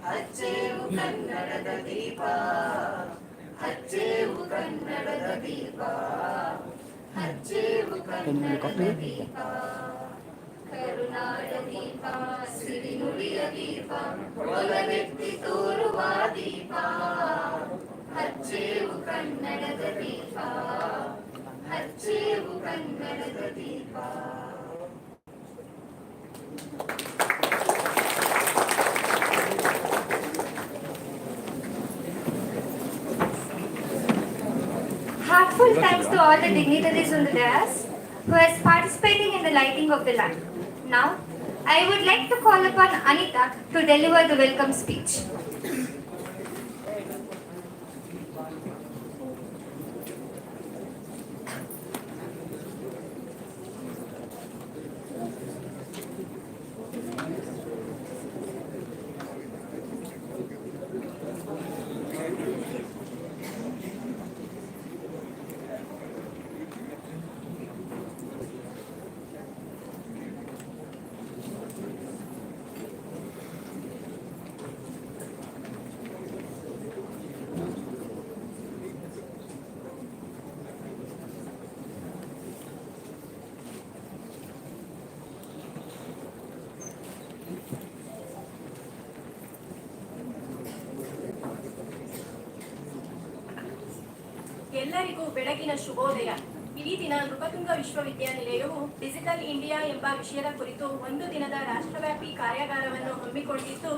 ಹಚ್ಚೇವು ಕನ್ನಡದ ದೀಪ, ಹಚ್ಚೇವು ಕನ್ನಡದ ದೀಪ, ಹಚ್ಚೇವು ಕನ್ನಡದ ದೀಪ. ಕರುನಾಡ ದೀಪ, ಸಿರಿನುಡಿಯ ದೀಪ, ಒಲವೆತ್ತಿ ತೋರುವ ದೀಪ, ಹಚ್ಚೇವು ಕನ್ನಡದ ದೀಪ, ಹಚ್ಚೇವು ಕನ್ನಡದ ದೀಪ. Heartfelt thanks to all the dignitaries on the dais who has participating in the lighting of the lamp. Now, I would like to call upon Anita to deliver the welcome speech. ಎಲ್ಲರಿಗೂ ಬೆಳಗಿನ ಶುಭೋದಯ. ಇಡೀ ದಿನ ನೃಪತುಂಗ ವಿಶ್ವವಿದ್ಯಾನಿಲಯವು digital India ಎಂಬ ವಿಷಯದ ಕುರಿತು ಒಂದು ದಿನದ ರಾಷ್ಟ್ರವ್ಯಾಪಿ ಕಾರ್ಯಾಗಾರವನ್ನು ಹಮ್ಮಿಕೊಂಡಿದ್ದು,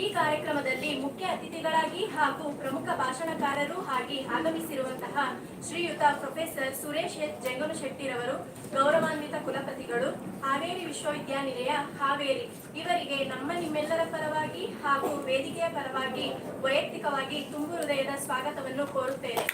ಈ ಕಾರ್ಯಕ್ರಮದಲ್ಲಿ ಮುಖ್ಯ ಅತಿಥಿಗಳಾಗಿ ಹಾಗೂ ಪ್ರಮುಖ ಭಾಷಣಕಾರರು ಆಗಿ ಆಗಮಿಸಿರುವಂತಹ ಶ್ರೀಯುತ ಪ್ರೊಫೆಸರ್ ಸುರೇಶ್ ಎಚ್ ಜಂಗಮಶೆಟ್ಟಿರವರು, ಗೌರವಾನ್ವಿತ ಕುಲಪತಿಗಳು, ಹಾವೇರಿ ವಿಶ್ವವಿದ್ಯಾನಿಲಯ ಹಾವೇರಿ, ಇವರಿಗೆ ನಮ್ಮ ನಿಮ್ಮೆಲ್ಲರ ಪರವಾಗಿ ಹಾಗೂ ವೇದಿಕೆಯ ಪರವಾಗಿ ವೈಯಕ್ತಿಕವಾಗಿ ತುಂಬು ಹೃದಯದ ಸ್ವಾಗತವನ್ನು ಕೋರುತ್ತೇನೆ.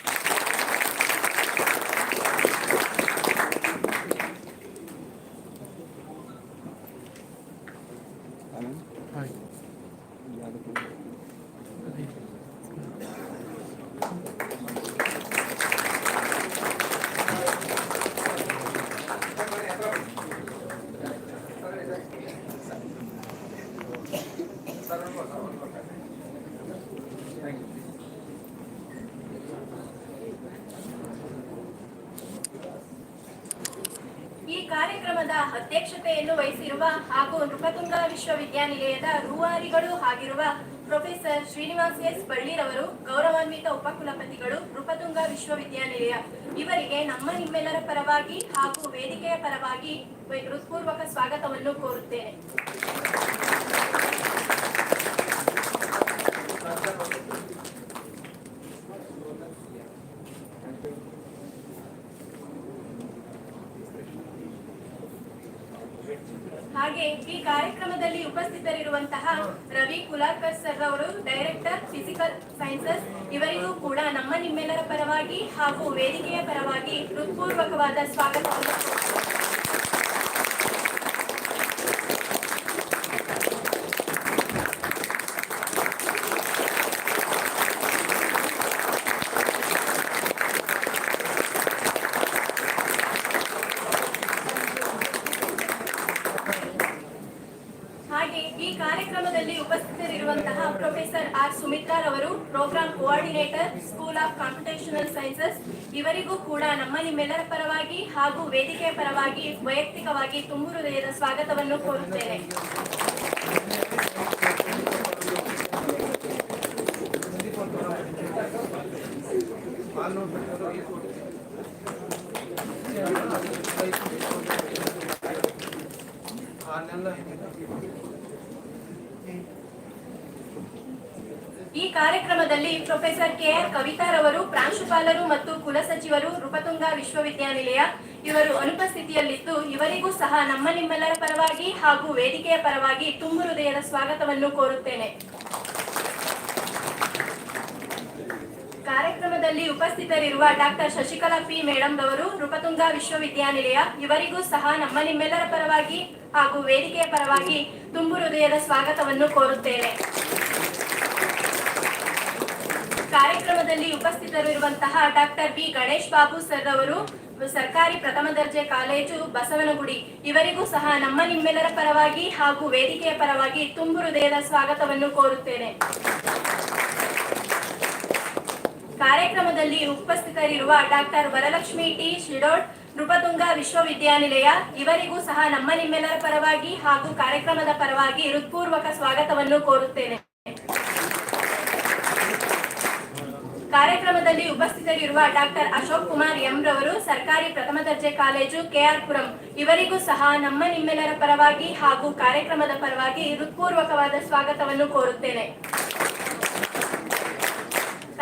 ಈ ಕಾರ್ಯಕ್ರಮದ ಅಧ್ಯಕ್ಷತೆಯನ್ನು ವಹಿಸಿರುವ ಹಾಗೂ ನೃಪತುಂಗ ವಿಶ್ವವಿದ್ಯಾನಿಲಯದ ರೂವಾರಿಗಳು ಆಗಿರುವ ಪ್ರೊಫೆಸರ್ ಶ್ರೀನಿವಾಸ್ ಎಸ್ ಬಳ್ಳಿರವರು, ಗೌರವಾನ್ವಿತ ಉಪಕುಲಪತಿಗಳು, ನೃಪತುಂಗ ವಿಶ್ವವಿದ್ಯಾನಿಲಯ, ಇವರಿಗೆ ನಮ್ಮ ನಿಮ್ಮೆಲ್ಲರ ಪರವಾಗಿ ಹಾಗೂ ವೇದಿಕೆಯ ಪರವಾಗಿ ಹೃತ್ಪೂರ್ವಕ ಸ್ವಾಗತವನ್ನು ಕೋರುತ್ತೇನೆ. ಹಾಗೆ ಈ ಕಾರ್ಯಕ್ರಮದಲ್ಲಿ ಉಪಸ್ಥಿತರಿರುವಂತಹ ರವಿ ಕುಲಾರ್ಕರ್ ಸರ್ ಅವರು, ಡೈರೆಕ್ಟರ್ ಫಿಸಿಕಲ್ ಸೈನ್ಸಸ್, ಇವರಿಗೂ ಕೂಡ ನಮ್ಮ ನಿಮ್ಮೆಲ್ಲರ ಪರವಾಗಿ ಹಾಗೂ ವೇದಿಕೆಯ ಪರವಾಗಿ ಹೃತ್ಪೂರ್ವಕವಾದ ಸ್ವಾಗತವನ್ನು. ಹಾಗೆ ಈ ಕಾರ್ಯಕ್ರಮದಲ್ಲಿ ಉಪಸ್ಥಿತರಿರುವಂತಹ ಪ್ರೊಫೆಸರ್ ಆರ್ ಸುಮಿತ್ರಾರವರು, programme coordinator, school of computational sciences, ಇವರಿಗೂ ಕೂಡ ನಮ್ಮ ನಿಮ್ಮೆಲ್ಲರ ಪರವಾಗಿ ಹಾಗೂ ವೇದಿಕೆಯ ಪರವಾಗಿ ವೈಯಕ್ತಿಕವಾಗಿ ತುಂಬು ಹೃದಯದ ಸ್ವಾಗತವನ್ನು ಕೋರುತ್ತೇನೆ. ಈ ಕಾರ್ಯಕ್ರಮದಲ್ಲಿ ಪ್ರೊಫೆಸರ್ ಕೆಆರ್ ಕವಿತಾರವರು, ಪ್ರಾಂಶುಪಾಲರು ಮತ್ತು ಕುಲಸಚಿವರು, ನೃಪತುಂಗ ವಿಶ್ವವಿದ್ಯಾನಿಲಯ, ಇವರು ಅನುಪಸ್ಥಿತಿಯಲ್ಲಿದ್ದು, ಇವರಿಗೂ ಸಹ ನಮ್ಮ ನಿಮ್ಮೆಲ್ಲರ ಪರವಾಗಿ ಹಾಗೂ ವೇದಿಕೆಯ ಪರವಾಗಿ ತುಂಬು ಹೃದಯದ ಸ್ವಾಗತವನ್ನು ಕೋರುತ್ತೇನೆ. ಕಾರ್ಯಕ್ರಮದಲ್ಲಿ ಉಪಸ್ಥಿತರಿರುವ ಡಾಕ್ಟರ್ ಶಶಿಕಲಾ ಪಿ ಮೇಡಂ ರವರು, ನೃಪತುಂಗ ವಿಶ್ವವಿದ್ಯಾನಿಲಯ, ಇವರಿಗೂ ಸಹ ನಮ್ಮ ನಿಮ್ಮೆಲ್ಲರ ಪರವಾಗಿ ಹಾಗೂ ವೇದಿಕೆಯ ಪರವಾಗಿ ತುಂಬು ಹೃದಯದ ಸ್ವಾಗತವನ್ನು ಕೋರುತ್ತೇನೆ. ಕಾರ್ಯಕ್ರಮದಲ್ಲಿ ಉಪಸ್ಥಿತರಿರುವಂತಹ doctor B Ganesh Babu sir ಅವರು, ಸರ್ಕಾರಿ ಪ್ರಥಮ ದರ್ಜೆ ಕಾಲೇಜು ಬಸವನಗುಡಿ, ಇವರಿಗೂ ಸಹ ನಮ್ಮ ನಿಮ್ಮೆಲ್ಲರ ಪರವಾಗಿ ಹಾಗೂ ವೇದಿಕೆಯ ಪರವಾಗಿ ತುಂಬು ಹೃದಯದ ಸ್ವಾಗತವನ್ನು ಕೋರುತ್ತೇನೆ. ಕಾರ್ಯಕ್ರಮದಲ್ಲಿ ಉಪಸ್ಥಿತರಿರುವ ಡಾಕ್ಟರ್ ವರಲಕ್ಷ್ಮಿ ಟಿ ಶಿಡೋಡ್, ನೃಪತುಂಗ ವಿಶ್ವವಿದ್ಯಾನಿಲಯ, ಇವರಿಗೂ ಸಹ ನಮ್ಮ ನಿಮ್ಮೆಲ್ಲರ ಪರವಾಗಿ ಹಾಗೂ ಕಾರ್ಯಕ್ರಮದ ಪರವಾಗಿ ಹೃತ್ಪೂರ್ವಕ ಸ್ವಾಗತವನ್ನು ಕೋರುತ್ತೇನೆ. ಕಾರ್ಯಕ್ರಮದಲ್ಲಿ ಉಪಸ್ಥಿತರಿರುವ ಡಾಕ್ಟರ್ ಅಶೋಕ್ ಕುಮಾರ್ ಎಂ ರವರು, ಸರ್ಕಾರಿ ಪ್ರಥಮ ದರ್ಜೆ ಕಾಲೇಜು ಕೆಆರ್ ಪುರಂ, ಇವರಿಗೂ ಸಹ ನಮ್ಮ ನಿಮ್ಮೆಲ್ಲರ ಪರವಾಗಿ ಹಾಗೂ ಕಾರ್ಯಕ್ರಮದ ಪರವಾಗಿ ಹೃತ್ಪೂರ್ವಕವಾದ ಸ್ವಾಗತವನ್ನು ಕೋರುತ್ತೇನೆ.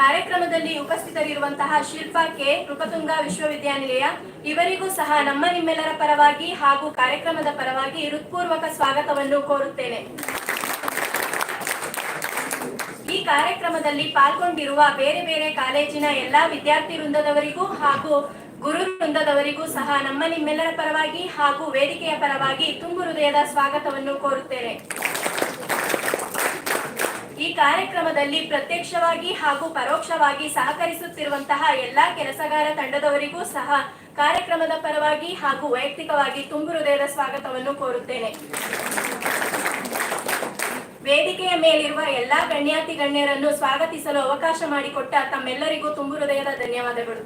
ಕಾರ್ಯಕ್ರಮದಲ್ಲಿ ಉಪಸ್ಥಿತರಿರುವಂತಹ ಶಿಲ್ಪಾ ಕೆ, ನೃಪತುಂಗ ವಿಶ್ವವಿದ್ಯಾನಿಲಯ, ಇವರಿಗೂ ಸಹ ನಮ್ಮ ನಿಮ್ಮೆಲ್ಲರ ಪರವಾಗಿ ಹಾಗೂ ಕಾರ್ಯಕ್ರಮದ ಪರವಾಗಿ ಹೃತ್ಪೂರ್ವಕ ಸ್ವಾಗತವನ್ನು ಕೋರುತ್ತೇನೆ. ಈ ಕಾರ್ಯಕ್ರಮದಲ್ಲಿ ಪಾಲ್ಗೊಂಡಿರುವ ಬೇರೆ ಬೇರೆ ಕಾಲೇಜಿನ ಎಲ್ಲಾ ವಿದ್ಯಾರ್ಥಿ ವೃಂದದವರಿಗೂ ಹಾಗೂ ಗುರು ವೃಂದದವರಿಗೂ ಸಹ ನಮ್ಮ ನಿಮ್ಮೆಲ್ಲರ ಪರವಾಗಿ ಹಾಗೂ ವೇದಿಕೆಯ ಪರವಾಗಿ ತುಂಬು ಹೃದಯದ ಸ್ವಾಗತವನ್ನು ಕೋರುತ್ತೇನೆ. ಈ ಕಾರ್ಯಕ್ರಮದಲ್ಲಿ ಪ್ರತ್ಯಕ್ಷವಾಗಿ ಹಾಗೂ ಪರೋಕ್ಷವಾಗಿ ಸಹಕರಿಸುತ್ತಿರುವಂತಹ ಎಲ್ಲಾ ಕೆಲಸಗಾರ ತಂಡದವರಿಗೂ ಸಹ ಕಾರ್ಯಕ್ರಮದ ಪರವಾಗಿ ಹಾಗೂ ವೈಯಕ್ತಿಕವಾಗಿ ತುಂಬು ಹೃದಯದ ಸ್ವಾಗತವನ್ನು ಕೋರುತ್ತೇನೆ. ವೇದಿಕೆಯ ಮೇಲಿರುವ ಎಲ್ಲಾ ಗಣ್ಯಾತಿ ಗಣ್ಯರನ್ನು ಸ್ವಾಗತಿಸಲು ಅವಕಾಶ ಮಾಡಿಕೊಟ್ಟ ತಮ್ಮೆಲ್ಲರಿಗೂ ತುಂಬು ಹೃದಯದ ಧನ್ಯವಾದಗಳು.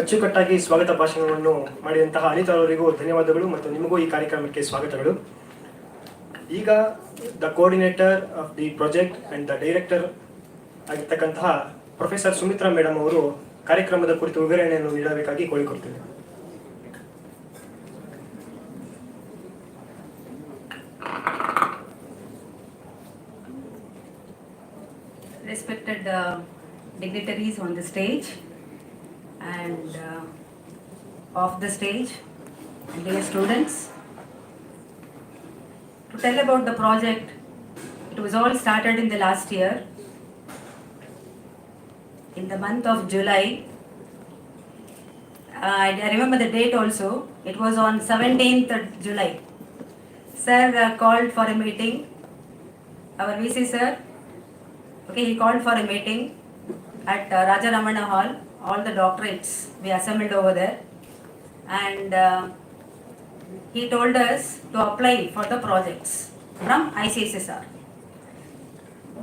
ಅಚ್ಚುಕಟ್ಟಾಗಿ ಸ್ವಾಗತ ಭಾಷಣವನ್ನು ಮಾಡಿದಂತಹ ಅನಿತಾ ಅವರಿಗೂ ಧನ್ಯವಾದಗಳು ಮತ್ತು ನಿಮಗೂ ಈ ಕಾರ್ಯಕ್ರಮಕ್ಕೆ ಸ್ವಾಗತಗಳು. ಈಗ the coordinator of the project and the director ಆಗಿರ್ತಕ್ಕಂತಹ ಪ್ರೊಫೆಸರ್ ಸುಮಿತ್ರಾ ಮೇಡಮ್ ಅವರು ಕಾರ್ಯಕ್ರಮದ ಕುರಿತು ವಿವರಣೆಯನ್ನು ನೀಡಬೇಕಾಗಿ ಕೋರಿಕೊಳ್ತೇನೆ. Respected dignitaries on the stage and off the stage, and dear students, to tell about the project, it was all started in the last year. In the month of July, I remember the date also, it was on 17th July. Sir called for a meeting, our VC sir. Okay, he called for a meeting at Raja Ramana Hall. All the doctorates we assembled over there, and he told us to apply for the projects from ICSSR.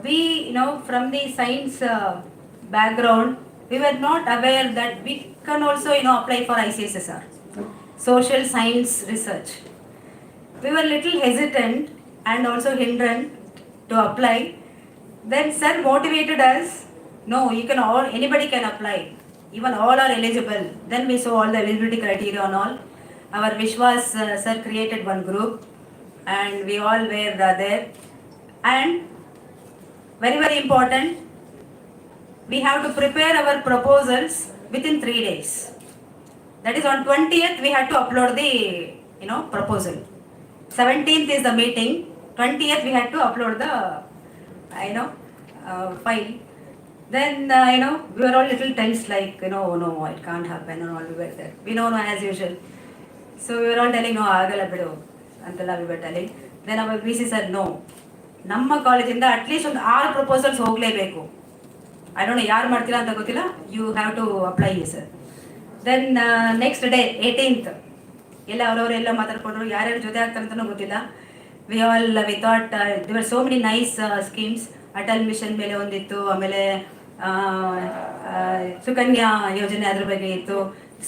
We, from the science background, we were not aware that we can also, apply for ICSSR, social science research. We were little hesitant and also hindrant to apply. Then sir motivated us, no, anybody can apply, even all are eligible. Then we saw all the eligibility criteria and all. Our Vishwas sir created one group and we all were there. And very, very important, we have to prepare our proposals within 3 days. That is on 20th we had to upload the proposal. 17th is the meeting, 20th we had to upload the file. Then we were all little tense, like no, it can't happen, and all we were there. We know, no, as usual. So we were all telling, no, agala bidu antella we were telling. Then our VC said, no, ನಮ್ಮ ಕಾಲೇಜಿಂದ at least ಒಂದು 6 proposals ಹೋಗಲೇಬೇಕು. I don't know ಯಾರು ಮಾಡ್ತೀರಾ ಅಂತ ಗೊತ್ತಿಲ್ಲ, you have to apply sir. Then next day 18th ಎಲ್ಲ ಅವರವರೆಲ್ಲ ಮಾತಾಡ್ಕೊಂಡ್ರು, ಯಾರ್ಯಾರು ಜೊತೆ ಆಗ್ತಾರಂತನೂ ಗೊತ್ತಿಲ್ಲ. We thought there were so many nice schemes. Atal mission ಮೇಲೆ ಒಂದಿತ್ತು, ಆಮೇಲೆ ಸುಕನ್ಯಾ ಯೋಜನೆ ಅದ್ರ ಬಗ್ಗೆ ಇತ್ತು.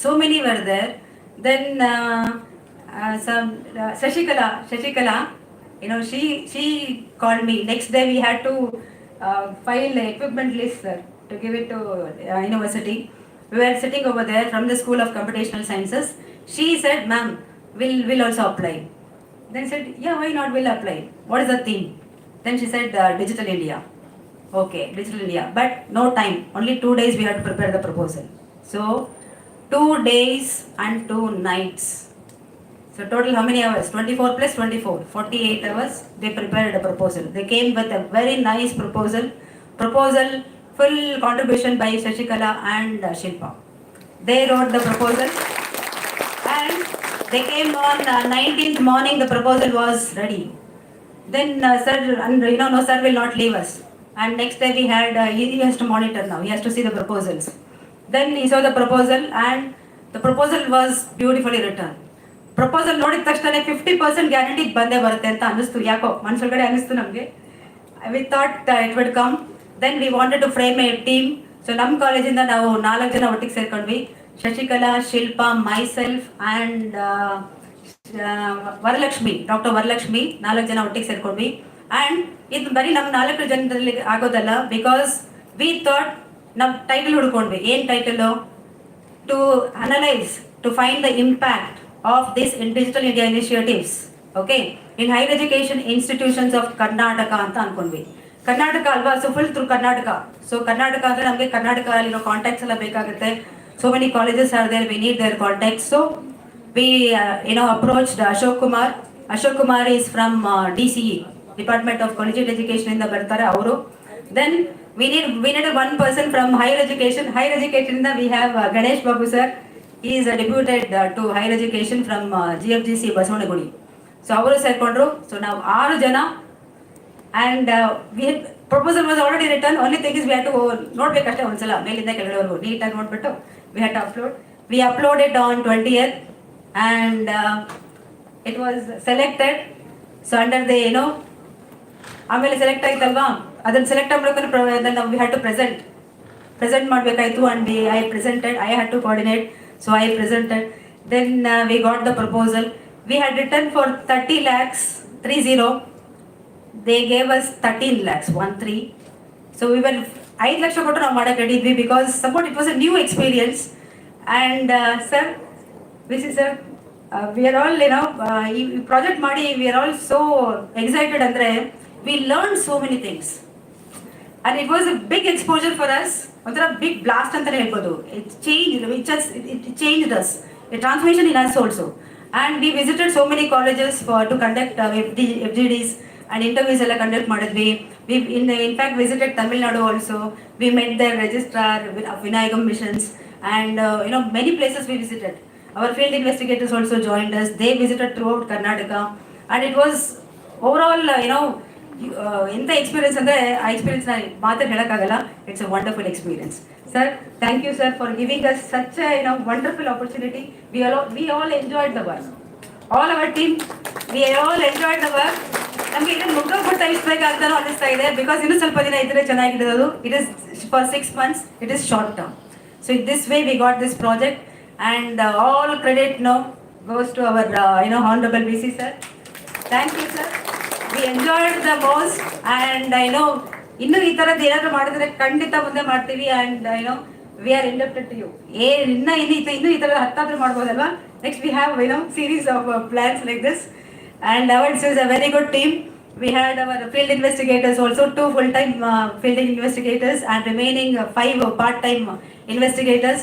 So many were there. Then Shashikala, she called me. Next day we had to file equipment list, sir, to give it to university. We were sitting over there from the School of Computational Sciences. She said, ma'am, we'll also apply. Then I said, yeah, why not, we'll apply. What is the theme? Then she said, Digital India. Okay, Digital India, but no time, only 2 days we had to prepare the proposal. So 2 days and 2 nights. So total how many hours? 24 plus 24, 48 hours they prepared a proposal. They came with a very nice proposal, full contribution by Shashikala and Shilpa. They wrote the proposal and they came on 19th morning, the proposal was ready. Then sir, and no sir will not leave us. And next day we had, he has to monitor now, he has to see the proposals. Then he saw the proposal and the proposal was beautifully written. Proposal ನೋಡಿದ ತಕ್ಷಣ 50% guarantee ಬಂದೇ ಬರುತ್ತೆ ಅಂತ ಅನ್ನಿಸ್ತು, ಯಾಕೋ ಮನಸ್ಸೊಳಗಡೆ ಅನ್ನಿಸ್ತು ನಮಗೆ. We thought it would come. Then we wanted to frame a team. So ನಮ್ಮ ಕಾಲೇಜಿಂದ ನಾವು 4 ಜನ ಒಟ್ಟಿಗೆ ಸೇರ್ಕೊಂಡ್ವಿ. Shashikala, Shilpa, myself and Varalakshmi, doctor Varalakshmi, 4 ಜನ ಒಟ್ಟಿಗೆ ಸೇರ್ಕೊಂಡ್ವಿ. ಆ್ಯಂಡ್ ಇದು ಬರೀ ನಮ್ಮ 4 ಜನರಲ್ಲಿ ಆಗೋದಲ್ಲ, ಬಿಕಾಸ್ ವಿ ಥಾಟ್ ನಮ್ಮ ಟೈಟಲ್ ಹುಡ್ಕೊಂಡ್ವಿ. ಏನು title? To analyse, to find the impact of this in digital India initiatives, okay, in higher education institutions of Karnataka anta ankondvi. Karnataka alva, so full through Karnataka. So Karnataka andre namge Karnataka alli contacts alla bekagutte. So many colleges are there, we need their contacts. So we approached Ashok Kumar. Ashok Kumar is from DCE, Department of Collegiate Education inda bartare avaru. Then we needed one person from higher education. Higher education inda we have Ganesh Babu sir. He is deputed to higher education from GFGC Basavanagudi. So avaru serkondru. So now 6 jana, and we had, proposal was already written. Only thing is we had to nodbekashte onsala melinda kelagavreಗೂ neat ಆಗಿ ನೋಡ್ಬಿಟ್ಟು we had to upload. We uploaded on 20th and it was selected. So under the ಆಮೇಲೆ select ಆಯ್ತಲ್ವಾ, ಅದನ್ನು select ಆಗ್ಬೇಕು, we had to present ಮಾಡಬೇಕಾಯ್ತು. and I had to coordinate. So I presented. Then we got the proposal. We had written for 30 lakhs, 30. They gave us 13 lakhs, 13. So we were 5 lakhs ಕೊಟ್ಟು ನಾವು ಮಾಡಕ್ಕೆ ready, because support it was a new experience. And sir, sir, we are all ಈ project ಮಾಡಿ we are all so excited. ಅಂದ್ರೆ we learned so many things. And it was a big exposure for us. ಒಂಥರ big blast ಅಂತಲೇ ಹೇಳ್ಬೋದು. It changed us, a transformation in us also. And we visited so many colleges to conduct FGDs and interviews ಎಲ್ಲ conduct ಮಾಡಿದ್ವಿ. We in fact visited Tamil Nadu also. We met their registrar of Vinayagam missions, and many places we visited. Our field investigators also joined us. They visited throughout Karnataka, and it was overall ಎಂಥ experience ಅಂದರೆ ಆ experience ನಾನು ಮಾತ್ರ ಹೇಳೋಕ್ಕಾಗಲ್ಲ. It's a wonderful experience. Sir, thank you sir for giving us such wonderful opportunity. We all enjoyed the work. All our team, we all enjoyed the work. ನಮಗೆ ಇದನ್ನು ಮುಗ್ದೋಗ್ಬಿಟ್ಟು ಇಷ್ಟಬೇಕಾಗ್ತಾನೋ ಅನ್ನಿಸ್ತಾ ಇದೆ, ಬಿಕಾಸ್ ಇನ್ನೂ ಸ್ವಲ್ಪ ದಿನ ಇದ್ದರೆ ಚೆನ್ನಾಗಿರೋದು. It is for 6 months, it is short term. So in this way we got this project, and all credit goes to our honorable VC sir. Thank you sir. We enjoyed the most, and ಇನ್ನೂ ಈ ಥರದ್ದು ಏನಾದರೂ ಮಾಡಿದ್ರೆ ಖಂಡಿತ ಮುಂದೆ ಮಾಡ್ತೀವಿ. and we are indebted to you. ಇನ್ನೂ ಈ ಥರದ 10 ಮಾಡ್ಬೋದಲ್ವಾ? Next we have series of plans like this, and ours is a very good team. We had our field investigators also, 2 full-time field investigators and remaining 5 part-time investigators.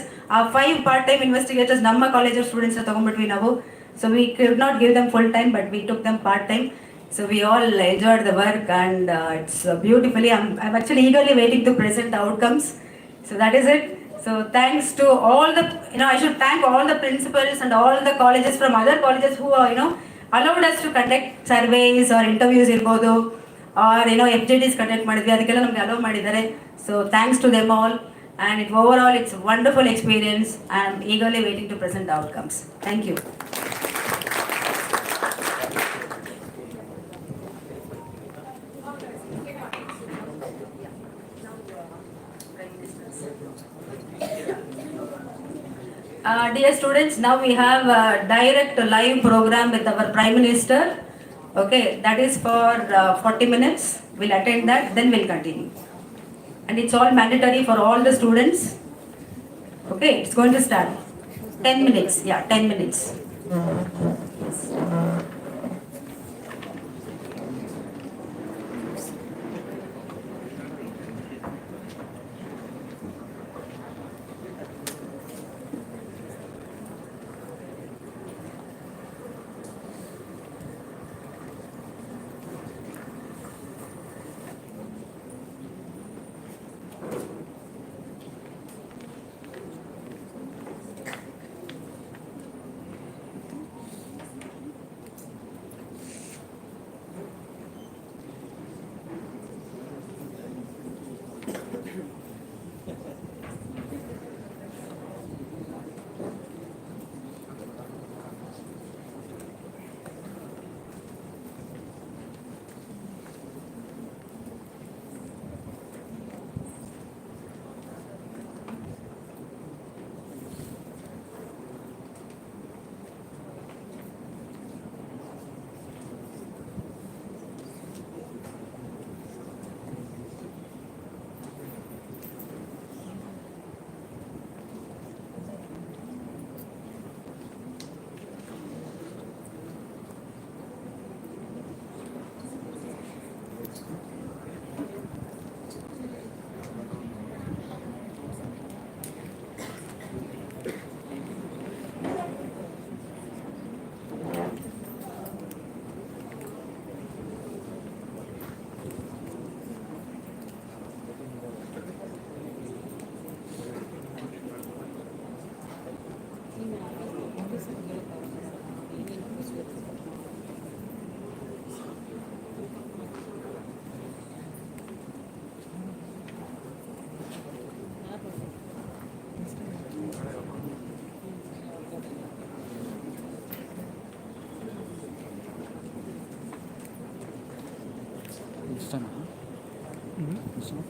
5 part-time investigators ನಮ್ಮ college students ತಗೊಂಡ್ಬಿಟ್ವಿ ನಾವು. So we could not give them full-time, but we took them part-time. So we all enjoyed the work, and it's beautifully. I'm actually eagerly waiting to present the outcomes. So that is it. So thanks to all the, I should thank all the principals and all the colleges from other colleges who are, allowed us to conduct surveys or interviews irbodu, or FGDs conduct ಮಾಡಿದ್ವಿ, ಅದಕ್ಕೆಲ್ಲ ನಮಗೆ hello ಮಾಡಿದ್ದಾರೆ. So thanks to them all, and overall it's a wonderful experience. I'm eagerly waiting to present the outcomes. Thank you. Dear students, now we have a direct live program with our Prime Minister. Okay, that is for 40 minutes. We'll attend that, then we'll continue. And it's all mandatory for all the students. Okay, it's going to start. 10 minutes. Yeah, 10 minutes. Yes.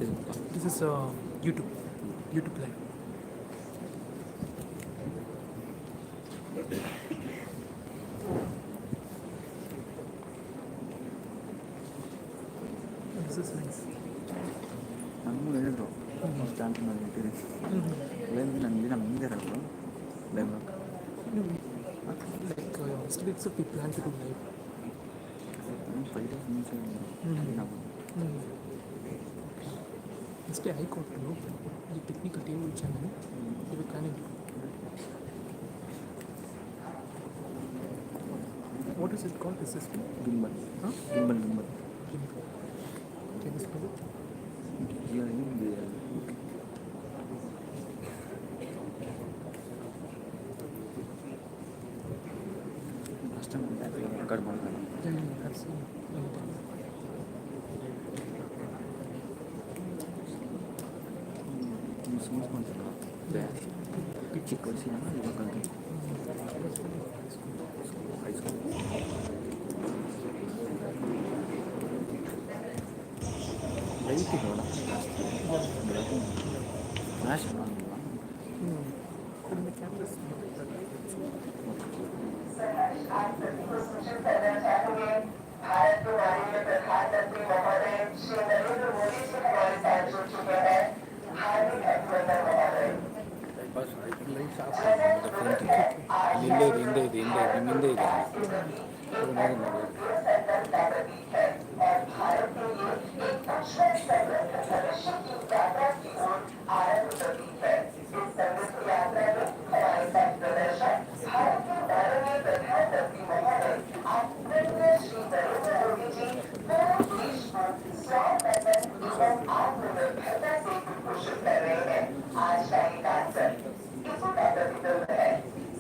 This is YouTube live. This is nice. ನಾನು ಹೇಳಿದ್ರು stamp ಮಾಡಿರ್ತೀರಿ ನನಗೆ ನಮ್ಮ ಹಿಂದೆ ಇರೋದು live Like yesterday itself we planned to do live. 5 days ಮುಂಚೆ ನಾವು Yesterday I got to know the technical team will channel they were planning to. What is it called? Is this gimbal huh? Gimbal Can you spell it? Last time record ಮಾಡಿದ್ದಾನೆ I've seen many times. ನೀವು smooth ಮಾಡ್ತಾರಲ್ಲ ಚಿಕ್ಕ ವಯಸ್ಸಿನ ಇವಾಗ high school light ಇರೋಲ್ಲ flash ಮಾಡಿಲ್ಲ But in the cameras, Bharat के माननीय प्रधानमंत्री महोदय श्री नरेंद्र मोदी जी हमारे साथ जुड़ चुके हैं। हार्दिक अभिनंदन महोदय। संकल्प का प्रतीक है और भारत के लिए एक उज्जवल समृद्ध भविष्य की यात्रा की ओर आरंभ प्रतीक है। इस समृद्ध यात्रा में हमारे साथ प्रदर्शन भारत के माननीय प्रधानमंत्री महोदय आदरणीय श्री नरेंद्र मोदी जी पूरे देश को स्वावलंबन एवं आत्मनिर्भरता से घोषित कर रहे हैं। आज का ये कार्यक्रम इसी का प्रतिबिंब है।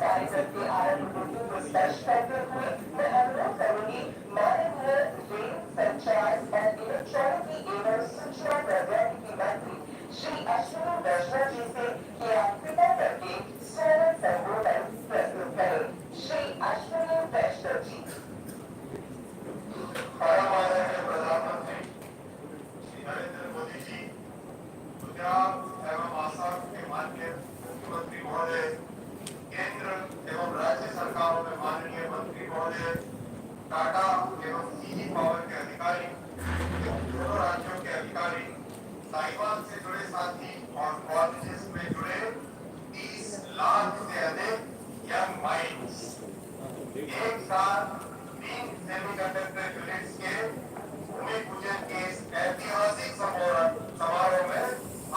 कार्यक्रम के आरंभ को स्पष्ट करते हुए मैं अनुरोध करूंगी माननीय रेल संचार और इलेक्ट्रॉनिकी एवं सूचना प्रौद्योगिकी मंत्री श्री अश्विनी वैष्णव जी से कि आप कृपा करके स्वागत संबोधन प्रस्तुत करें। श्री अश्विनी वैष्णव जी। माननीय प्रधानमंत्री श्री नरेंद्र मोदी जी, गुजरात एवं आसाम के माननीय मुख्यमंत्री महोदय, केंद्र एवं राज्य सरकारों में माननीय मंत्री महोदय, टाटा एवं सीजी पावर के अधिकारी, दोनों राज्यों के अधिकारी, ताइवान से जुड़े साथी और कॉलेजेस में जुड़े 30 लाख से अधिक यंग माइंड्स, एक साथ 3 सेमीकंडक्टर यूनिट्स के भूमि पूजन के इस ऐतिहासिक समारोह में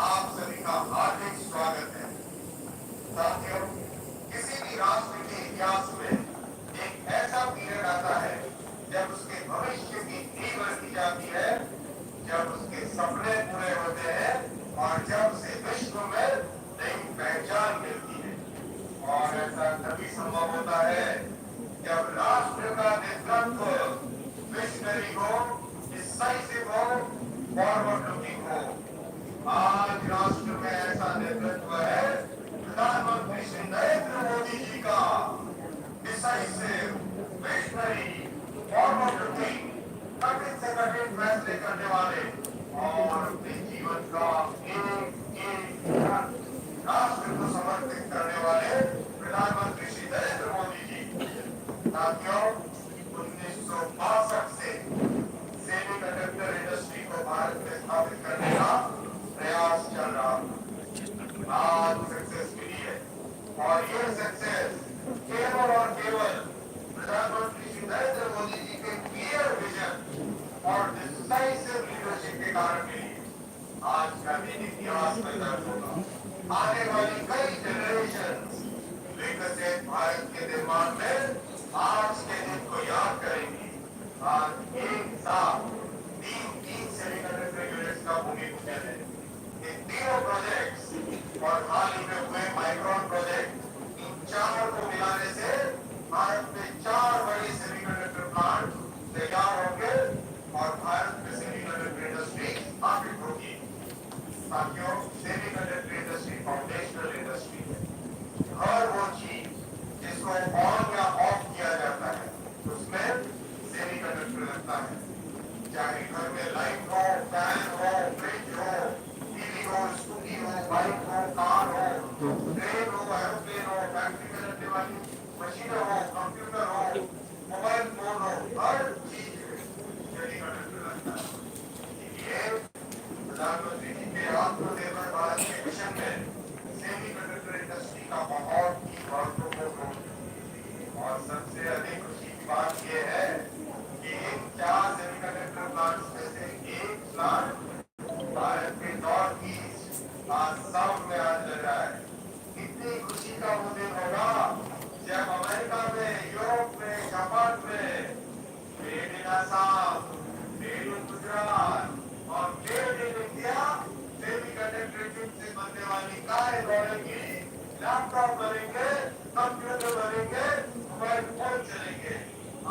आप सभी का हार्दिक स्वागत है। साथियों, किसी भी राष्ट्र के इतिहास में एक ऐसा पीरियड आता है जब उसके भविष्य की नींव रखी जाती है, जब उसके सपने पूरे होते हैं और जब उसे विश्व बाइक हो, कार हो, ट्रेन हो, एरोप्लेन हो, फैक्ट्री में लगने वाली मशीनें हो, कंप्यूटर हो, मोबाइल फोन हो, हर चीज सेमीकंडक्टर लगता है। इसलिए प्रधानमंत्री जी के आत्मनिर्भर भारत के मिशन में सेमीकंडक्टर इंडस्ट्री का बहुत ही महत्वपूर्ण रोल है। और सबसे अधिक खुशी की बात यह है कि इन 4 सेमीकंडक्टर प्लांट्स में से एक प्लांट भारत के नॉर्थ ईस्ट आसाम में आज लग रहा है। कितनी खुशी का वो दिन होगा जब अमेरिका में, यूरोप में, जापान में made in Assam, made in Gujarat और made in India semiconductor chip से बनने वाली कारें दौड़ेंगी, लैपटॉप बनेंगे, कंप्यूटर बनेंगे, मोबाइल फोन चलेंगे।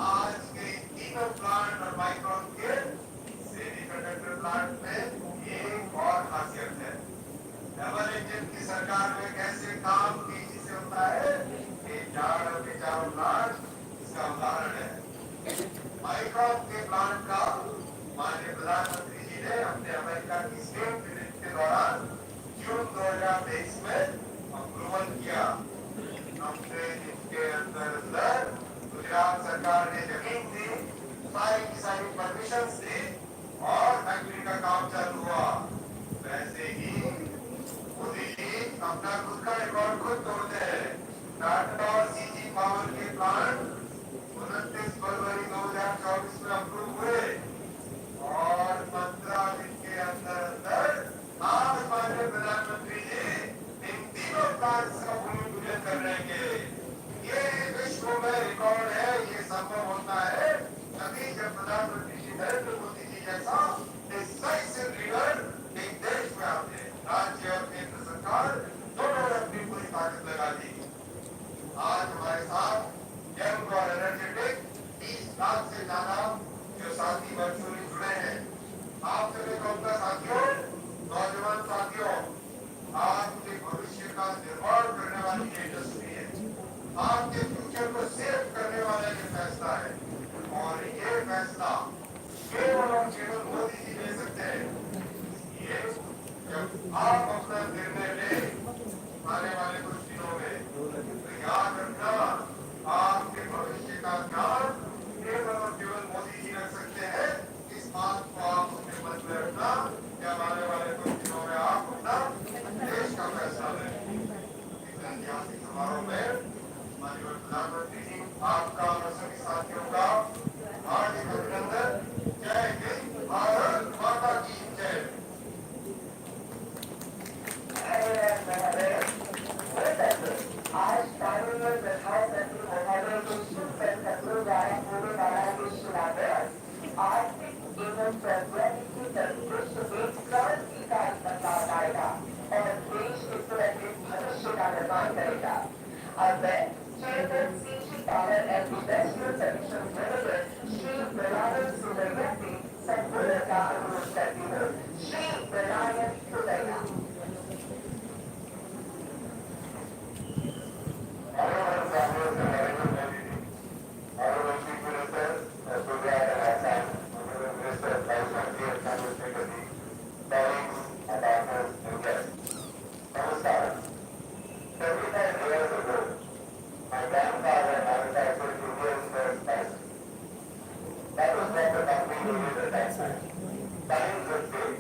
आज के तीनों प्लांट और माइक्रोन के सेमीकंडक्टर प्लांट में एक और खासियत है। डबल इंजन की सरकार में कैसे काम तेजी से होता है, ये चारों के चारों प्लांट इसका उदाहरण है। माइक्रोन के प्लांट का माननीय प्रधानमंत्री जी ने अपने अमेरिका की स्टेट विजिट के दौरान जून 2023 में अप्रूवल किया। हमने इसके अंदर गुजरात सरकार ने जमीन दी, सारी की सारी परमिशन दी और फैक्ट्री का काम चालू हुआ। वैसे ही मोदी जी अपना खुद का रिकॉर्ड खुद तोड़ते हैं। टाटा और सीजी पावर के प्लांट 29 फरवरी 2024 में अप्रूव हुए और 15 दिन के अंदर आज माननीय प्रधानमंत्री जी इन तीनों प्लांट्स का भूमि पूजन कर रहे हैं। ये विश्व में रिकॉर्ड है। ये संभव होता है तभी जब प्रधानमंत्री श्री नरेंद्र मोदी जी जैसा डिसाइसिव लीडर एक देश में आते हैं। राज्य और केंद्र सरकार दोनों ने अपनी पूरी ताकत लगा दी। आज हमारे साथ यंग और एनर्जेटिक 30 लाख से ज्यादा जो साथी वर्चुअली जुड़े हैं। आप सभी कहूँगा साथियों, नौजवान साथियों, आपके भविष्य का निर्माण करने वाली ये इंडस्ट्री है। आपके फ्यूचर को सेव करने वाला ये फैसला है और ये फैसला केवल और केवल मोदी जी ले सकते हैं। ये जब आप अपना निर्णय ले आने वाले कुछ दिनों में, तो याद रखना आपके भविष्य का ध्यान केवल और केवल मोदी जी रख सकते हैं। इस बात को आप अपने मन में रखना। जब आने वाले कुछ दिनों में आप अपना देश का फैसला लें। इस ऐतिहासिक समारोह में माननीय प्रधानमंत्री जी आपका और सभी साथियों का हार्दिक अभिनंदन। जय हिंद, भारत माता की जय। आज माननीय प्रधानमंत्री महोदय के शुभ संकल्पों द्वारा होने वाला ये शिलान्यास आर्थिक एवं प्रौद्योगिकी तंत्र एक क्रांतिकारी बदलाव लाएगा और देश के सुरक्षित भविष्य का निर्माण करेगा। अब मैं chairman CG power and industrial commission limited Shri Narayan Sudaiya से संपूर्ण का अनुरोध करती हूँ। Shri Narayan सुदैया। That was not the company who did the tax. Time was big.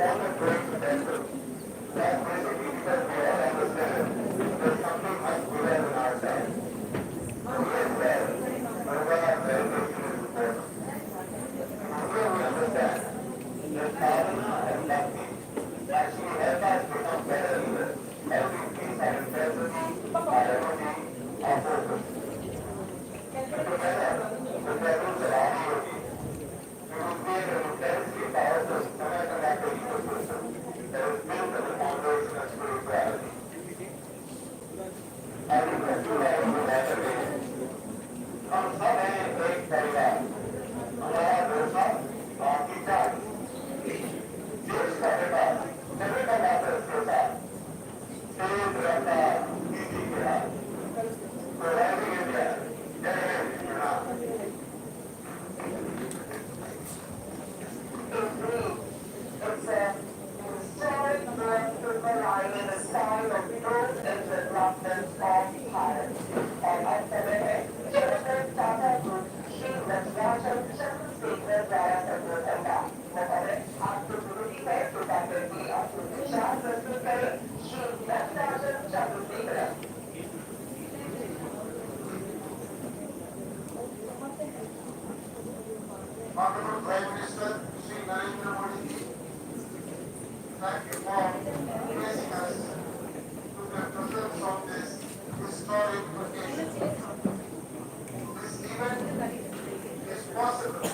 important going to dental. That's basically because we all understand there's something much bigger than ourselves. So yes, well, Yoga meditation is important. Here we understand that sadhana and bhakti actually help us become better leaders, help increase our intensity, our energy, our focus. Together, with the rules of Yogi, we will create an intensely powerful semiconductor ecosystem that is built on the foundation of spirituality. I request you all to meditate. हम सब हैं एक परिवार, हमारा देशा बाकी जात, देश का विकास सभी का नाते के साथ तेज रफ्तार नीति के साथ प्रोवाइडिंग इंडिया जय Hind. It's a historic moment to align in the sign of growth and development of Bharat. And at the minute, Jonathan Tata Group, Shri Rajratan Chandrasekhar द्वारा संबोधन का मतलब आपको जरूरी है तो ताकि कि आपको विचार प्रस्तुत करें Shri रजराजन Chandrashekhar. Honorable Prime Minister Shri Narendra Modi ji, thank you for placing us to the presence of this historic occasion. This event is possible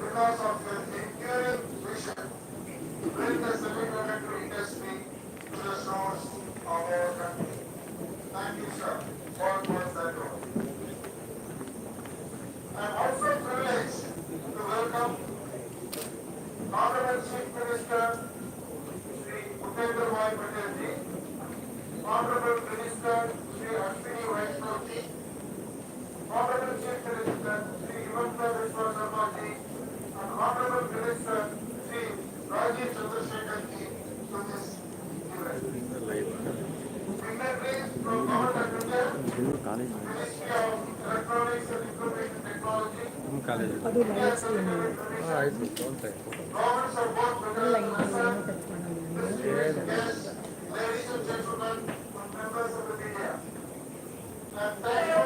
because of your enduring vision to bring the semiconductor industry to the shores of our country. Thank you, sir, for that role. I am also privileged to welcome Honorable Chief Minister Shri Bhupendra Bhai Patel ji, Honorable Minister Shri Ashwini Vaishnav ji, Honorable Chief Minister Shri Himanta Biswa Sharma ji, and Honorable Minister Shri Rajiv Chandrasekhar ji to this event. Dignitaries from Government of India, Ministry of Electronics and Information Technology, India Semiconductor Commission, governments of both Gujarat and Assam, distinguished guests, ladies and gentlemen, and members of the media. And thank you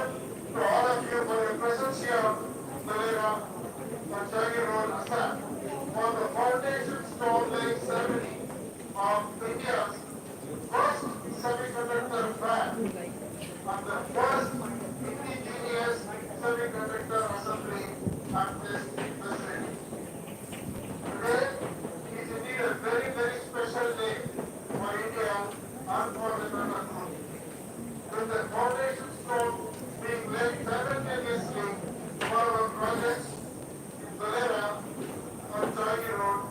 to all of you for your presence here in Dhalera, Panchagi Road, Assam, for the foundation stone laying ceremony of India's first semiconductor fab and the first indigenous semiconductor assembly at this facility. Today is indeed a very, very special day for India and for the Tata Group. With the foundation stone being laid simultaneously for our projects in Dhalera and Jagi Road,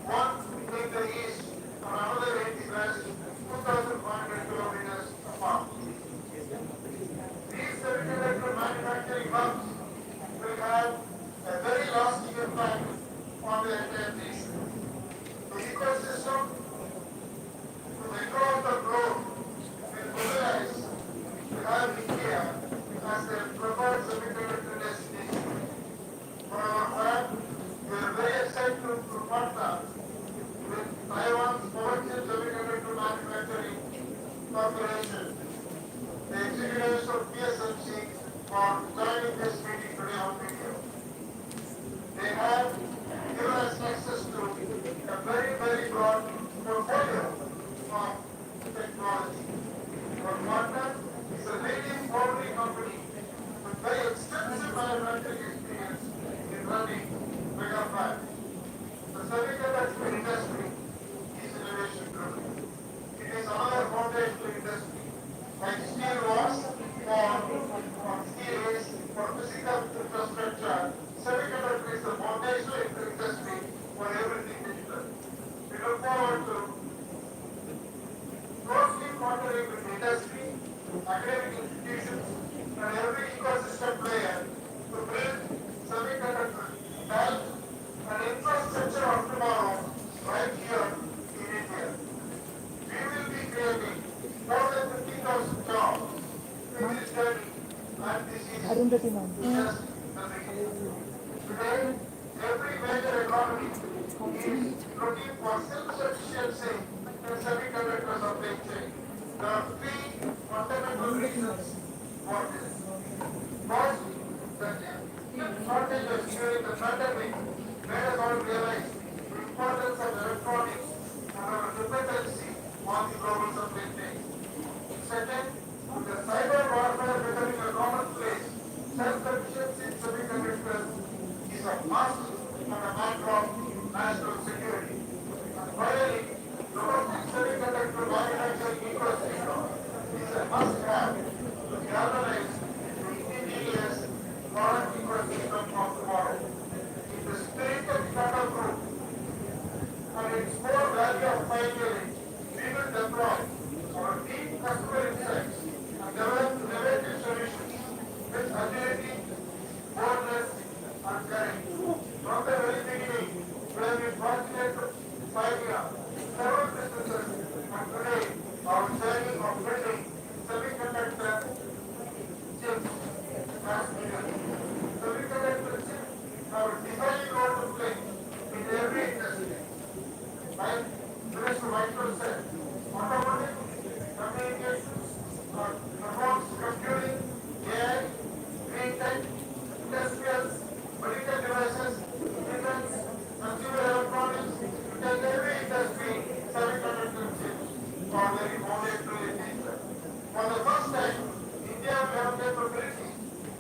one in the east and another in the west, 2,500 kilometers apart. These semiconductor manufacturing hubs will have a very lasting impact on the entire nation. The ecosystem across the globe will mobilize to have India as their preferred semiconductor destination. For our fab, we are very excited to partner with Taiwan's Provincial Semiconductor Manufacturing Corporation, the executives of TSMC, for joining this meeting today on video. They have given us access to a very, very broad portfolio of technology. Our partner is a leading foundry company with very extensive manufacturing experience in running mega fabs. The semiconductor industry is innovation driven. It is another foundational industry. Like steel was for steel is for physical infrastructure, semiconductor is the foundational industry for everything digital. We look forward to closely partnering with industry, academic institutions, and every ecosystem player to build semiconductor health and infrastructure of tomorrow right here in India. We will be creating more than 50,000 jobs in this journey, and this is just the beginning. Today, every major economy is looking for efficiency in semiconductor supply chain. There are three fundamental reasons for this. First, the chip shortages during the pandemic made us all realize the importance of electronics and our dependency on the global supply chain. Second, the cyber warfare becoming a commonplace, self-sufficiency in semiconductors is a must and a matter of national security. And finally, domestic semiconductor manufacturing ecosystem is a must-have to galvanize the indigenous product ecosystem of tomorrow. In the spirit of Tata Group and its core value of pioneering, we will deploy our deep customer insights and develop innovative solutions with agility, boldness, and courage. From the very beginning, we have been fortunate to pioneer several businesses, and today our journey of building semiconductor chips has begun. Semiconductor chips have a defining role to play in every industry. Like Mr. Michael said, automotive, communications, advanced computing, AI, green tech, industrials, medical devices, defense, consumer electronics, in every industry, semiconductor chips are very foundational in nature. For the first time, India will have capability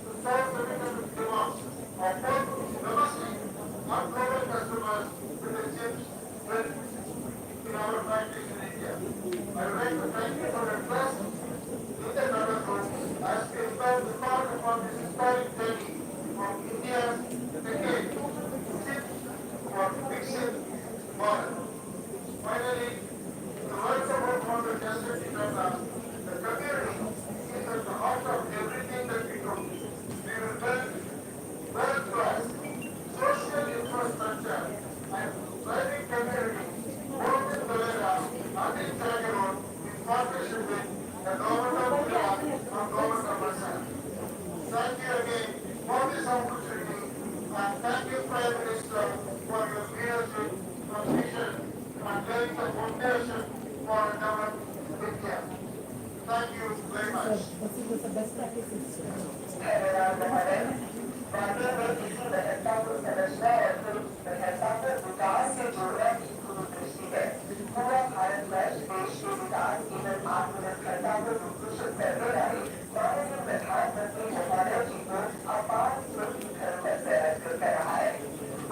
to solve semiconductor demands of both domestic and global customers with the chips built in our factories in India. I would like to thank you for your trust in the Tata Group as we embark upon this historic journey from India's decade chips for fiction model. Finally, the words of our founder Justice Tata, the community is at the heart of everything that we do. We will build world-class social infrastructure and thriving community both in Malaya and in Bangalore in partnership with the government of India and government of Assam. Thank you again for this opportunity and thank you Prime Minister for your leadership and vision and laying the foundation for a developed India. Thank you very much. पूरा भारतवर्ष देश के विकास एवं आत्मनिर्भरता को सुनिश्चित करने वाले माननीय प्रधानमंत्री महोदय जी को अपार स्मृति धरोहर से अलंकृत कर रहा है।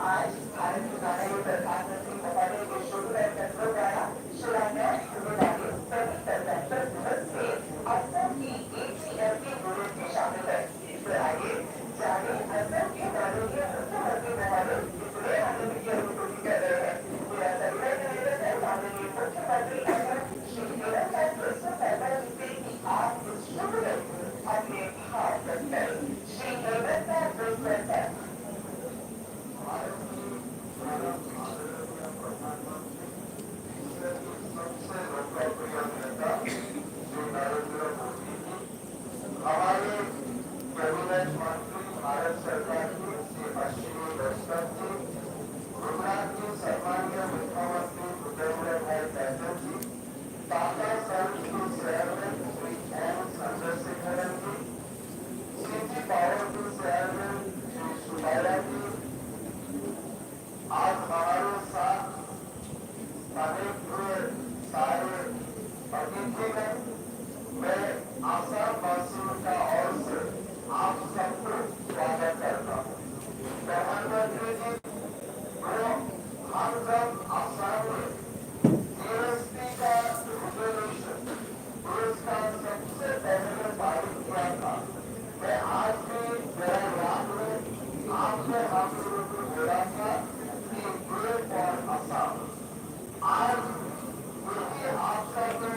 आज भारत के माननीय प्रधानमंत्री महोदय के शुभ नेतृत्व द्वारा शिलान्यास होने वाले सभी गणतंत्र दिवस से असम की ACLP यूनिट भी शामिल है। इस पर आइए जाने असम के माननीय मुख्यमंत्री महोदय कितने आनंद की अनुभूति कर रहे हैं। मेरा सभी निवेदन है माननीय मुख्यमंत्री असम श्री देवेंद्र फडणवीस जी की आप इस शुभ दिन अपने भाव व्यक्त करें। श्री देवेंद्र फडणवीस सबसे लोकप्रिय नेता श्री नरेंद्र मोदी जी हमारे कैबिनेट मंत्री भारत सरकार के श्री अश्विनी वैष्णव जी, गुजरात के सम्मानीय मुख्यमंत्री भूपेंद्र भाई पटेल जी, टाटा सन्स के चेयरमैन श्री एन चंद्रशेखरन जी, सीजी पावर के चेयरमैन श्री सुबाया जी, आज हमारे साथ अनेक हुए सारे अतिथिगण, मैं आसाम वासियों का ओर से आप सबको स्वागत करता हूँ। प्रधानमंत्री जी को हम जब आसाम में GST का रिजोल्यूशन इसका सबसे पहले पारित किया था, मैं आज भी मेरा याद में आपसे हम लोगों को बोला था कि गुड फॉर आसाम। आज यही आपका जो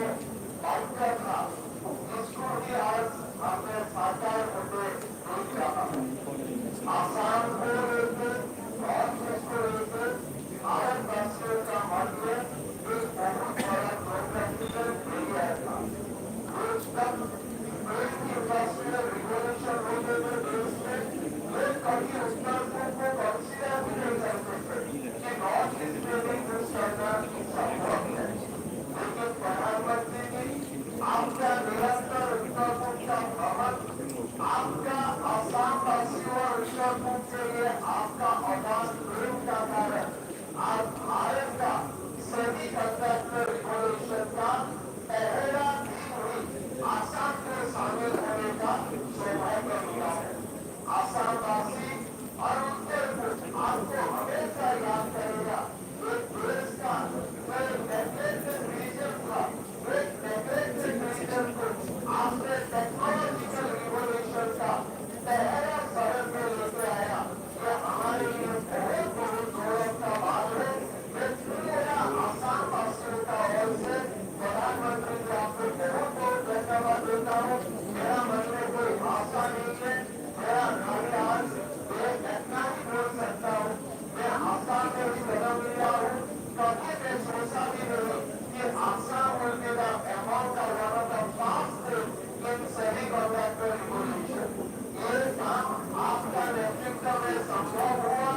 ऐसा भी नहीं कि Assam will be the among the one of the fast in semiconductor revolution. ये काम आपका नेतृत्व में संभव हुआ।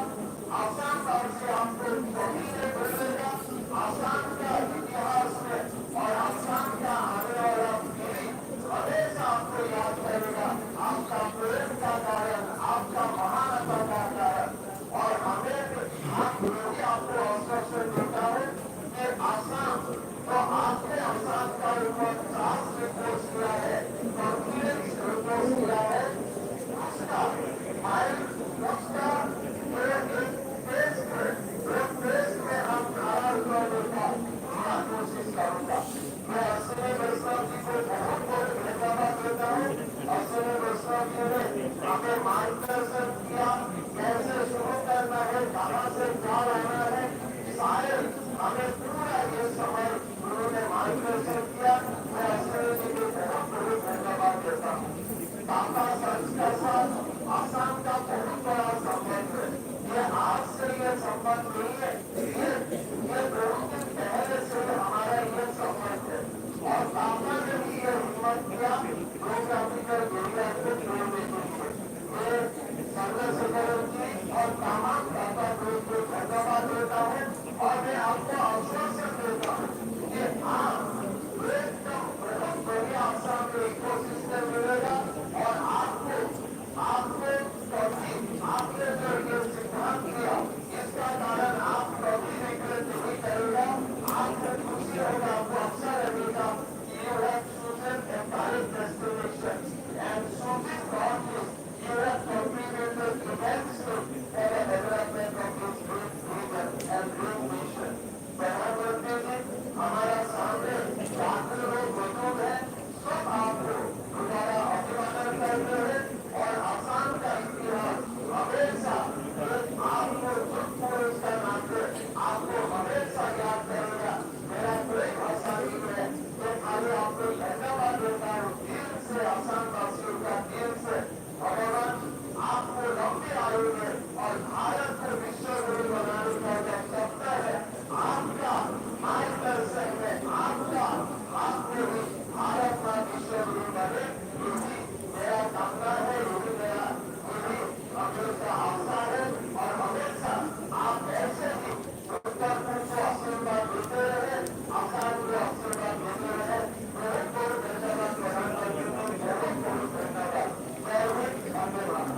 आसाम से आपको सभी ने मिलेगा। आसाम का इतिहास में और आसाम का आने वाला पीढ़ी हमेशा आपको याद करेगा। आपका प्रेम का कारण, आपका महानता का कारण। और हमें भी आपको आश्वासन देता है कि आसाम तो आपने आसाम का ऊपर 50 रिपोर्ट किया है, कॉन्फिडेंस रिपोर्ट किया है। उसका टेस्ट में हम खड़ा करने का पूरा कोशिश करूंगा। मैं असली वैष्णव जी को बहुत बहुत धन्यवाद देता हूँ। असली वैष्णव जी ने हमें मार्गदर्शन किया, कैसे शुरू करना है, कहाँ से क्या रहना है। शायद हमें पूरा ये समय उन्होंने मार्गदर्शन किया। मैं असली जी को बहुत बहुत धन्यवाद देता हूँ। टाटा सन्स के साथ आसाम का बहुत बड़ा संबंध है। ये आज से ये संबंध नहीं है, ये बहुत दिन पहले से हमारा ये संबंध है। और टाटा ने भी ये हिम्मत किया प्रोग्रामिकल मीडिया को जोड़ने के लिए। मैं चंद्रशेखर जी और तमाम टाटा ग्रुप को धन्यवाद देता हूँ। और मैं आपको आश्वासन देता हूँ कि आप एकदम बहुत बढ़िया आसाम में इकोसिस्टम मिलेगा। और आपको कभी आपने जो ये सिद्धांत किया, इसका कारण आप कभी रिग्रेट नहीं करेगा। आपको खुशी होगा, आपको अच्छा लगेगा कि you have chosen a correct destination and choosing God you have contributed immensely for the development of this great region and great nation. प्रधानमंत्री जी हमारा सामने लाखों लोग मौजूद हैं, सब आपको हमारा अभिवादन करते हैं। और आसाम का इतिहास हमेशा आपको दुख पुरुष का नाम से आपको हमेशा याद करेगा। मेरा कोई भाषा नहीं है, मैं खाली आपको धन्यवाद देता हूँ दिल से, आसाम वासियों का दिल से। भगवान आपको लंबी आयु में और भारत को विश्व गुरु बनाने का जो सपना है, आपका मार्गदर्शन में आपका आपको भारत का विश्व गुरु बने, यही मेरा कामना है, यही मेरा हमेशा आशा है। और हमेशा आप ऐसे ही उत्तर पूर्व को आशीर्वाद देते रहे, आसाम को आशीर्वाद देते रहे। बहुत बहुत धन्यवाद प्रधानमंत्री को, बहुत बहुत धन्यवाद। जय हिंद, धन्यवाद।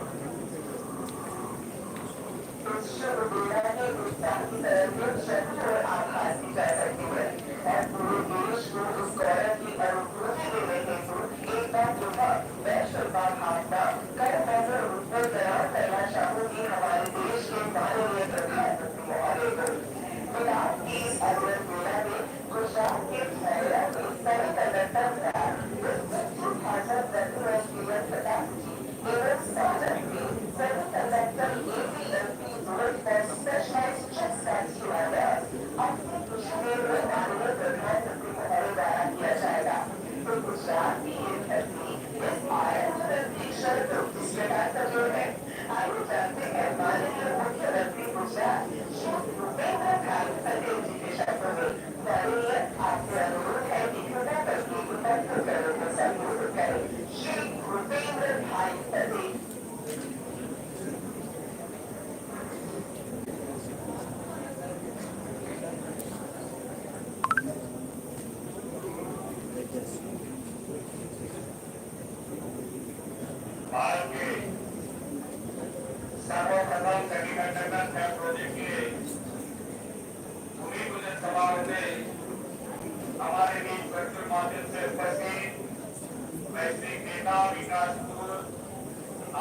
विश्वविद्यालय गुजरात की तरफ से शक्ति और आभार की जा सकती है और पूरे देश को उस गौरव की अनुभूति देने हेतु एक बार पुनः मैं श्रद्धा भावना कर नजर उत्तर प्रयास करना चाहूंगी हमारे देश के माननीय प्रधानमंत्री महोदय को। गुजरात की इस अमृत मेला में गुजरात के खैरा में सेमीकंडक्टर भाषा प्रतिवर्ष प्रताप जी एवं स्वागत में सेमीकंडक्टर specialized chest manufacturers अपने कुशल माननीय प्रधानमंत्री महोदय द्वारा किया जाएगा। तो गुजरात की ये धरती इस भारत की शर्त जिसके बाद जो है आगे जानते हैं माननीय मुख्यमंत्री गुजरात श्री भूपेंद्र भाई पटेल जी के शब्दों में। माननीय आपसे अनुरोध है कि कृपया करके उपस्थित करो को संबोधित करें। श्री भूपेंद्र भाई पटेल। भारत के सर्वप्रथम सेमीकंडक्टर प्रोजेक्ट के भूमि पूजन समारोह में हमारे बीच वर्चुअल माध्यम से उपस्थित वैश्विक नेता विकास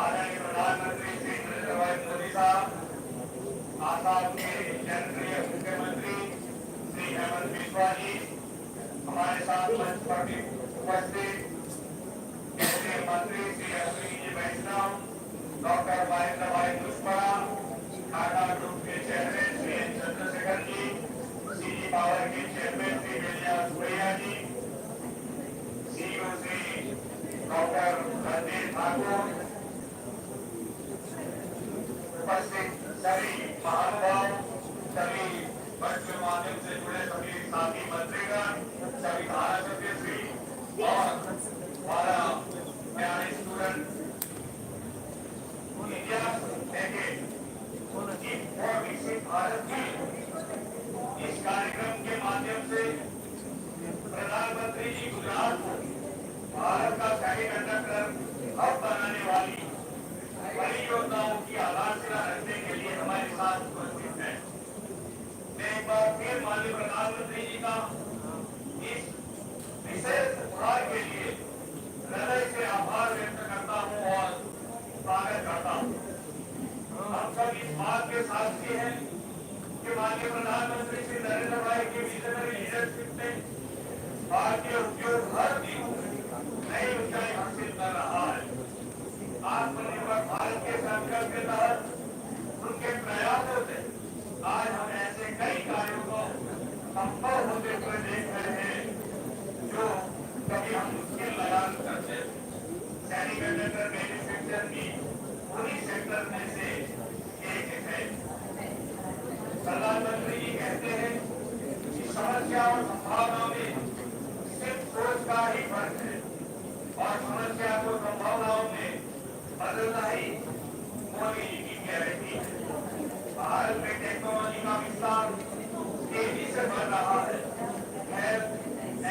आदरणीय प्रधानमंत्री श्री नरेंद्र भाई मोदी साहब, आसाम के जनप्रिय मुख्यमंत्री श्री हेमंत बिस्वा जी, हमारे साथ मंच पर उपस्थित केंद्रीय मंत्री श्री अश्विनी जी वैष्णव, डॉक्टर महेंद्र भाई पुष्पा, टाटा ग्रुप के chairman Shri N Chandrashekhar ji, CG power के चेयरमैन श्री विजया सुरैया जी, सीईओ श्री डॉक्टर रणदीप ठाकुर, उपस्थित सभी महानुभाव, सभी वर्चुअल माध्यम से जुड़े सभी साथी मंत्रीगण, सभी धारासभ्य श्री और हमारा प्यारे स्टूडेंट इंडिया decade और विकसित भारत की इस कार्यक्रम के माध्यम से प्रधानमंत्री जी गुजरात को भारत का सेमीकंडक्टर हब बनाने वाली परियोजनाओं की आधारशिला रखने के लिए हमारे साथ उपस्थित हैं। मैं एक बार फिर माननीय प्रधानमंत्री जी का इस विशेष उपहार के लिए हृदय से आभार व्यक्त करता हूँ और स्वागत करता हूँ। हम सब इस बात के साक्षी हैं कि माननीय प्रधानमंत्री श्री नरेंद्र भाई की विजनरी लीडरशिप में भारतीय उद्योग हर दिन नई ऊंचाई हासिल कर रहा है। आत्मनिर्भर भारत के संकल्प के तहत उनके प्रयासों से आज हम ऐसे कई कार्यों को संभव होते हुए देख रहे हैं जो कभी हम मुश्किल लगान करते। सेमीकंडक्टर मैन्युफैक्चर की उन्हीं सेक्टर में से एक है। प्रधानमंत्री जी कहते हैं कि समस्या और संभावना में सिर्फ सोच का ही फर्क है और समस्या को संभावनाओं में बदलना ही मोदी जी की गारंटी है। भारत में टेक्नोलॉजी का विस्तार तेजी से बढ़ रहा है।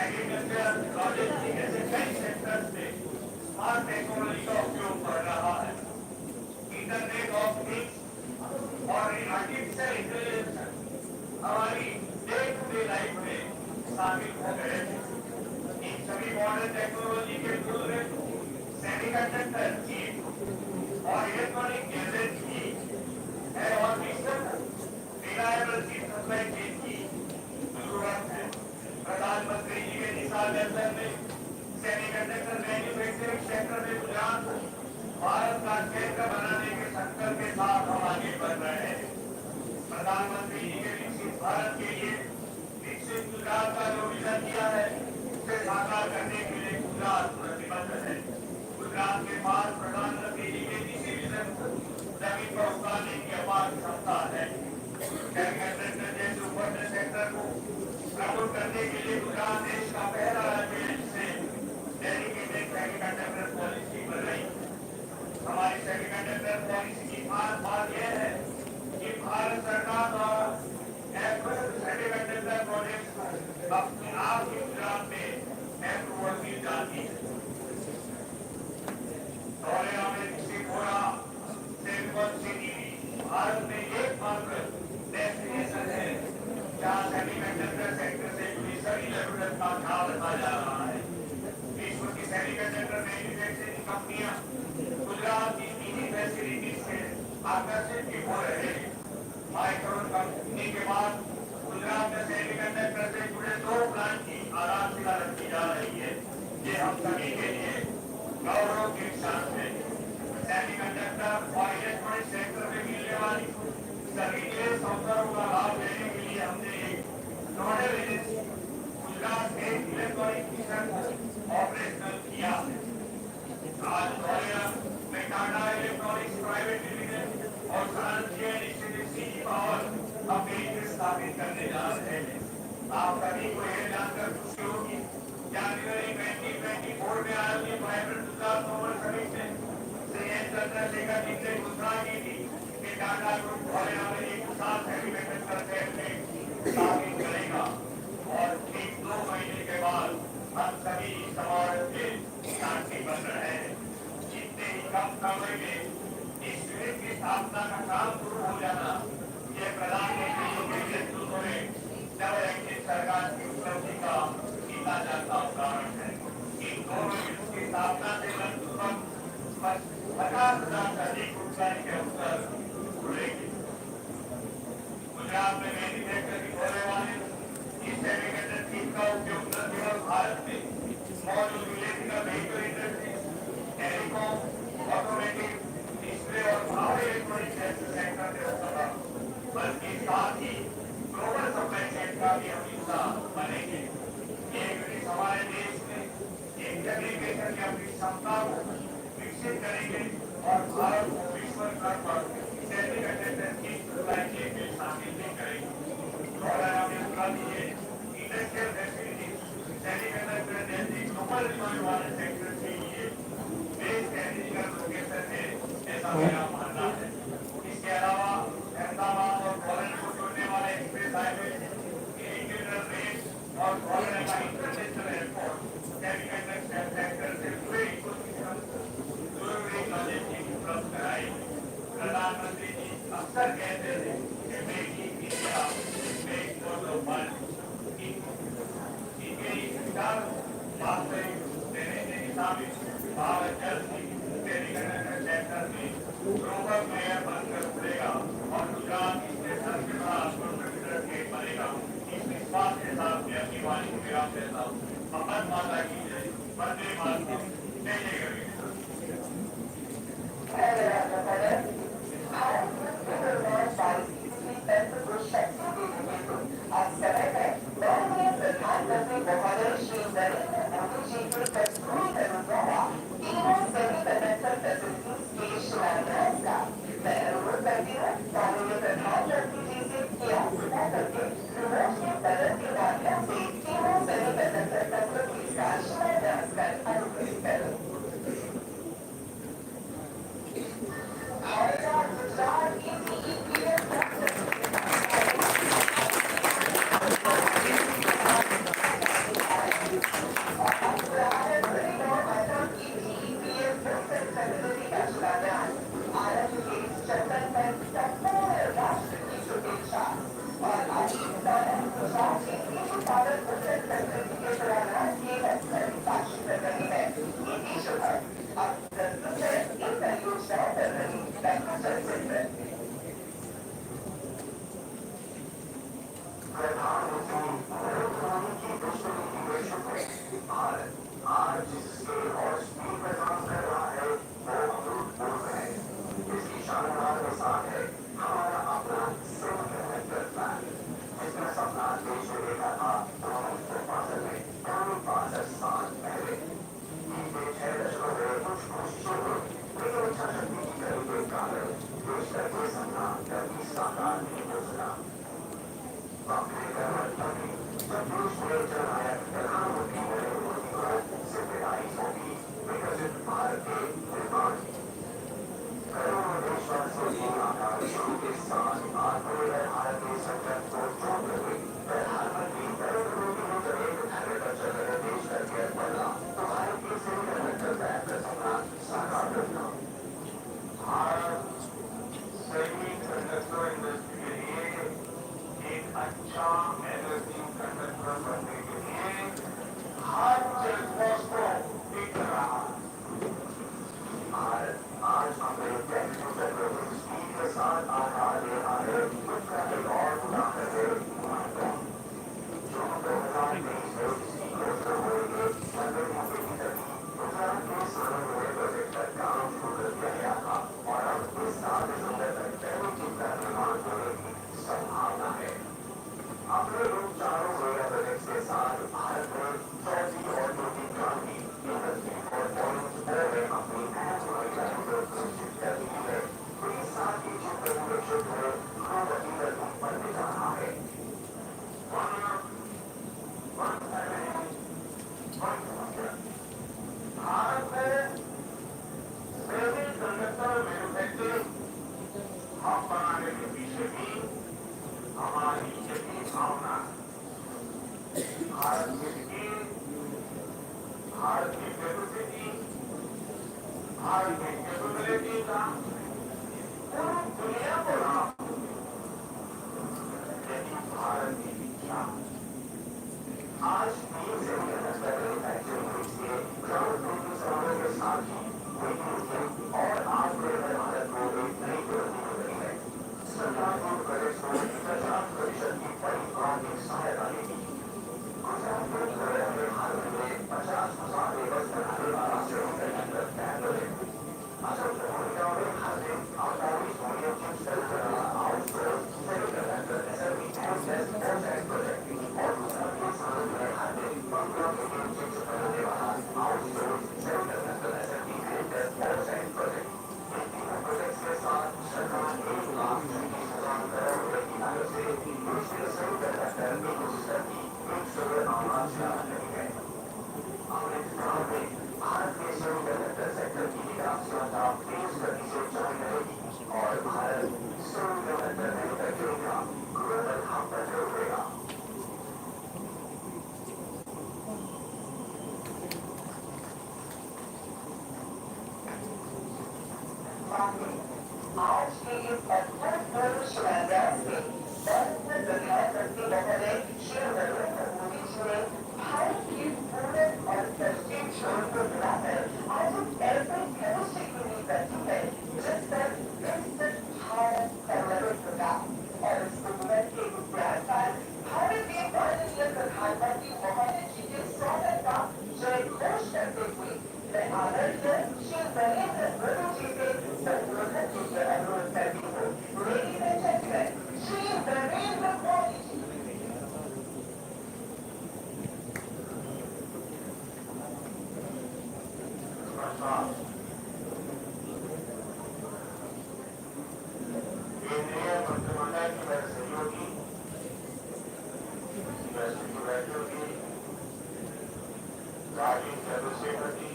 एग्रीकल्चर, लॉजिस्टिक ऐसे कई सेक्टर्स में स्मार्ट टेक्नोलॉजी का उपयोग बढ़ रहा है। इंटरनेट ऑफ थिंग्स और आर्टिफिशियल इंटेलिजेंस हमारी डे टू डे लाइफ में शामिल हो गए हैं। इन सभी मॉडर्न टेक्नोलॉजी के मूल में सेमीकंडक्टर चिप और इलेक्ट्रॉनिक गैजेट्स की है और रिलायबल चिप सप्लाई चेन की जरूरत है। प्रधानमंत्री जी के दिशा निर्देशन में सेमीकंडक्टर मैन्युफैक्चरिंग सेक्टर में गुजरात को भारत का केंद्र बनाने के संकल्प के साथ हम आगे बढ़ रहे हैं। प्रधानमंत्री जी के विकसित भारत के लिए विकसित गुजरात का जो विजन किया है उसे साकार करने के लिए गुजरात प्रतिबद्ध है। गुजरात के पास प्रधानमंत्री जी के किसी विजन को जमीन पर उतारने की अपार क्षमता है। सेमीकंडक्टर जैसे उपलब्ध सेक्टर को प्रमोट करने के लिए गुजरात देश का पहला राज्य है जिसने डेडिकेटेड सेमीकंडक्टर पॉलिसी बनाई। हमारी सेमीकंडक्टर पॉलिसी की खास बात यह है कि भारत सरकार द्वारा सेमीकंडक्टर प्रोजेक्ट को अपने आप ही गुजरात में अप्रूवल दी जाती है। भारत में एकमात्र डेस्टिनेशन है जहाँ सेमीकंडक्टर सेक्टर से जुड़ी सभी जरूरत का ख्याल रखा जा रहा है। विश्व की सेमीकंडक्टर मैन्युफैक्चरिंग कंपनियां गुजरात की इन्हीं फैसिलिटीज से आकर्षित भी हो रहे हैं। माइक्रोन कंपनी के बाद गुजरात में सेमीकंडक्टर से जुड़े 2 प्लांट की आधारशिला रखी जा रही है। ये हम सभी के लिए गौरव की क्षण है। सेमीकंडक्टर और इलेक्ट्रॉनिक सेक्टर में मिलने वाली सभी निवेश अवसरों का लाभ लेने के लिए हमने एक nodal agency Gujarat state electronic mission को ऑपरेशनल किया है। आज ग्वालियर में टाटा इलेक्ट्रॉनिक्स प्राइवेट लिमिटेड और फाइनेंशियल इंस्टीट्यूट पावर अपने यूनिट स्थापित करने जा रहे हैं। आप सभी को यह जानकर खुशी होगी जनवरी 2024 में आयोजित वाइब्रेंट गुजरात नोबल समिट में चंद्रशेखर जी ने घोषणा की थी कि टाटा ग्रुप ग्वालियर में एक विशाल सेमीकंडक्टर फैक्ट्री स्थापित करेगा और ठीक 2 महीने के बाद हम सभी समारोह के साक्षी बन रहे हैं। जितने ही कम समय में इस यूनिट की स्थापना का काम शुरू हो जाना ये प्रधानमंत्री के नेतृत्व में डबल इंजन सरकार की उपलब्धि का सीधा जाता उदाहरण है। इन दोनों यूनिट की स्थापना से लगभग 50,000 से अधिक रोजगार के अवसर खुलेंगे। गुजरात में मैन्युफैक्चरिंग होने वाले इस सेमीकंडक्टर चिप का उपयोग न केवल भारत में मौजूद electrical vehicle industry, telecom, automotive, display और पावर इलेक्ट्रॉनिक सेक्टर में होगा बल्कि साथ ही ग्लोबल सप्लाई चेन का भी हम हिस्सा बनेंगे। ये यूनिट हमारे देश में इंटीग्रेशन की अपनी क्षमता को विकसित करेंगे और भारत को विश्व स्तर पर सेमीकंडक्टर की सप्लाई चेन में शामिल भी करेंगे। और हमें बता दीजिए ग्लोबल रिन्यूएबल सेक्टर के लिए बेस कैनेडिगन लोकेशन है, ऐसा मेरा मानना है। इसके अलावा अहमदाबाद और ग्वालियर को जोड़ने वाले एक्सप्रेस हाईवे, इरिगेटेड रेल और ग्वालियर का इंटरनेशनल एयरपोर्ट कैपिटल सेक्टर से जुड़े इकोसिस्टम जरूरी लॉजिस्टिक उपलब्ध कराएगी। प्रधानमंत्री जी अक्सर कहते थे कि make in India, make for the world. इनके इस विचार वास्तविक देने के हिसाब में भारत जल्द ही टेलीकम्युनिकेशन सेक्टर में ग्लोबल प्लेयर बनकर उभरेगा और गुजरात इसके सबसे बड़ा कंट्रीब्यूटर के बनेगा। इस विश्वास के साथ मैं अपनी वाणी को विराम देता हूँ। भारत माता की जय, वंदे मातरम, जय जय गणेश। साथ केंद्रीय मंत्रिमंडल की मेरे सहयोगी बैठक की राजीव चंद्रशेखर जी,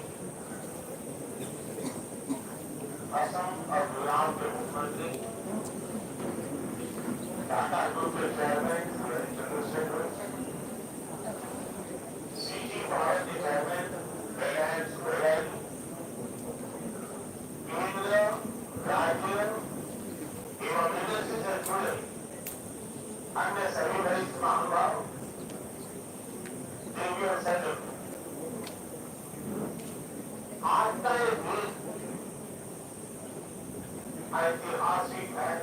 असम और गुजरात के मुख्यमंत्री, टाटा ग्रुप के चेयरमैन चंद्रशेखर, सीजी भारत के चेयरमैन रिलायंस गोयल, केंद्र, राज्य एवं विदेशी से जुड़े अन्य सभी वरिष्ठ महानुभाव, देवी और सैनिक, आज का ये दिन ऐतिहासिक है।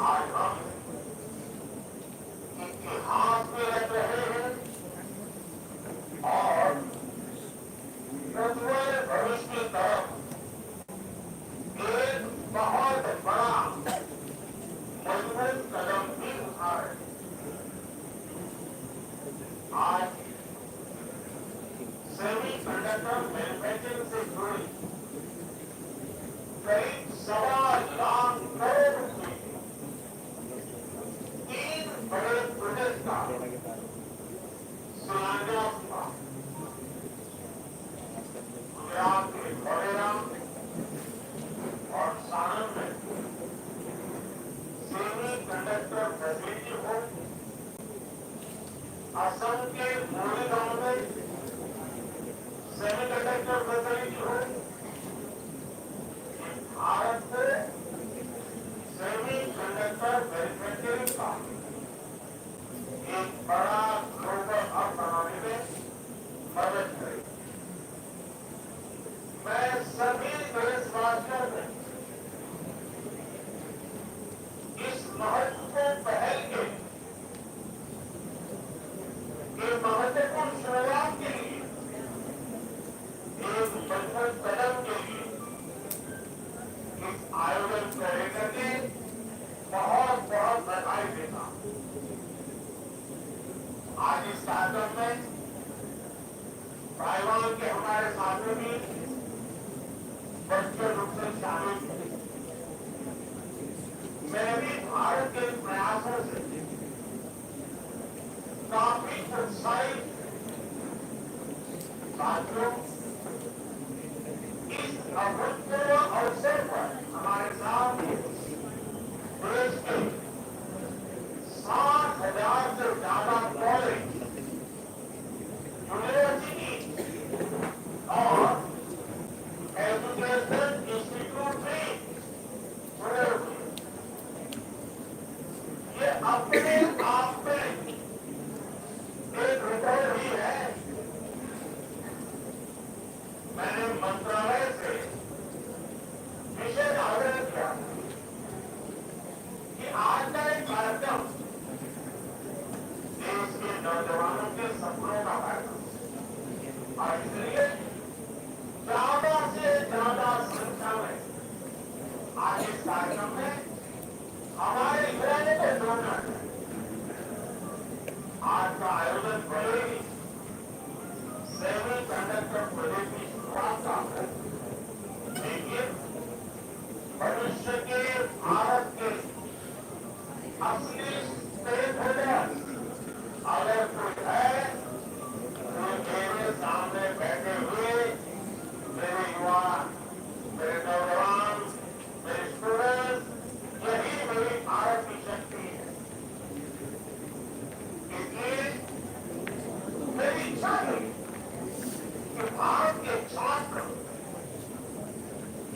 आज हम इतिहास में रह रहे हैं और उज्ज्वल भविष्य की तरफ एक बहुत बड़ा मजबूत कदम भी उठा रहे हैं। आज सेमीकंडक्टर मैन्युफैक्चरिंग से जुड़ी करीब 1.25 करोड़ रुपए के 3 बड़े प्रोजेक्ट का शिलान्यास हुआ। गुजरात के बड़ेरा और सारण में सेमीकंडक्टर फैसिलिटी हो, असम के मोरी गांव में सेमीकंडक्टर फैसिलिटी हो, भारत को सेमीकंडक्टर मैन्युफैक्चरिंग का एक बड़ा ग्लोबल हब बनाने में मदद करेगी। मैं सभी देशवासियों को इस महत्वपूर्ण पहल के महत्वपूर्ण शुरुआत के लिए, एक मजबूत कदम के लिए इस आयोजन को लेकर के बहुत बहुत बधाई देता हूं। आज इस कार्यक्रम में ताइवान के हमारे साथियों भी बच्चे रूप से शामिल थे। मैं भी भारत के प्रयासों से काफी उत्साहित साथियों, इस अभूतपूर्व अवसर पर हमारे साथ देश के 60,000 से ज्यादा कॉलेज, यूनिवर्सिटी और एजुकेशन इंस्टीट्यूट भी जुड़े हुए। ये अपने आप में एक रिकॉर्ड ही है। मैंने मंत्रालय से विशेष आग्रह किया कि आज का एक कार्यक्रम देश के नौजवानों के सपनों का कार्यक्रम, और इसलिए ज्यादा से ज्यादा संख्या में आज इस कार्यक्रम में हमारे युवाओं को जोड़ना है। आज का आयोजन भले ही सेमीकंडक्टर प्रोजेक्ट की शुरुआत का है, लेकिन भविष्य के भारत के असली स्टेक होल्डर अगर कोई है तो मेरे सामने बैठे हुए मेरे युवा, मेरे नौजवान, मेरे स्टूडेंट, यही मेरी भारत की शक्ति है। इसलिए मेरी इच्छा है कि भारत के छात्र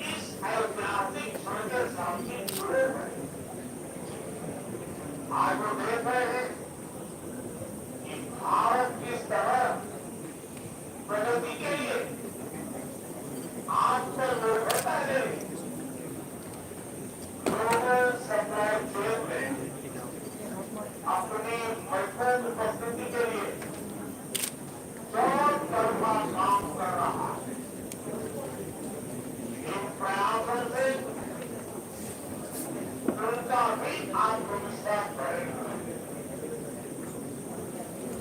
इस ऐतिहासिक क्षण के सामने जुड़े हुए। आज वो देख रहे हैं कि भारत किस तरह प्रगति के लिए, आत्मनिर्भरता के लिए ग्लोबल सप्लाई चेन में अपनी मजबूत उपस्थिति के लिए चौतरफा काम कर रहा है। इन प्रयासों से उनका भी आत्मविश्वास बढ़ेगा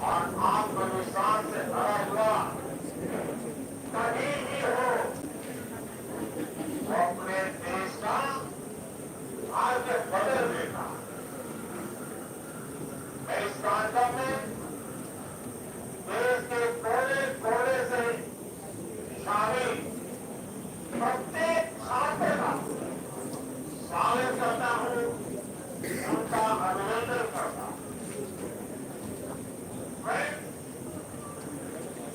और आत्मविश्वास से भरा हुआ कहीं भी हो, अपने देश का आज बदल देगा। मैं इस कार्यक्रम में देश के कोने कोने से शामिल प्रत्येक छात्र का स्वागत करता हूं, उनका अभिनंदन करता हूं। Friends,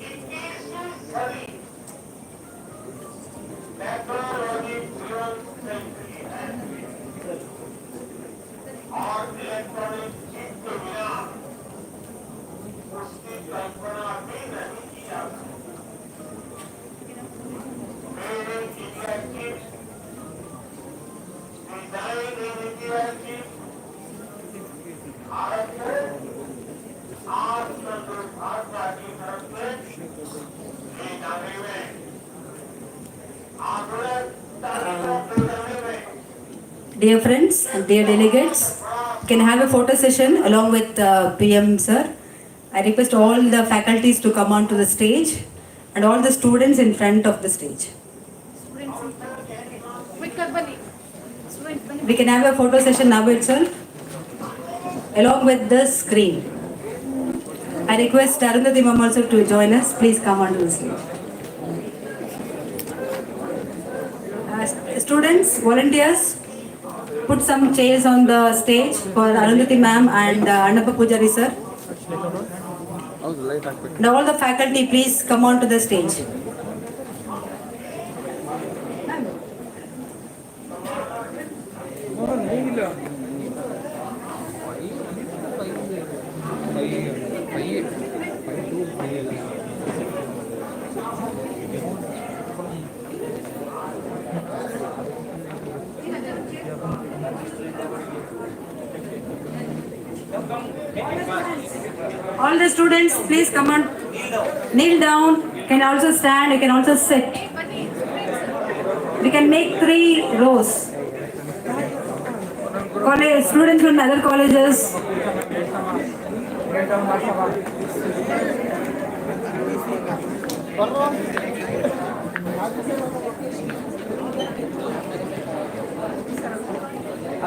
21वीं सदी टेक्नोलॉजी ड्रिवन सेंचुरी है और इलेक्ट्रॉनिक चिप के बिना उसकी कल्पना भी नहीं की जा सकती। Made in India chip, design in India chip Bharat को आत्मनिर्भर भारत की तरफ से ले जाने में, आधुनिक तकनीकों ले जाने में Dear friends and dear delegates, can I have a photo session along with PM sir. I request all the faculties to come onto the stage and all the students in front of the stage. We can have a photo session now itself along with the screen. I request Arundhati ma'am also to join us. Please come onto the stage. Students, volunteers, put some chairs on the stage for Arundhati ma'am and Annappa Pujari sir. Now all the faculty, please come on to the stage. All the students, please come on. Kneel down. You can also stand. You can also sit. We can make 3 rows. College students from other colleges.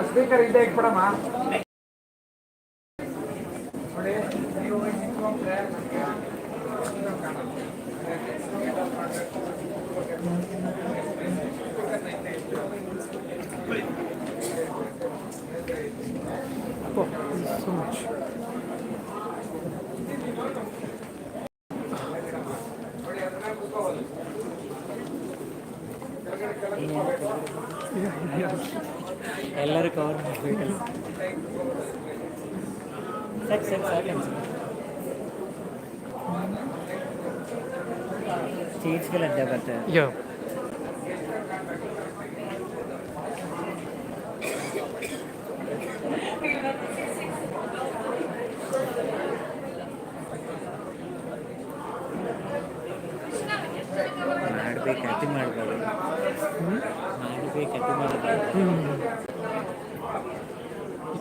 Speaker ಇದೆ ಇಟ್ಬಿಡಮ್ಮ. Oh, thank you so much. ಎಲ್ಲರೂ cover ಮಾಡಬೇಕಲ್ಲ. ಸಾಕು ಚೀಟ್ಸ್ಗೆಲ್ಲ ಅಡ್ಡ ಬರ್ತದೆ. Yeah. ಮಾಡಬೇಕು ಅತಿ ಮಾಡಬಾರ್ದು. ಮಾಡಬೇಕು ಅತಿ ಮಾಡಬಾರ್ದು.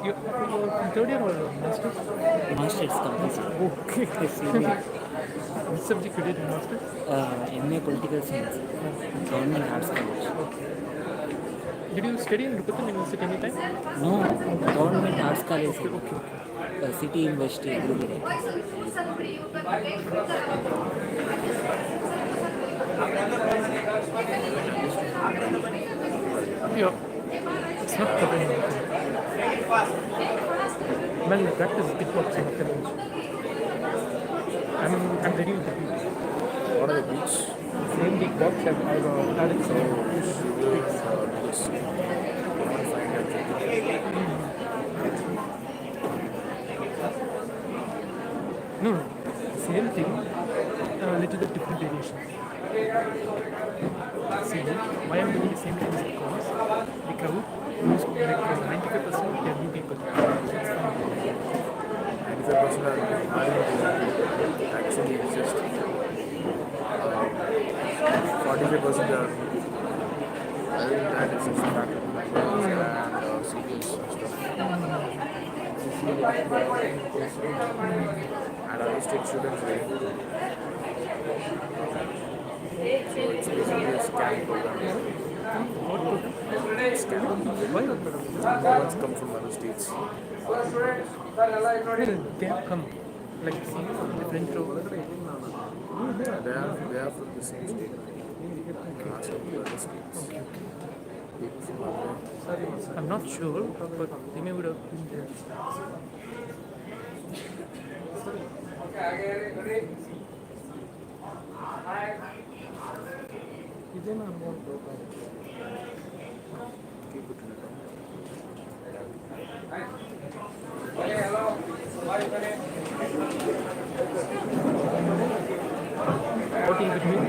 You from third year or master's? Masters complete. Okay. Which subject you did in master's? MA Political Science, Government Arts College. Did you study in Rupatan University anytime? No, Government Arts College, Okay. City University, Gurugere. Yeah. It's not covering anything. Well, that is beatboxing of the language. I'm ready with the beats. What are the beats? Same beatbox I've added some beats. No, same thing, little bit different variations. See, why I'm doing the same thing is because the crowd, most like 95% they are new people. That's fine. 95% are actually exist. 45% are that is just practical and serious stuff. And other state students, So it's basically a scam program. Scam. Why? No one's come from other states. They have come. Like different row. Yeah, they are from the same state. Last of the other states. People from other. I'm not sure, but they may would have been there. What is it mean?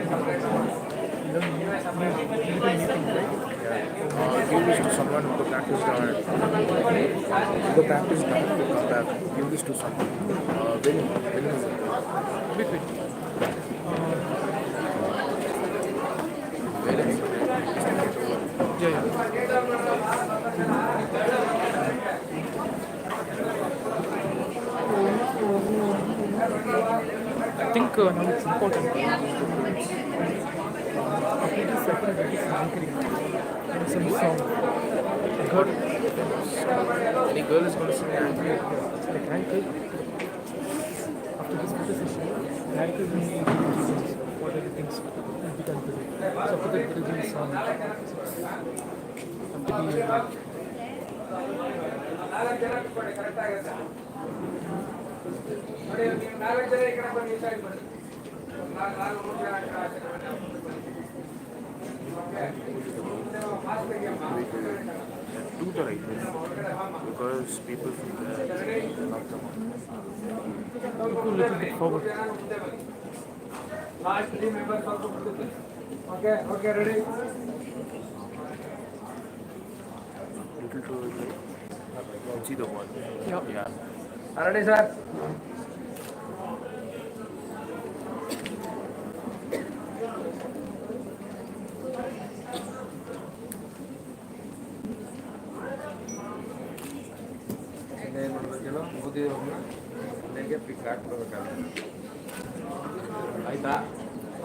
Give this to someone who practice down. Who practice down, who come back. Give this to someone. When is it? Wait. Yeah. I think now it's important. Some song. Girl. Any girl is going to sing anchor. Like anchor. After this photo session, the anchor will be what are the things will be done today. So after that there will be a song. Do the right thing because people from there love them. Go a little bit forward. Last 3 members also. Okay, ready? Little to see the wall. Yeah. Ready, sir?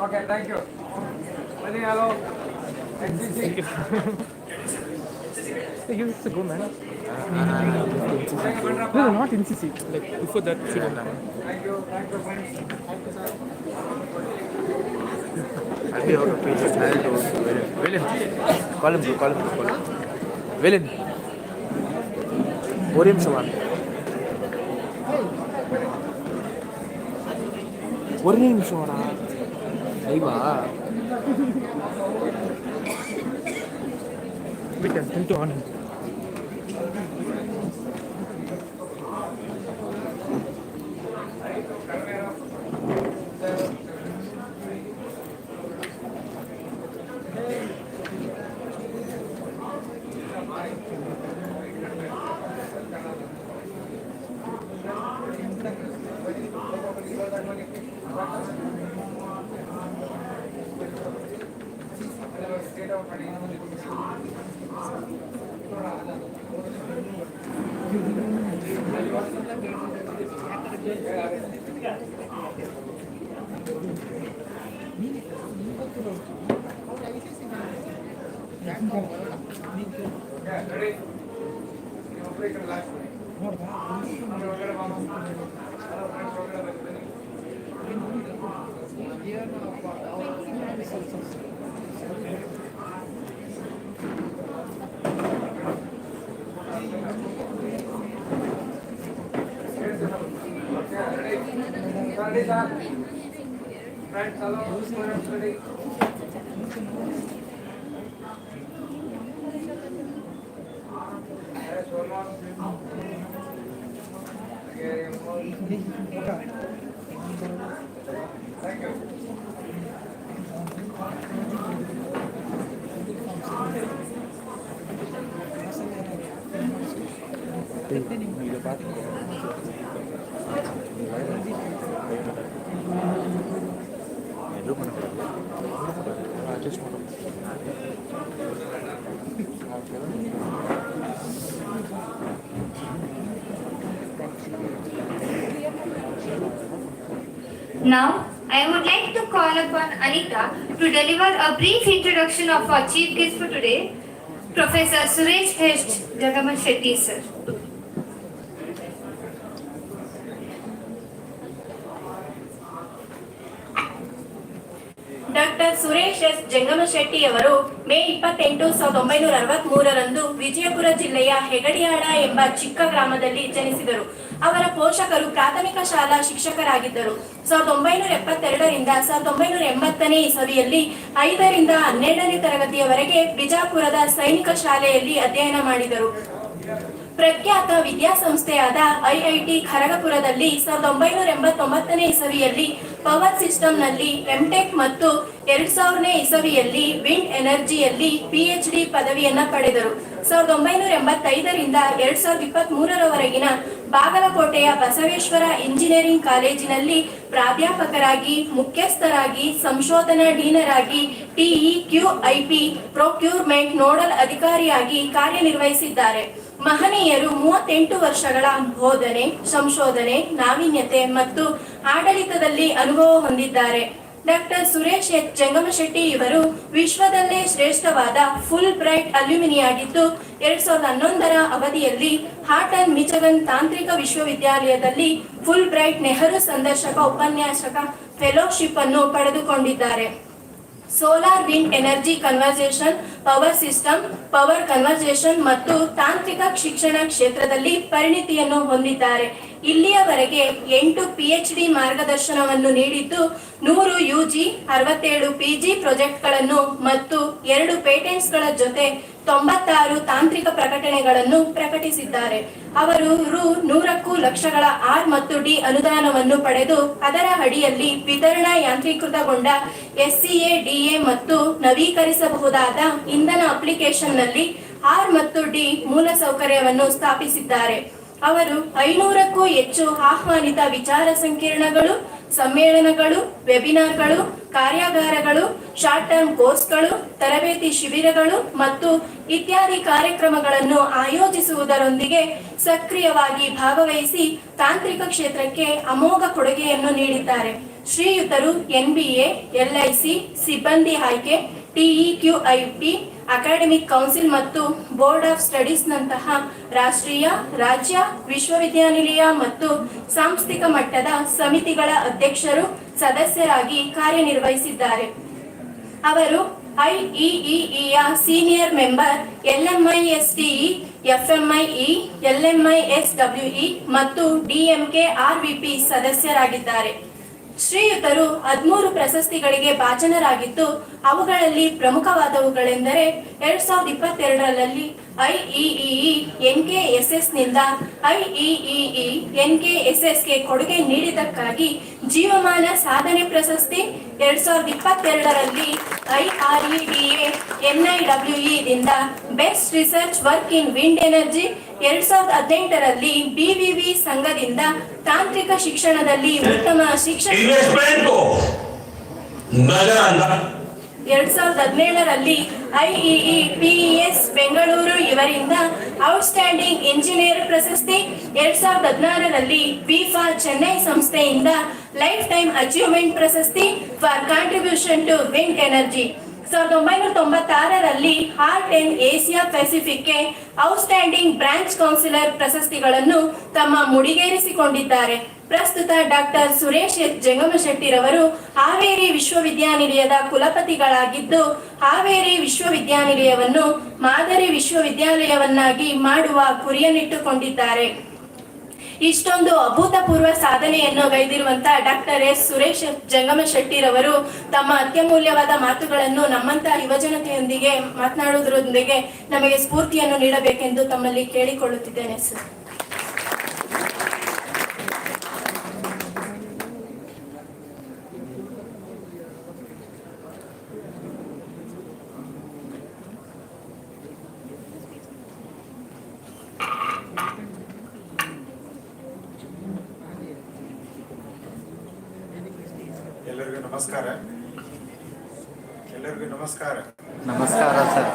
Okay, thank you. Hello. Thank you. Hey, you used to go, man. No, not NCC. Like before that, should have done. Thank you, friends. Thank you, sir. I'll be out of pages. I'll do Villain. Call him. Villain. Orium Sawan. Orium Sawan. Aiva. We can tell to on him. Ready, sir? Friends, hello. Students, ready? Yes, one more. Thank you. Now, I would like to call upon Anita to deliver a brief introduction of our chief guest for today, Professor Suresh H. Jagamashetty, sir. Doctor Suresh S Jangamashetty ಅವರು May 28, 1963ರಂದು Vijayapura ಜಿಲ್ಲೆಯ ಹೆಗಡಿಯಾಳ ಎಂಬ ಚಿಕ್ಕ ಗ್ರಾಮದಲ್ಲಿ ಜನಿಸಿದರು. ಅವರ ಪೋಷಕರು ಪ್ರಾಥಮಿಕ ಶಾಲಾ ಶಿಕ್ಷಕರಾಗಿದ್ದರು. 1972ರಿಂದ 1980ನೇ ಇಸವಿಯಲ್ಲಿ 5ರಿಂದ 12ನೇ ತರಗತಿಯವರೆಗೆ ಬಿಜಾಪುರದ ಸೈನಿಕ ಶಾಲೆಯಲ್ಲಿ ಅಧ್ಯಯನ ಮಾಡಿದರು. ಪ್ರಖ್ಯಾತ ವಿದ್ಯಾಸಂಸ್ಥೆಯಾದ ಐಐಟಿ ಖರಗಪುರದಲ್ಲಿ 1989ನೇ ಇಸವಿಯಲ್ಲಿ ಪವರ್ ಸಿಸ್ಟಂನಲ್ಲಿ ಎಂಟೆಕ್ ಮತ್ತು 2000ನೇ ಇಸವಿಯಲ್ಲಿ ವಿಂಡ್ ಎನರ್ಜಿಯಲ್ಲಿ ಪಿಎಚ್ಡಿ ಪದವಿಯನ್ನ ಪಡೆದರು. 1985ರಿಂದ 2023ರವರೆಗಿನ ಬಾಗಲಕೋಟೆಯ ಬಸವೇಶ್ವರ ಇಂಜಿನಿಯರಿಂಗ್ ಕಾಲೇಜಿನಲ್ಲಿ ಪ್ರಾಧ್ಯಾಪಕರಾಗಿ, ಮುಖ್ಯಸ್ಥರಾಗಿ, ಸಂಶೋಧನಾ ಡೀನರಾಗಿ, ಟಿಇಕ್ಯೂಐಪಿ ಪ್ರೊಕ್ಯೂರ್ಮೆಂಟ್ ನೋಡಲ್ ಅಧಿಕಾರಿಯಾಗಿ ಕಾರ್ಯನಿರ್ವಹಿಸಿದ್ದಾರೆ. ಮಹನೀಯರು 38 ವರ್ಷಗಳ ಬೋಧನೆ, ಸಂಶೋಧನೆ, ನಾವೀನ್ಯತೆ ಮತ್ತು ಆಡಳಿತದಲ್ಲಿ ಅನುಭವ ಹೊಂದಿದ್ದಾರೆ. ಡಾಕ್ಟರ್ ಸುರೇಶ್ ಎಚ್ ಜಂಗಮಶೆಟ್ಟಿ ಇವರು ವಿಶ್ವದಲ್ಲೇ ಶ್ರೇಷ್ಠವಾದ ಫುಲ್ ಬ್ರೈಟ್ ಅಲ್ಯೂಮಿನಿಯಾಗಿದ್ದು 2011ರ ಅವಧಿಯಲ್ಲಿ ಹಾರ್ಟ್ ಅಂಡ್ ಮಿಚಗನ್ ತಾಂತ್ರಿಕ ವಿಶ್ವವಿದ್ಯಾಲಯದಲ್ಲಿ ಫುಲ್ ಬ್ರೈಟ್ ನೆಹರು ಸಂದರ್ಶಕ ಉಪನ್ಯಾಸಕ ಫೆಲೋಶಿಪ್ ಅನ್ನು ಪಡೆದುಕೊಂಡಿದ್ದಾರೆ. Solar wind energy conversation, power system, power conversation ಮತ್ತು ತಾಂತ್ರಿಕ ಶಿಕ್ಷಣ ಕ್ಷೇತ್ರದಲ್ಲಿ ಪರಿಣಿತಿಯನ್ನು ಹೊಂದಿದ್ದಾರೆ. ಇಲ್ಲಿಯವರೆಗೆ 8 ಪಿಎಚ್ಡಿ ಮಾರ್ಗದರ್ಶನವನ್ನು ನೀಡಿದ್ದು 100 ಯುಜಿ, 67 ಪಿಜಿ ಪ್ರಾಜೆಕ್ಟ್ಗಳನ್ನು ಮತ್ತು 2 ಪೇಟೆಂಟ್ಸ್ಗಳ ಜೊತೆ 96 ತಾಂತ್ರಿಕ ಪ್ರಕಟಣೆಗಳನ್ನು ಪ್ರಕಟಿಸಿದ್ದಾರೆ. ಅವರು ರು 100 ಲಕ್ಷಗಳ ಆರ್ ಮತ್ತು ಡಿ ಅನುದಾನವನ್ನು ಪಡೆದು ಅದರ ಅಡಿಯಲ್ಲಿ ವಿತರಣಾ ಯಾಂತ್ರೀಕೃತಗೊಂಡ ಎಸ್ಸಿಎಡಿಎ ಮತ್ತು ನವೀಕರಿಸಬಹುದಾದ ಇಂಧನ ಅಪ್ಲಿಕೇಶನ್ನಲ್ಲಿ ಆರ್ ಮತ್ತು ಡಿ ಮೂಲಸೌಕರ್ಯವನ್ನು ಸ್ಥಾಪಿಸಿದ್ದಾರೆ. ಅವರು 500ಕ್ಕೂ ಹೆಚ್ಚು ಆಹ್ವಾನಿತ ವಿಚಾರ ಸಂಕಿರಣಗಳು, ಸಮ್ಮೇಳನಗಳು, ವೆಬಿನಾರ್ಗಳು, ಕಾರ್ಯಾಗಾರಗಳು, ಶಾರ್ಟ್ ಟರ್ಮ್ ಕೋರ್ಸ್ಗಳು, ತರಬೇತಿ ಶಿಬಿರಗಳು ಮತ್ತು ಇತ್ಯಾದಿ ಕಾರ್ಯಕ್ರಮಗಳನ್ನು ಆಯೋಜಿಸುವುದರೊಂದಿಗೆ ಸಕ್ರಿಯವಾಗಿ ಭಾಗವಹಿಸಿ ತಾಂತ್ರಿಕ ಕ್ಷೇತ್ರಕ್ಕೆ ಅಮೋಘ ಕೊಡುಗೆಯನ್ನು ನೀಡಿದ್ದಾರೆ. ಶ್ರೀಯುತರು ಎನ್ಬಿಎ, ಎಲ್ಐಸಿ, ಸಿಬ್ಬಂದಿ ಆಯ್ಕೆ, ಟಿಇಕ್ಯೂಐಪಿ, ಅಕಾಡೆಮಿಕ್ ಕೌನ್ಸಿಲ್ ಮತ್ತು ಬೋರ್ಡ್ ಆಫ್ ಸ್ಟಡೀಸ್ನಂತಹ ರಾಷ್ಟ್ರೀಯ, ರಾಜ್ಯ, ವಿಶ್ವವಿದ್ಯಾನಿಲಯ ಮತ್ತು ಸಾಂಸ್ಥಿಕ ಮಟ್ಟದ ಸಮಿತಿಗಳ ಅಧ್ಯಕ್ಷರು, ಸದಸ್ಯರಾಗಿ ಕಾರ್ಯನಿರ್ವಹಿಸಿದ್ದಾರೆ. ಅವರು ಐಇಇಇಯ ಸೀನಿಯರ್ ಮೆಂಬರ್, ಎಲ್ಎಂಐಎಸ್ಟಿಇ, ಎಫ್ಎಂಐಇ, ಎಲ್ಎಂಐಎಸ್ಡಬ್ಲ್ಯೂಇ ಮತ್ತು ಡಿಎಂಕೆ ಆರ್ವಿಪಿ ಸದಸ್ಯರಾಗಿದ್ದಾರೆ. ಶ್ರೀಯುತರು 13 ಪ್ರಶಸ್ತಿಗಳಿಗೆ ಭಾಜನರಾಗಿದ್ದು ಅವುಗಳಲ್ಲಿ ಪ್ರಮುಖವಾದವುಗಳೆಂದರೆ 2022ರಲ್ಲಿ ಐಇಇಇ ಎನ್ಕೆಎಸ್ಎಸ್ನಿಂದ ಐಇಇಇ ಎನ್ಕೆಎಸ್ಎಸ್ಗೆ ಕೊಡುಗೆ ನೀಡಿದ್ದಕ್ಕಾಗಿ ಜೀವಮಾನ ಸಾಧನೆ ಪ್ರಶಸ್ತಿ, 2022ರಲ್ಲಿ ಐಆರ್ಇಡಿಎ ಎನ್ಐಡಬ್ಲ್ಯೂಇದಿಂದ best research work in wind energy, 2018ರಲ್ಲಿ ಬಿವಿವಿ ಸಂಘದಿಂದ ತಾಂತ್ರಿಕ ಶಿಕ್ಷಣದಲ್ಲಿ ಉತ್ತಮ ಶಿಕ್ಷಣ, 2017ರಲ್ಲಿ ಐಇಇ ಪಿಇಎಸ್ ಬೆಂಗಳೂರು ಇವರಿಂದ ಔಟ್ಸ್ಟ್ಯಾಂಡಿಂಗ್ ಇಂಜಿನಿಯರ್ ಪ್ರಶಸ್ತಿ, 2016ರಲ್ಲಿ ವಿಫಾ ಚೆನ್ನೈ ಸಂಸ್ಥೆಯಿಂದ ಲೈಫ್ ಟೈಮ್ ಅಚೀವ್ಮೆಂಟ್ ಪ್ರಶಸ್ತಿ for contribution to wind energy, 1996ರಲ್ಲಿ ಹಾರ್ಟ್ ಅಂಡ್ ಏಷ್ಯಾ ಪೆಸಿಫಿಕ್ಗೆ ಔಟ್ಸ್ಟ್ಯಾಂಡಿಂಗ್ ಬ್ರಾಂಚ್ ಕೌನ್ಸಿಲರ್ ಪ್ರಶಸ್ತಿಗಳನ್ನು ತಮ್ಮ ಮುಡಿಗೇರಿಸಿಕೊಂಡಿದ್ದಾರೆ. ಪ್ರಸ್ತುತ ಡಾಕ್ಟರ್ ಸುರೇಶ್ ಎಚ್ ಜಂಗಮಶೆಟ್ಟಿರವರು ಹಾವೇರಿ ವಿಶ್ವವಿದ್ಯಾನಿಲಯದ ಕುಲಪತಿಗಳಾಗಿದ್ದು ಹಾವೇರಿ ವಿಶ್ವವಿದ್ಯಾನಿಲಯವನ್ನು ಮಾದರಿ ವಿಶ್ವವಿದ್ಯಾಲಯವನ್ನಾಗಿ ಮಾಡುವ ಗುರಿಯನ್ನಿಟ್ಟುಕೊಂಡಿದ್ದಾರೆ. ಇಷ್ಟೊಂದು ಅಭೂತಪೂರ್ವ ಸಾಧನೆಯನ್ನು ಗೈದಿರುವಂತಹ ಡಾಕ್ಟರ್ ಎಸ್ ಸುರೇಶ್ ಜಂಗಮಶೆಟ್ಟಿರವರು ತಮ್ಮ ಅತ್ಯಮೂಲ್ಯವಾದ ಮಾತುಗಳನ್ನು ನಮ್ಮಂತಹ ಯುವಜನತೆಯೊಂದಿಗೆ ಮಾತನಾಡುವುದರೊಂದಿಗೆ ನಮಗೆ ಸ್ಫೂರ್ತಿಯನ್ನು ನೀಡಬೇಕೆಂದು ತಮ್ಮಲ್ಲಿ ಕೇಳಿಕೊಳ್ಳುತ್ತಿದ್ದೇನೆ ಸರ್. ಎಲ್ಲರಿಗೂ ನಮಸ್ಕಾರ. ಎಲ್ಲರಿಗೂ ನಮಸ್ಕಾರ. ನಮಸ್ಕಾರ ಸರ್.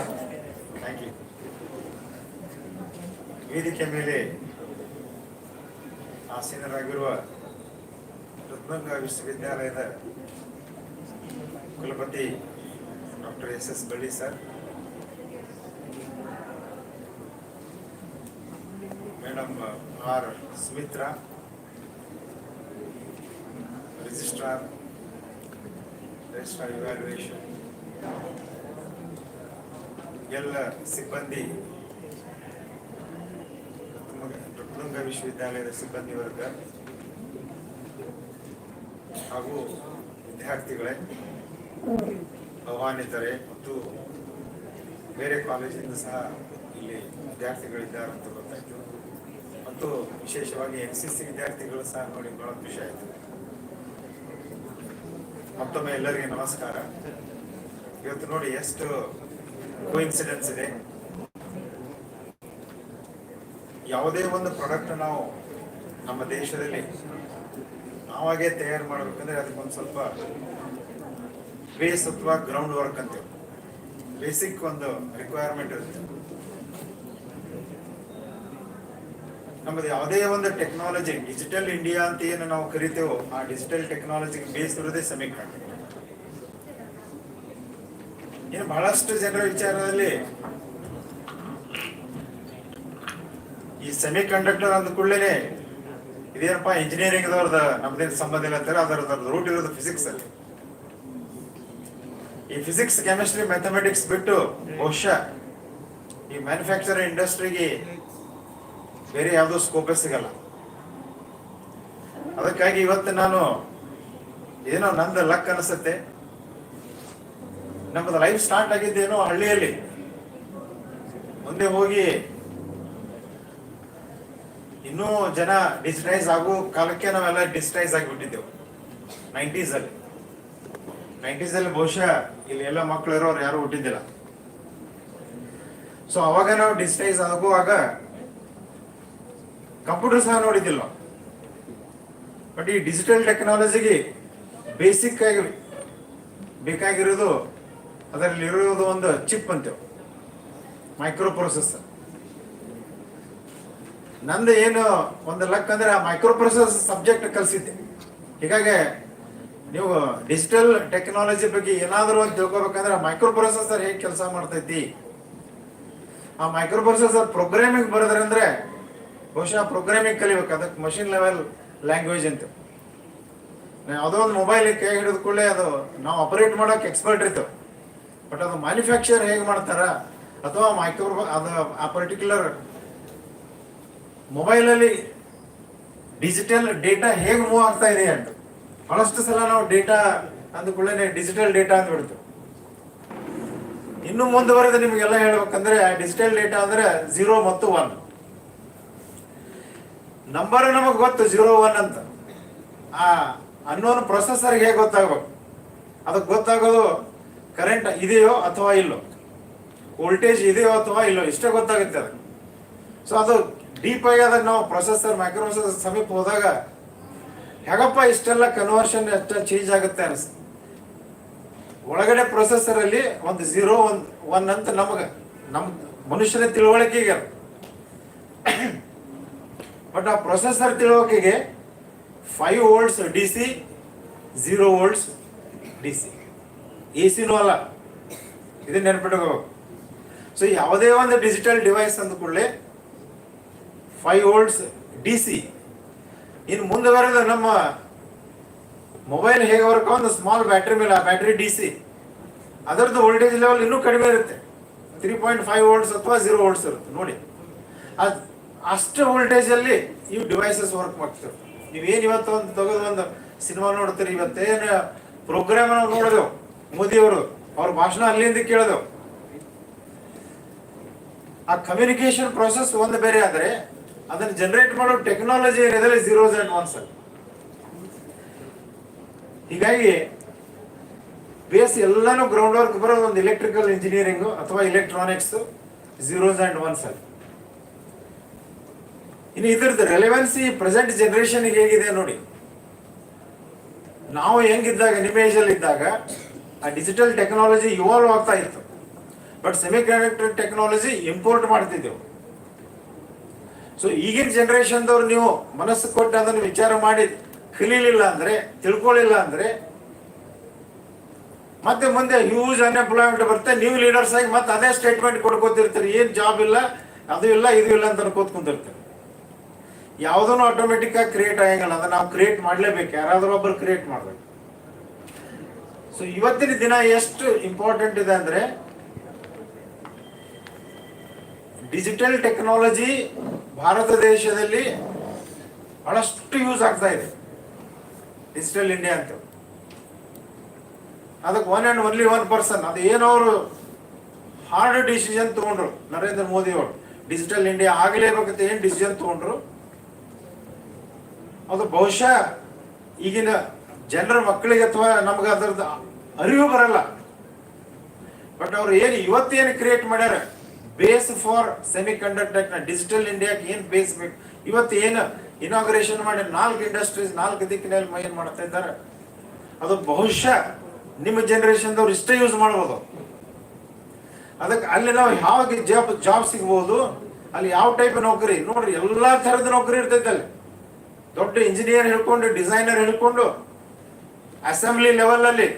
Thank you. ವೇದಿಕೆ ಮೇಲೆ ಆಸೀನರಾಗಿರುವ ಶಿವಮೊಗ್ಗ ವಿಶ್ವವಿದ್ಯಾಲಯದ ಕುಲಪತಿ doctor S Balli sir, madam R Sumitra, registrar evaluation, ಎಲ್ಲ ಸಿಬ್ಬಂದಿ, ಶಿವಮೊಗ್ಗ ವಿಶ್ವವಿದ್ಯಾಲಯದ ಸಿಬ್ಬಂದಿ ವರ್ಗ ಹಾಗೂ ವಿದ್ಯಾರ್ಥಿಗಳೇ, ಆಹ್ವಾನಿತರೆ ಮತ್ತು ಬೇರೆ ಕಾಲೇಜಿಂದ ಸಹ ಇಲ್ಲಿ ವಿದ್ಯಾರ್ಥಿಗಳಿದ್ದಾರೆ ಅಂತ ಗೊತ್ತಾಯ್ತು. ಮತ್ತು ವಿಶೇಷವಾಗಿ NCC ವಿದ್ಯಾರ್ಥಿಗಳು ಸಹ ನೋಡಿ ಬಹಳ ಖುಷಿ ಆಯಿತು. ಮತ್ತೊಮ್ಮೆ ಎಲ್ಲರಿಗೆ ನಮಸ್ಕಾರ. ಇವತ್ತು ನೋಡಿ ಎಷ್ಟು ಕೋಇನ್ಸಿಡೆನ್ಸ್ ಇದೆ. ಯಾವುದೇ ಒಂದು ಪ್ರಾಡಕ್ಟ್ ನಾವು ನಮ್ಮ ದೇಶದಲ್ಲಿ ನಾವಾಗೇ ತಯಾರು ಮಾಡಬೇಕಂದ್ರೆ ಅದಕ್ಕೊಂದು ಸ್ವಲ್ಪ ಬೇಸ್ ಅಥವಾ ಗ್ರೌಂಡ್ ವರ್ಕ್ ಅಂತೇವೆ, ಬೇಸಿಕ್ ಒಂದು ರಿಕ್ವೈರ್ಮೆಂಟ್ ಇರುತ್ತೆ. ನಮ್ಮದು ಯಾವುದೇ ಒಂದು ಟೆಕ್ನಾಲಜಿ, ಡಿಜಿಟಲ್ ಇಂಡಿಯಾ ಅಂತ ಏನು ನಾವು ಕರಿತೇವೋ, ಆ ಡಿಜಿಟಲ್ ಟೆಕ್ನಾಲಜಿಗೆ ಬೇಸ್ ಇರೋದೇ ಸೆಮಿಕಂಡಕ್ಟರ್. ಇನ್ನು ಬಹಳಷ್ಟು ಜನರ ವಿಚಾರದಲ್ಲಿ ಈ ಸೆಮಿಕಂಡಕ್ಟರ್ ಅಂದ ಕೂಡಲೇ ಇದೇನಪ್ಪ ಇಂಜಿನಿಯರಿಂಗ್ ಅದವ್ರದ ನಮ್ದೇನು ಸಂಬಂಧ ಇಲ್ಲ ಅಂತಾರೆ. ಅದರ ರೂಟ್ ಇರೋದು ಫಿಸಿಕ್ಸ್ ಅಲ್ಲಿ. ಈ ಫಿಸಿಕ್ಸ್, ಕೆಮಿಸ್ಟ್ರಿ, ಮ್ಯಾಥಮೆಟಿಕ್ಸ್ ಬಿಟ್ಟು ಬಹುಶಃ ಈ ಮ್ಯಾನುಫ್ಯಾಕ್ಚರಿಂಗ್ ಇಂಡಸ್ಟ್ರಿಗೆ ಬೇರೆ ಯಾವುದೋ ಸ್ಕೋಪೇ ಸಿಗಲ್ಲ. ಅದಕ್ಕಾಗಿ ಇವತ್ತು ನಾನು ಏನೋ ನಂದು ಲಕ್ ಅನಿಸುತ್ತೆ, ನಮ್ಮದು ಲೈಫ್ ಸ್ಟಾರ್ಟ್ ಆಗಿದ್ದೇನೋ ಹಳ್ಳಿಯಲ್ಲಿ, ಮುಂದೆ ಹೋಗಿ ಇನ್ನೂ ಜನ ಡಿಜಿಟೈಸ್ ಆಗೋ ಕಾಲಕ್ಕೆ ನಾವೆಲ್ಲ ಡಿಜಿಟೈಸ್ ಆಗಿಬಿಟ್ಟಿದ್ದೆವು. 90s ಅಲ್ಲಿ ಬಹುಶಃ ಇಲ್ಲಿ ಎಲ್ಲ ಮಕ್ಕಳು ಇರೋರು ಯಾರು ಹುಟ್ಟಿದ್ದಿಲ್ಲ. ಸೊ ಅವಾಗ ನಾವು ಡಿಜಿಟೈಸ್ ಆಗುವಾಗ ಕಂಪ್ಯೂಟರ್ ಸಹ ನೋಡಿದ್ದಿಲ್ಲ. ಬಟ್ ಈ ಡಿಜಿಟಲ್ ಟೆಕ್ನಾಲಜಿಗೆ ಬೇಸಿಕ್ ಆಗಿ ಬೇಕಾಗಿರೋದು, ಅದರಲ್ಲಿ ಇರೋದು ಒಂದು ಚಿಪ್ ಅಂತೇವೆ, ಮೈಕ್ರೋ ಪ್ರೊಸೆಸರ್. ನಂದು ಏನು ಒಂದು ಲಕ್ ಅಂದ್ರೆ ಆ ಮೈಕ್ರೋ ಪ್ರೊಸೆಸರ್ ಸಬ್ಜೆಕ್ಟ್ ಕಲಿಸಿದ್ದೆ. ಹೀಗಾಗಿ ನೀವು ಡಿಜಿಟಲ್ ಟೆಕ್ನಾಲಜಿ ಬಗ್ಗೆ ಏನಾದರೂ ಒಂದು ತಿಳ್ಕೊಬೇಕಂದ್ರೆ ಮೈಕ್ರೋ ಪ್ರೊಸೆಸರ್ ಹೇಗೆ ಕೆಲಸ ಮಾಡ್ತೈತಿ, ಆ ಮೈಕ್ರೋ ಪ್ರೊಸೆಸರ್ ಪ್ರೋಗ್ರಾಮಿಂಗ್ ಬರೋದ್ರಂದ್ರೆ ಬಹುಶಃ ಪ್ರೋಗ್ರಾಮಿಂಗ್ ಕಲಿಬೇಕು. ಅದಕ್ಕೆ ಮಷಿನ್ ಲೆವೆಲ್ ಲ್ಯಾಂಗ್ವೇಜ್ ಅಂತ. ಯಾವುದೋ ಒಂದು ಮೊಬೈಲ್ ಕೈ ಹಿಡಿದ ಕೂಡಲೇ ಅದು ನಾವು ಆಪರೇಟ್ ಮಾಡೋಕೆ ಎಕ್ಸ್ಪರ್ಟ್ ಇರ್ತೇವೆ. ಬಟ್ ಅದು ಮ್ಯಾನುಫ್ಯಾಕ್ಚರ್ ಹೇಗೆ ಮಾಡ್ತಾರ, ಅಥವಾ ಅದು ಆ ಪರ್ಟಿಕ್ಯುಲರ್ ಮೊಬೈಲಲ್ಲಿ ಡಿಜಿಟಲ್ ಡೇಟಾ ಹೇಗೆ ಮೂವ್ ಆಗ್ತಾ ಇದೆ ಅಂತ. ಬಹಳಷ್ಟು ಸಲ ನಾವು ಡೇಟಾ ಅಂದ್ಕೊಳ್ಳೇ ಡಿಜಿಟಲ್ ಡೇಟಾ ಅಂದ್ಬಿಡ್ತೇವೆ. ಇನ್ನು ಮುಂದುವರೆದು ನಿಮಗೆಲ್ಲ ಹೇಳ್ಬೇಕಂದ್ರೆ ಡಿಜಿಟಲ್ ಡೇಟಾ ಅಂದ್ರೆ 0 ಮತ್ತು 1 ನಂಬರ್ ನಮಗೆ ಗೊತ್ತು, 0 1 ಅಂತ. ಆ ಅನ್ನೋನ್ ಪ್ರೊಸೆಸರ್ಗೆ ಹೇಗೆ ಗೊತ್ತಾಗ್ಬೇಕು, ಅದಕ್ಕೆ ಗೊತ್ತಾಗೋದು ಕರೆಂಟ್ ಇದೆಯೋ ಅಥವಾ ಇಲ್ಲೋ, ವೋಲ್ಟೇಜ್ ಇದೆಯೋ ಅಥವಾ ಇಲ್ಲೋ, ಇಷ್ಟೇ ಗೊತ್ತಾಗುತ್ತೆ ಅದಕ್ಕೆ. ಸೊ ಅದು ಡೀಪ್ ಆಗಿ ಅದಕ್ಕೆ ನಾವು ಪ್ರೊಸೆಸರ್, ಮೈಕ್ರೋ ಪ್ರೊಸೆಸರ್ ಸಮೀಪ ಹೋದಾಗ ಹೇಗಪ್ಪ ಇಷ್ಟೆಲ್ಲ ಕನ್ವರ್ಷನ್ ಎಷ್ಟು ಚೇಂಜ್ ಆಗುತ್ತೆ ಅನಿಸ್ತು. ಒಳಗಡೆ ಪ್ರೊಸೆಸರ್ ಅಲ್ಲಿ ಒಂದು 0 1 ಅಂತ ನಮ್ಮ ಮನುಷ್ಯನ ತಿಳುವಳಿಕೆಗೆ. ಬಟ್ ಆ processor ತಿಳುವಳಿಕೆಗೆ 5 volts DC, 0 volts DC, AC ಅಲ್ಲ. ಇದನ್ನ ನೆನಪಿಟ್ಕೋಬೇಕು. ಸೊ ಯಾವುದೇ ಒಂದು ಡಿಜಿಟಲ್ ಡಿವೈಸ್ ಅಂದ ಕೂಡಲೇ 5 volts DC. ಇನ್ನು ಮುಂದುವರೆದ ನಮ್ಮ ಮೊಬೈಲ್ ಹೇಗೆ ವರ್ಕ್, ಒಂದು ಸ್ಮಾಲ್ ಬ್ಯಾಟ್ರಿ ಮೇಲೆ, ಆ ಬ್ಯಾಟ್ರಿ DC, ಅದರದ್ದು ವೋಲ್ಟೇಜ್ ಲೆವೆಲ್ ಇನ್ನೂ ಕಡಿಮೆ ಇರುತ್ತೆ, 3.5 volts ಅಥವಾ 0 volts ಇರುತ್ತೆ. ನೋಡಿ ಅಷ್ಟು ವೋಲ್ಟೇಜ್ ಅಲ್ಲಿ ಈ ಡಿವೈಸಸ್ ವರ್ಕ್ ಮಾಡ್ತವೆ. ನೀವೇನು ಇವತ್ತು ಒಂದು ತೆಗೆದು ಒಂದು ಸಿನಿಮಾ ನೋಡ್ತೀರಿ, ಇವತ್ತೇನು ಪ್ರೋಗ್ರಾಮ್ ನಾವು ನೋಡಿದೆವು, ಮೋದಿಯವರು ಅವ್ರ ಭಾಷಣ ಅಲ್ಲಿಂದ ಕೇಳಿದೆವು. ಆ ಕಮ್ಯುನಿಕೇಶನ್ ಪ್ರೊಸೆಸ್ ಒಂದು ಬೇರೆ ಆದರೆ ಅದನ್ನು ಜನರೇಟ್ ಮಾಡೋ ಟೆಕ್ನಾಲಜಿ ಏನಿದೆ 0s and 1s. ಹೀಗಾಗಿ ಬೇಸ್ ಎಲ್ಲಾನು ಗ್ರೌಂಡ್ ವರ್ಕ್ ಬರೋದು ಒಂದು ಎಲೆಕ್ಟ್ರಿಕಲ್ ಇಂಜಿನಿಯರಿಂಗ್ ಅಥವಾ ಎಲೆಕ್ಟ್ರಾನಿಕ್ಸ್ 0s and 1s. ಇನ್ನು ಇದ್ರದ್ದು ರೆಲೆವೆನ್ಸಿ ಪ್ರೆಸೆಂಟ್ ಜನರೇಷನ್ ಹೇಗಿದೆ ನೋಡಿ. ನಾವು ಹೆಂಗಿದ್ದಾಗ, ನಿಮ್ಮ ಏಜಲ್ಲಿ ಇದ್ದಾಗ ಆ ಡಿಜಿಟಲ್ ಟೆಕ್ನಾಲಜಿ ಇವಾಲ್ವ್ ಆಗ್ತಾ ಇತ್ತು. But semi conductor technology import ಮಾಡ್ತಿದ್ದೆವು. ಸೊ ಈಗಿನ ಜನರೇಷನ್ದವ್ರು ನೀವು ಮನಸ್ಸು ಕೊಟ್ಟು ಅದನ್ನು ವಿಚಾರ ಮಾಡಿ ಕಲೀಲಿಲ್ಲ ಅಂದರೆ, ತಿಳ್ಕೊಳ್ಳಿಲ್ಲ ಅಂದರೆ ಮತ್ತೆ ಮುಂದೆ ಹ್ಯೂಜ್ ಅನ್ಎಂಪ್ಲಾಯ್ಮೆಂಟ್ ಬರುತ್ತೆ. ನೀವು ಲೀಡರ್ಸ್ ಆಗಿ ಮತ್ತೆ ಅದೇ ಸ್ಟೇಟ್ಮೆಂಟ್ ಕೊಡ್ಕೋತಿರ್ತೀರಿ, ಏನು ಜಾಬ್ ಇಲ್ಲ, ಅದು ಇಲ್ಲ, ಇದು ಇಲ್ಲ ಅಂತ ಕೂತ್ಕೊಂಡಿರ್ತೀರಿ. ಯಾವುದೂ ಆಟೋಮೆಟಿಕ್ ಆಗಿ ಕ್ರಿಯೇಟ್ ಆಗಂಗಿಲ್ಲ, ಅದನ್ನ ನಾವು ಕ್ರಿಯೇಟ್ ಮಾಡಲೇಬೇಕು, ಯಾರಾದರೂ ಒಬ್ಬರು ಕ್ರಿಯೇಟ್ ಮಾಡಬೇಕು. ಸೊ ಇವತ್ತಿನ ದಿನ ಎಷ್ಟು ಇಂಪಾರ್ಟೆಂಟ್ ಇದೆ ಅಂದರೆ, ಡಿಜಿಟಲ್ ಟೆಕ್ನಾಲಜಿ ಭಾರತ ದೇಶದಲ್ಲಿ ಬಹಳಷ್ಟು ಯೂಸ್ ಆಗ್ತಾ ಇದೆ. ಡಿಜಿಟಲ್ ಇಂಡಿಯಾ ಅಂತ ಅದಕ್ಕೆ one and only one person, ಅದು ಏನವರು ಹಾರ್ಡ್ ಡಿಸಿಷನ್ ತಗೊಂಡ್ರು ನರೇಂದ್ರ ಮೋದಿ ಅವರು, ಡಿಜಿಟಲ್ ಇಂಡಿಯಾ ಆಗಲೇಬೇಕಂತ ಏನು ಡಿಸಿಷನ್ ತಗೊಂಡ್ರು, ಅದು ಬಹುಶಃ ಈಗಿನ ಜನರ ಮಕ್ಕಳಿಗೆ ಅಥವಾ ನಮ್ಗೆ ಅದರದ್ದು ಅರಿವು ಬರಲ್ಲ. ಬಟ್ ಅವ್ರು ಏನು ಇವತ್ತೇನು ಕ್ರಿಯೇಟ್ ಮಾಡ್ಯಾರ, base for semiconductor digital ಇಂಡಿಯಾಕ್ಕೆ ಏನು ಬೇಸ್ ಬೇಕು, ಇವತ್ತು ಏನು ಇನಾಗ್ರೇಷನ್ ಮಾಡಿ 4 ಇಂಡಸ್ಟ್ರೀಸ್ 4 ದಿಕ್ಕಿನಲ್ಲಿ ಏನು ಮಾಡ್ತಾ ಇದ್ದಾರೆ, ಅದು ಬಹುಶಃ ನಿಮ್ಮ ಜನರೇಷನ್ದವ್ರು ಇಷ್ಟೇ ಯೂಸ್ ಮಾಡ್ಬೋದು. ಅದಕ್ಕೆ ಅಲ್ಲಿ ನಾವು ಯಾವ ಜಾಬ್ ಸಿಗ್ಬೋದು, ಅಲ್ಲಿ ಯಾವ ಟೈಪ್ ನೌಕರಿ ನೋಡ್ರಿ, ಎಲ್ಲಾ ಥರದ ನೌಕರಿ ಇರ್ತೈತೆ ಅಲ್ಲಿ. ದೊಡ್ಡ ಇಂಜಿನಿಯರ್ ಹೇಳ್ಕೊಂಡು, ಡಿಸೈನರ್ ಹೇಳ್ಕೊಂಡು, ಅಸೆಂಬ್ಲಿ ಲೆವೆಲ್ ಅಲ್ಲಿ,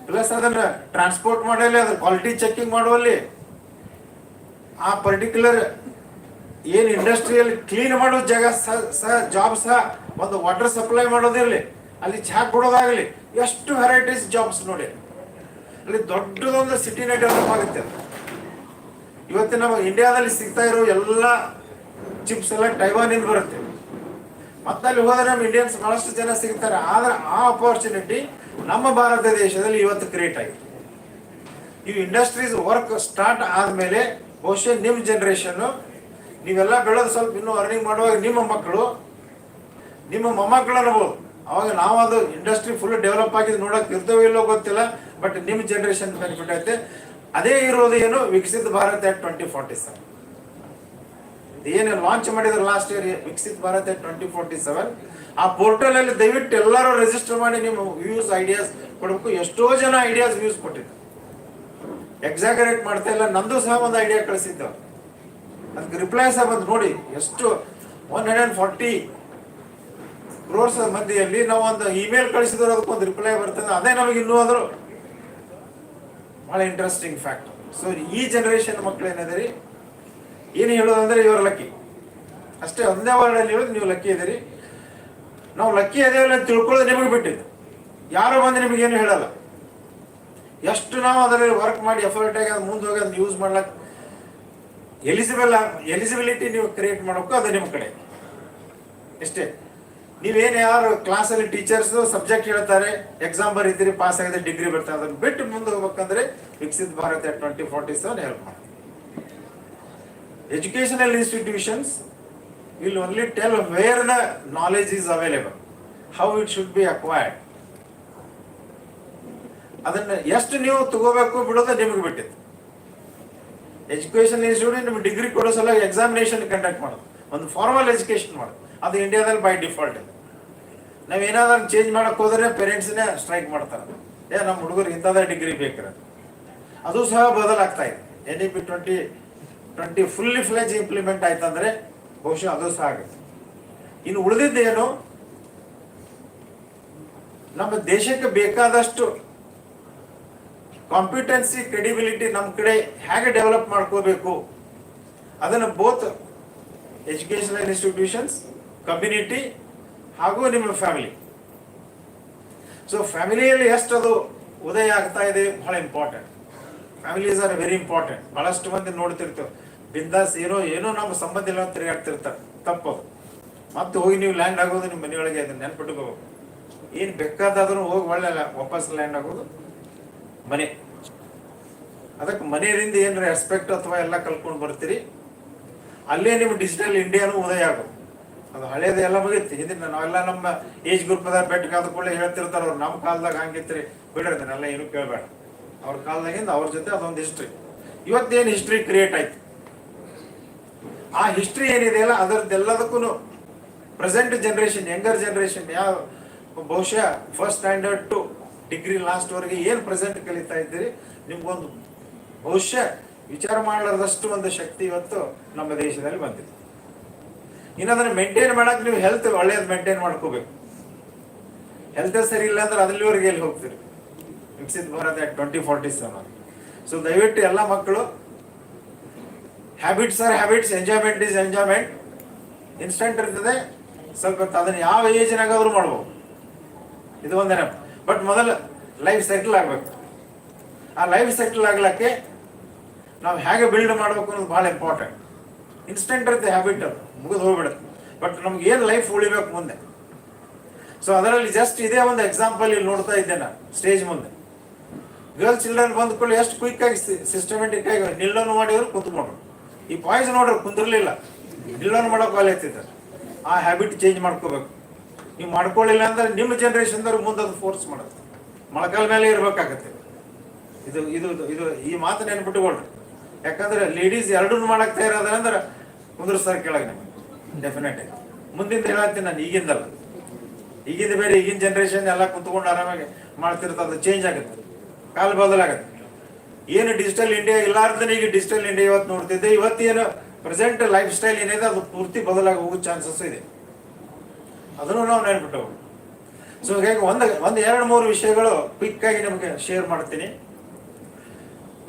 ಪ್ಲಸ್ ಅದನ್ನ ಟ್ರಾನ್ಸ್ಪೋರ್ಟ್ ಮಾಡಲಿ, ಅದ್ರ ಕ್ವಾಲಿಟಿ ಚೆಕಿಂಗ್ ಮಾಡುವಲ್ಲಿ, ಆ ಪರ್ಟಿಕ್ಯುಲರ್ ಏನು ಇಂಡಸ್ಟ್ರಿಯಲ್ಲಿ ಕ್ಲೀನ್ ಮಾಡೋ ಜಾಗ ಸಹ ಜಾಬ್ ಸಹ, ಒಂದು ವಾಟರ್ ಸಪ್ಲೈ ಮಾಡೋದಿರಲಿ, ಅಲ್ಲಿ ಚಹಾ ಕೊಡೋದಾಗಲಿ, ಎಷ್ಟು ವೆರೈಟೀಸ್ ಜಾಬ್ಸ್ ನೋಡಿ. ಅಲ್ಲಿ ದೊಡ್ಡದೊಂದು ಸಿಟಿನೇ ಡೆವಲಪ್ ಆಗುತ್ತೆ. ಇವತ್ತು ನಮ್ಮ ಇಂಡಿಯಾದಲ್ಲಿ ಸಿಗ್ತಾ ಇರೋ ಎಲ್ಲ ಚಿಪ್ಸ್ ಎಲ್ಲ ಟೈವಾನಿಂದ ಬರುತ್ತೆ. ಮತ್ತೆ ಅಲ್ಲಿ ಹೋದ್ರೆ ನಮ್ಮ ಇಂಡಿಯನ್ಸ್ ಬಹಳಷ್ಟು ಜನ ಸಿಗ್ತಾರೆ. ಆದ್ರೆ ಆ ಅಪರ್ಚುನಿಟಿ ನಮ್ಮ ಭಾರತ ದೇಶದಲ್ಲಿ ಇವತ್ತು ಕ್ರಿಯೇಟ್ ಆಗಿದೆ. ಈ ಇಂಡಸ್ಟ್ರೀಸ್ ವರ್ಕ್ ಸ್ಟಾರ್ಟ್ ಆದಮೇಲೆ ಬಹುಶಃ ನಿಮ್ಮ ಜನರೇಷನ್ನು ನೀವೆಲ್ಲ ಬೆಳೆದು ಸ್ವಲ್ಪ ಇನ್ನೂ ಅರ್ನಿಂಗ್ ಮಾಡುವಾಗ ನಿಮ್ಮ ಮಕ್ಕಳು, ನಿಮ್ಮ ಮೊಮ್ಮಕ್ಕಳು ಅನ್ಬೋದು. ಅವಾಗ ನಾವು ಅದು ಇಂಡಸ್ಟ್ರಿ ಫುಲ್ ಡೆವಲಪ್ ಆಗಿದೆ ನೋಡೋಕೆ ಇರ್ತವೋ ಇಲ್ಲೋ ಗೊತ್ತಿಲ್ಲ, ಬಟ್ ನಿಮ್ಮ ಜನರೇಷನ್ ಬೆನಿಫಿಟ್ ಐತೆ. ಅದೇ ಇರೋದು ಏನು ವಿಕಸಿತ ಭಾರತ 2047 ಏನು ಲಾಂಚ್ ಮಾಡಿದ್ರು ಲಾಸ್ಟ್ ಇಯರ್, ವಿಕಸಿತ ಭಾರತ 2047. ಆ ಪೋರ್ಟಲ್ ಅಲ್ಲಿ ದಯವಿಟ್ಟು ಎಲ್ಲರೂ ರಿಜಿಸ್ಟರ್ ಮಾಡಿ ನಿಮ್ಮ ವ್ಯೂಸ್ ಐಡಿಯಾಸ್ ಕೊಡಬೇಕು. ಎಷ್ಟೋ ಜನ ಐಡಿಯಾಸ್ ವ್ಯೂಸ್ ಕೊಟ್ಟಿದ್ರು, ಎಕ್ಸಾಗರೇಟ್ ಮಾಡ್ತಾ ಇಲ್ಲ. ನಂದು ಸಹ ಒಂದು ಐಡಿಯಾ ಕಳಿಸಿದ್ದು, ಅದಕ್ಕೆ ರಿಪ್ಲೈ ಸಹ ಬಂದು ನೋಡಿ. ಎಷ್ಟು 140 crores ಮಂದಿಯಲ್ಲಿ ನಾವು ಒಂದು ಇಮೇಲ್ ಕಳಿಸಿದ್ರು, ಅದಕ್ಕೊಂದು ರಿಪ್ಲೈ ಬರ್ತದೆ. ಅದೇ ನಮಗೆ ಇನ್ನೂ ಆದರೂ ಬಹಳ ಇಂಟ್ರೆಸ್ಟಿಂಗ್ ಫ್ಯಾಕ್ಟ್. ಸೊ ಈ ಜನರೇಷನ್ ಮಕ್ಕಳು ಏನಿದೆ, ಏನು ಹೇಳೋದಂದ್ರೆ ಇವರು ಲಕ್ಕಿ ಅಷ್ಟೇ. ಒಂದೇ ವರ್ಡಲ್ಲಿ ಹೇಳೋದು ನೀವು ಲಕ್ಕಿ ಇದ್ದೀರಿ. ನಾವು ಲಕ್ಕಿ ಅದೇವಲ್ಲ ತಿಳ್ಕೊಳ್ಳೋದು ನಿಮಗೆ ಬಿಟ್ಟಿದ್ದು, ಯಾರೋ ಬಂದು ನಿಮಗೇನು ಹೇಳಲ್ಲ. ಎಷ್ಟು ನಾವು ಅದರಲ್ಲಿ ವರ್ಕ್ ಮಾಡಿ ಎಫರ್ಟ್ ಆಗಿ ಅದು ಮುಂದೆ ಹೋಗಿ ಅದನ್ನ ಯೂಸ್ ಮಾಡ್ಲಿಕ್ಕೆ ಎಲಿಜಿಬಿಲಿಟಿ ನೀವು ಕ್ರಿಯೇಟ್ ಮಾಡೋಕ್ಕೂ ಅದು ನಿಮ್ಮ ಕಡೆ ಅಷ್ಟೇ. ನೀವೇನು ಯಾರು ಕ್ಲಾಸಲ್ಲಿ ಟೀಚರ್ಸ್ ಸಬ್ಜೆಕ್ಟ್ ಹೇಳ್ತಾರೆ, ಎಕ್ಸಾಮ್ ಬರೀತೀರಿ, ಪಾಸ್ ಆಗಿದೆ, ಡಿಗ್ರಿ ಬರ್ತಾರೆ, ಅದನ್ನು ಬಿಟ್ಟು ಮುಂದೆ ಹೋಗ್ಬೇಕಂದ್ರೆ ವಿಕಸಿತ ಭಾರತ 2047 ಹೆಲ್ಪ್ ಮಾಡ್ತೀವಿ. Educational institutions will only tell where the knowledge is available, how it should be acquired. ಅದನ್ನ ಎಷ್ಟು ನೀವು ತಗೋಬೇಕು ಬಿಡೋದು ನಿಮಗೆ ಬಿಟ್ಟಿದ್ದು. ಎಜುಕೇಶನ್ ಇನ್ಸ್ಟಿಟ್ಯೂಟ್ ನಿಮ್ಗೆ ಡಿಗ್ರಿ ಕೊಡೋ ಸಲ ಎಕ್ಸಾಮಿನೇಷನ್ ಕಂಡಕ್ಟ್ ಮಾಡೋದು, ಒಂದು ಫಾರ್ಮಲ್ ಎಜುಕೇಶನ್ ಮಾಡೋದು. ಅದು ಇಂಡಿಯಾದಲ್ಲಿ ಬೈ ಡಿಫಾಲ್ಟ್ ಇದೆ. ನಾವೇನಾದ್ರೂ ಚೇಂಜ್ ಮಾಡಕ್ಕೆ ಹೋದ್ರೆ ಪೇರೆಂಟ್ಸ್ನೇ ಸ್ಟ್ರೈಕ್ ಮಾಡ್ತಾರೆ, ನಮ್ಮ ಹುಡುಗರು ಇಂಥದೇ ಡಿಗ್ರಿ ಬೇಕಿರೋದು. ಅದು ಸಹ ಬದಲಾಗ್ತಾ ಇದೆ. NEP 2020 ಫುಲ್ಲಿ ಫ್ಲೆಜ್ ಇಂಪ್ಲಿಮೆಂಟ್ ಆಯ್ತಂದ್ರೆ ಬಹುಶಃ ಅದು ಸಹ ಆಗುತ್ತೆ. ಇನ್ನು ಉಳಿದಿದ್ದೇನು, ನಮ್ಮ ದೇಶಕ್ಕೆ ಬೇಕಾದಷ್ಟು ಕಾಂಪಿಟೆನ್ಸಿ ಕ್ರೆಡಿಬಿಲಿಟಿ ನಮ್ಮ ಕಡೆ ಹೇಗೆ ಡೆವಲಪ್ ಮಾಡ್ಕೋಬೇಕು, ಅದನ್ನು ಬೋತ್ ಎಜುಕೇಶನಲ್ ಇನ್ಸ್ಟಿಟ್ಯೂಷನ್ಸ್, ಕಮ್ಯುನಿಟಿ ಹಾಗೂ ನಿಮ್ಮ ಫ್ಯಾಮಿಲಿ. ಸೊ ಫ್ಯಾಮಿಲಿಯಲ್ಲಿ ಎಷ್ಟು ಅದು ಉದಯ ಆಗ್ತಾ ಇದೆ ಬಹಳ important. Families are very important. ಬಹಳಷ್ಟು ಮಂದಿ ನೋಡ್ತಿರ್ತೇವೆ, ಬಿಂದಾಸ್ ಏನೋ ನಮ್ಮ ಸಂಬಂಧ ಇಲ್ಲ ಅಂತ ತಿರುಗಾಡ್ತಿರ್ತಾರೆ, ತಪ್ಪದು. ಮತ್ತೆ ಹೋಗಿ ನೀವು ಲ್ಯಾಂಡ್ ಆಗೋದು ನಿಮ್ಮ ಮನೆಯೊಳಗೆ, ಅದನ್ನ ನೆನ್ಪಿಟ್ಕೋಬೇಕು. ಏನು ಬೇಕಾದಾದ್ರೂ ಹೋಗಿ ಒಳ್ಳೆ ವಾಪಸ್ ಲ್ಯಾಂಡ್ ಆಗೋದು ಮನೆ. ಅದಕ್ಕೆ ಮನೆಯಿಂದ ಏನು ರೆಸ್ಪೆಕ್ಟ್ ಅಥವಾ ಎಲ್ಲ ಕಲ್ತ್ಕೊಂಡು ಬರ್ತೀರಿ, ಅಲ್ಲೇ ನಿಮ್ಮ ಡಿಜಿಟಲ್ ಇಂಡಿಯಾನು ಉದಯ ಆಗೋದು. ಅದು ಹಳೇದು ಎಲ್ಲ ಮುಗಿತು. ಹಿಂದಿನ ನಾವೆಲ್ಲ ನಮ್ಮ ಏಜ್ ಗ್ರೂಪ್ದಾಗ ಬೆಟ್ಟಗಾದ ಕೂಡಲೇ ಹೇಳ್ತಿರ್ತಾರೆ, ಅವ್ರು ನಮ್ಮ ಕಾಲದಾಗ ಹಂಗಿತ್ರಿ ಬಿಡ್ರಿ, ಅದನ್ನೆಲ್ಲ ಏನು ಕೇಳಬೇಡ. ಅವ್ರ ಕಾಲದಾಗಿಂದ ಅವ್ರ ಜೊತೆ ಅದೊಂದು ಹಿಸ್ಟ್ರಿ. ಇವತ್ತೇನು ಹಿಸ್ಟ್ರಿ ಕ್ರಿಯೇಟ್ ಆಯ್ತು, ಆ ಹಿಸ್ಟ್ರಿ ಏನಿದೆಯಲ್ಲ ಅದರದ್ದೆಲ್ಲದಕ್ಕೂ ಪ್ರೆಸೆಂಟ್ ಜನರೇಷನ್, ಯಂಗರ್ ಜನರೇಷನ್, ಯಾವ ಬಹುಶಃ ಫಸ್ಟ್ ಸ್ಟ್ಯಾಂಡರ್ಡ್ ಟು ಡಿಗ್ರಿ ಲಾಸ್ಟ್ವರೆಗೆ ಏನು ಪ್ರೆಸೆಂಟ್ ಕಲಿತಾ ಇದ್ದೀರಿ, ನಿಮ್ಗೊಂದು ಬಹುಶಃ ವಿಚಾರ ಮಾಡಲಾರ್ದಷ್ಟು ಒಂದು ಶಕ್ತಿ ಇವತ್ತು ನಮ್ಮ ದೇಶದಲ್ಲಿ ಬಂದಿದೆ. ಇನ್ನು ಅದನ್ನು ಮೇಂಟೈನ್ ಮಾಡಕ್ಕೆ ನೀವು ಹೆಲ್ತ್ ಒಳ್ಳೇದು ಮೇಂಟೈನ್ ಮಾಡ್ಕೋಬೇಕು. ಹೆಲ್ತ್ ಸರಿ ಇಲ್ಲ ಅಂದ್ರೆ ಅಲ್ಲಿವರೆಗೆ ಎಲ್ಲಿ ಹೋಗ್ತೀರಿ? ವಿಕಸಿತ ಭಾರತ 2047. ಸೊ ದಯವಿಟ್ಟು ಎಲ್ಲ ಮಕ್ಕಳು, habits are habits, enjoyment is enjoyment. Instant ಇರ್ತದೆ, ಸ್ವಲ್ಪ ಅದನ್ನ ಯಾವ ಏಜ್ನಾಗಾದ್ರೂ ಮಾಡ್ಬೋದು, ಇದು ಒಂದೇ. ಬಟ್ ಮೊದಲು ಲೈಫ್ ಸೆಟಲ್ ಆಗ್ಬೇಕು. ಆ ಲೈಫ್ ಸೆಟಲ್ ಆಗ್ಲಿಕ್ಕೆ ನಾವು ಹೇಗೆ ಬಿಲ್ಡ್ ಮಾಡ್ಬೇಕು ಅನ್ನೋದು ಭಾಳ ಇಂಪಾರ್ಟೆಂಟ್. ಇನ್ಸ್ಟೆಂಟ್ ಇರುತ್ತೆ ಹ್ಯಾಬಿಟ್, ಅದು ಮುಗಿದು ಹೋಗ್ಬಿಡುತ್ತೆ. ಬಟ್ ನಮ್ಗೆ ಏನು ಲೈಫ್ ಉಳಿಬೇಕು ಮುಂದೆ. ಸೊ ಅದರಲ್ಲಿ ಜಸ್ಟ್ ಇದೇ ಒಂದು ಎಕ್ಸಾಂಪಲ್ ಇಲ್ಲಿ ನೋಡ್ತಾ ಇದ್ದೆ ನಾನು ಸ್ಟೇಜ್ ಮುಂದೆ. ಗರ್ಲ್ಸ್ ಚಿಲ್ಡ್ರನ್ ಬಂದ್ಕೊಳ್ಳಿ ಎಷ್ಟು ಕ್ವಿಕ್ ಆಗಿ ಸಿಸ್ಟಮೆಟಿಕ್ ಆಗಿ ನಿಲ್ಲೋನು ಮಾಡಿದ್ರು ಕುಂತ್ಕೊಂಡ್ರು. ಈ ಬಾಯ್ಸ್ ನೋಡ್ರಿ ಕುಂತಿರ್ಲಿಲ್ಲ, ನಿಲ್ಲೋನು ಮಾಡೋಕೆ ಆಲೈತಿದ್ದಾರೆ. ಆ ಹ್ಯಾಬಿಟ್ ಚೇಂಜ್ ಮಾಡ್ಕೋಬೇಕು. ನೀವು ಮಾಡ್ಕೊಳ್ಳಿಲ್ಲ ಅಂದ್ರೆ ನಿಮ್ಮ ಜನ್ರೇಷನ್ದವ್ರು ಮುಂದೆ ಅದು ಫೋರ್ಸ್ ಮಾಡುತ್ತೆ, ಮೊಳಕಾಲ ಮೇಲೆ ಇರ್ಬೇಕಾಗತ್ತೆ. ಇದು ಇದು ಇದು ಈ ಮಾತು ನೆನ್ಬಿಟ್ಟುಕೊಳ್ರಿ. ಯಾಕಂದ್ರೆ ಲೇಡೀಸ್ ಎರಡನ್ನೂ ಮಾಡಕ್ ತಯಾರಾದ್ರೆ ಅಂದ್ರೆ ಕುಂದ್ರಸ್ತಾರೆ ಕೆಳಗೆ ನಿಮಗೆ ಡೆಫಿನೆಟ್. ಮುಂದಿಂದ ಹೇಳತ್ತೀನಿ ನಾನು, ಈಗಿಂದಲ್ಲ. ಈಗಿಂದ ಬೇರೆ, ಈಗಿನ ಜನ್ರೇಷನ್ ಎಲ್ಲ ಕುಂತ್ಕೊಂಡು ಆರಾಮಾಗಿ ಮಾಡ್ತಿರ್ತದೆ. ಅದು ಚೇಂಜ್ ಆಗುತ್ತೆ, ಕಾಲ ಬದಲಾಗುತ್ತೆ. ಏನು ಡಿಜಿಟಲ್ ಇಂಡಿಯಾ ಇಲ್ಲಾರ್ದನೇ ಈಗ ಡಿಜಿಟಲ್ ಇಂಡಿಯಾ ಇವತ್ತು ನೋಡ್ತಿದ್ದೆ. ಇವತ್ತೇನು ಪ್ರೆಸೆಂಟ್ ಲೈಫ್ ಸ್ಟೈಲ್ ಏನಿದೆ ಅದು ಪೂರ್ತಿ ಬದಲಾಗಿ ಹೋಗೋ ಚಾನ್ಸಸ್ ಇದೆ. ಅದನ್ನು ನಾವು ನೆನ್ಬಿಟ್ಟು. ಸೊ ಹೀಗಾಗಿ ಒಂದು 2-3 ವಿಷಯಗಳು ಕ್ವಿಕ್ ಆಗಿ ನಿಮಗೆ ಶೇರ್ ಮಾಡ್ತೀನಿ.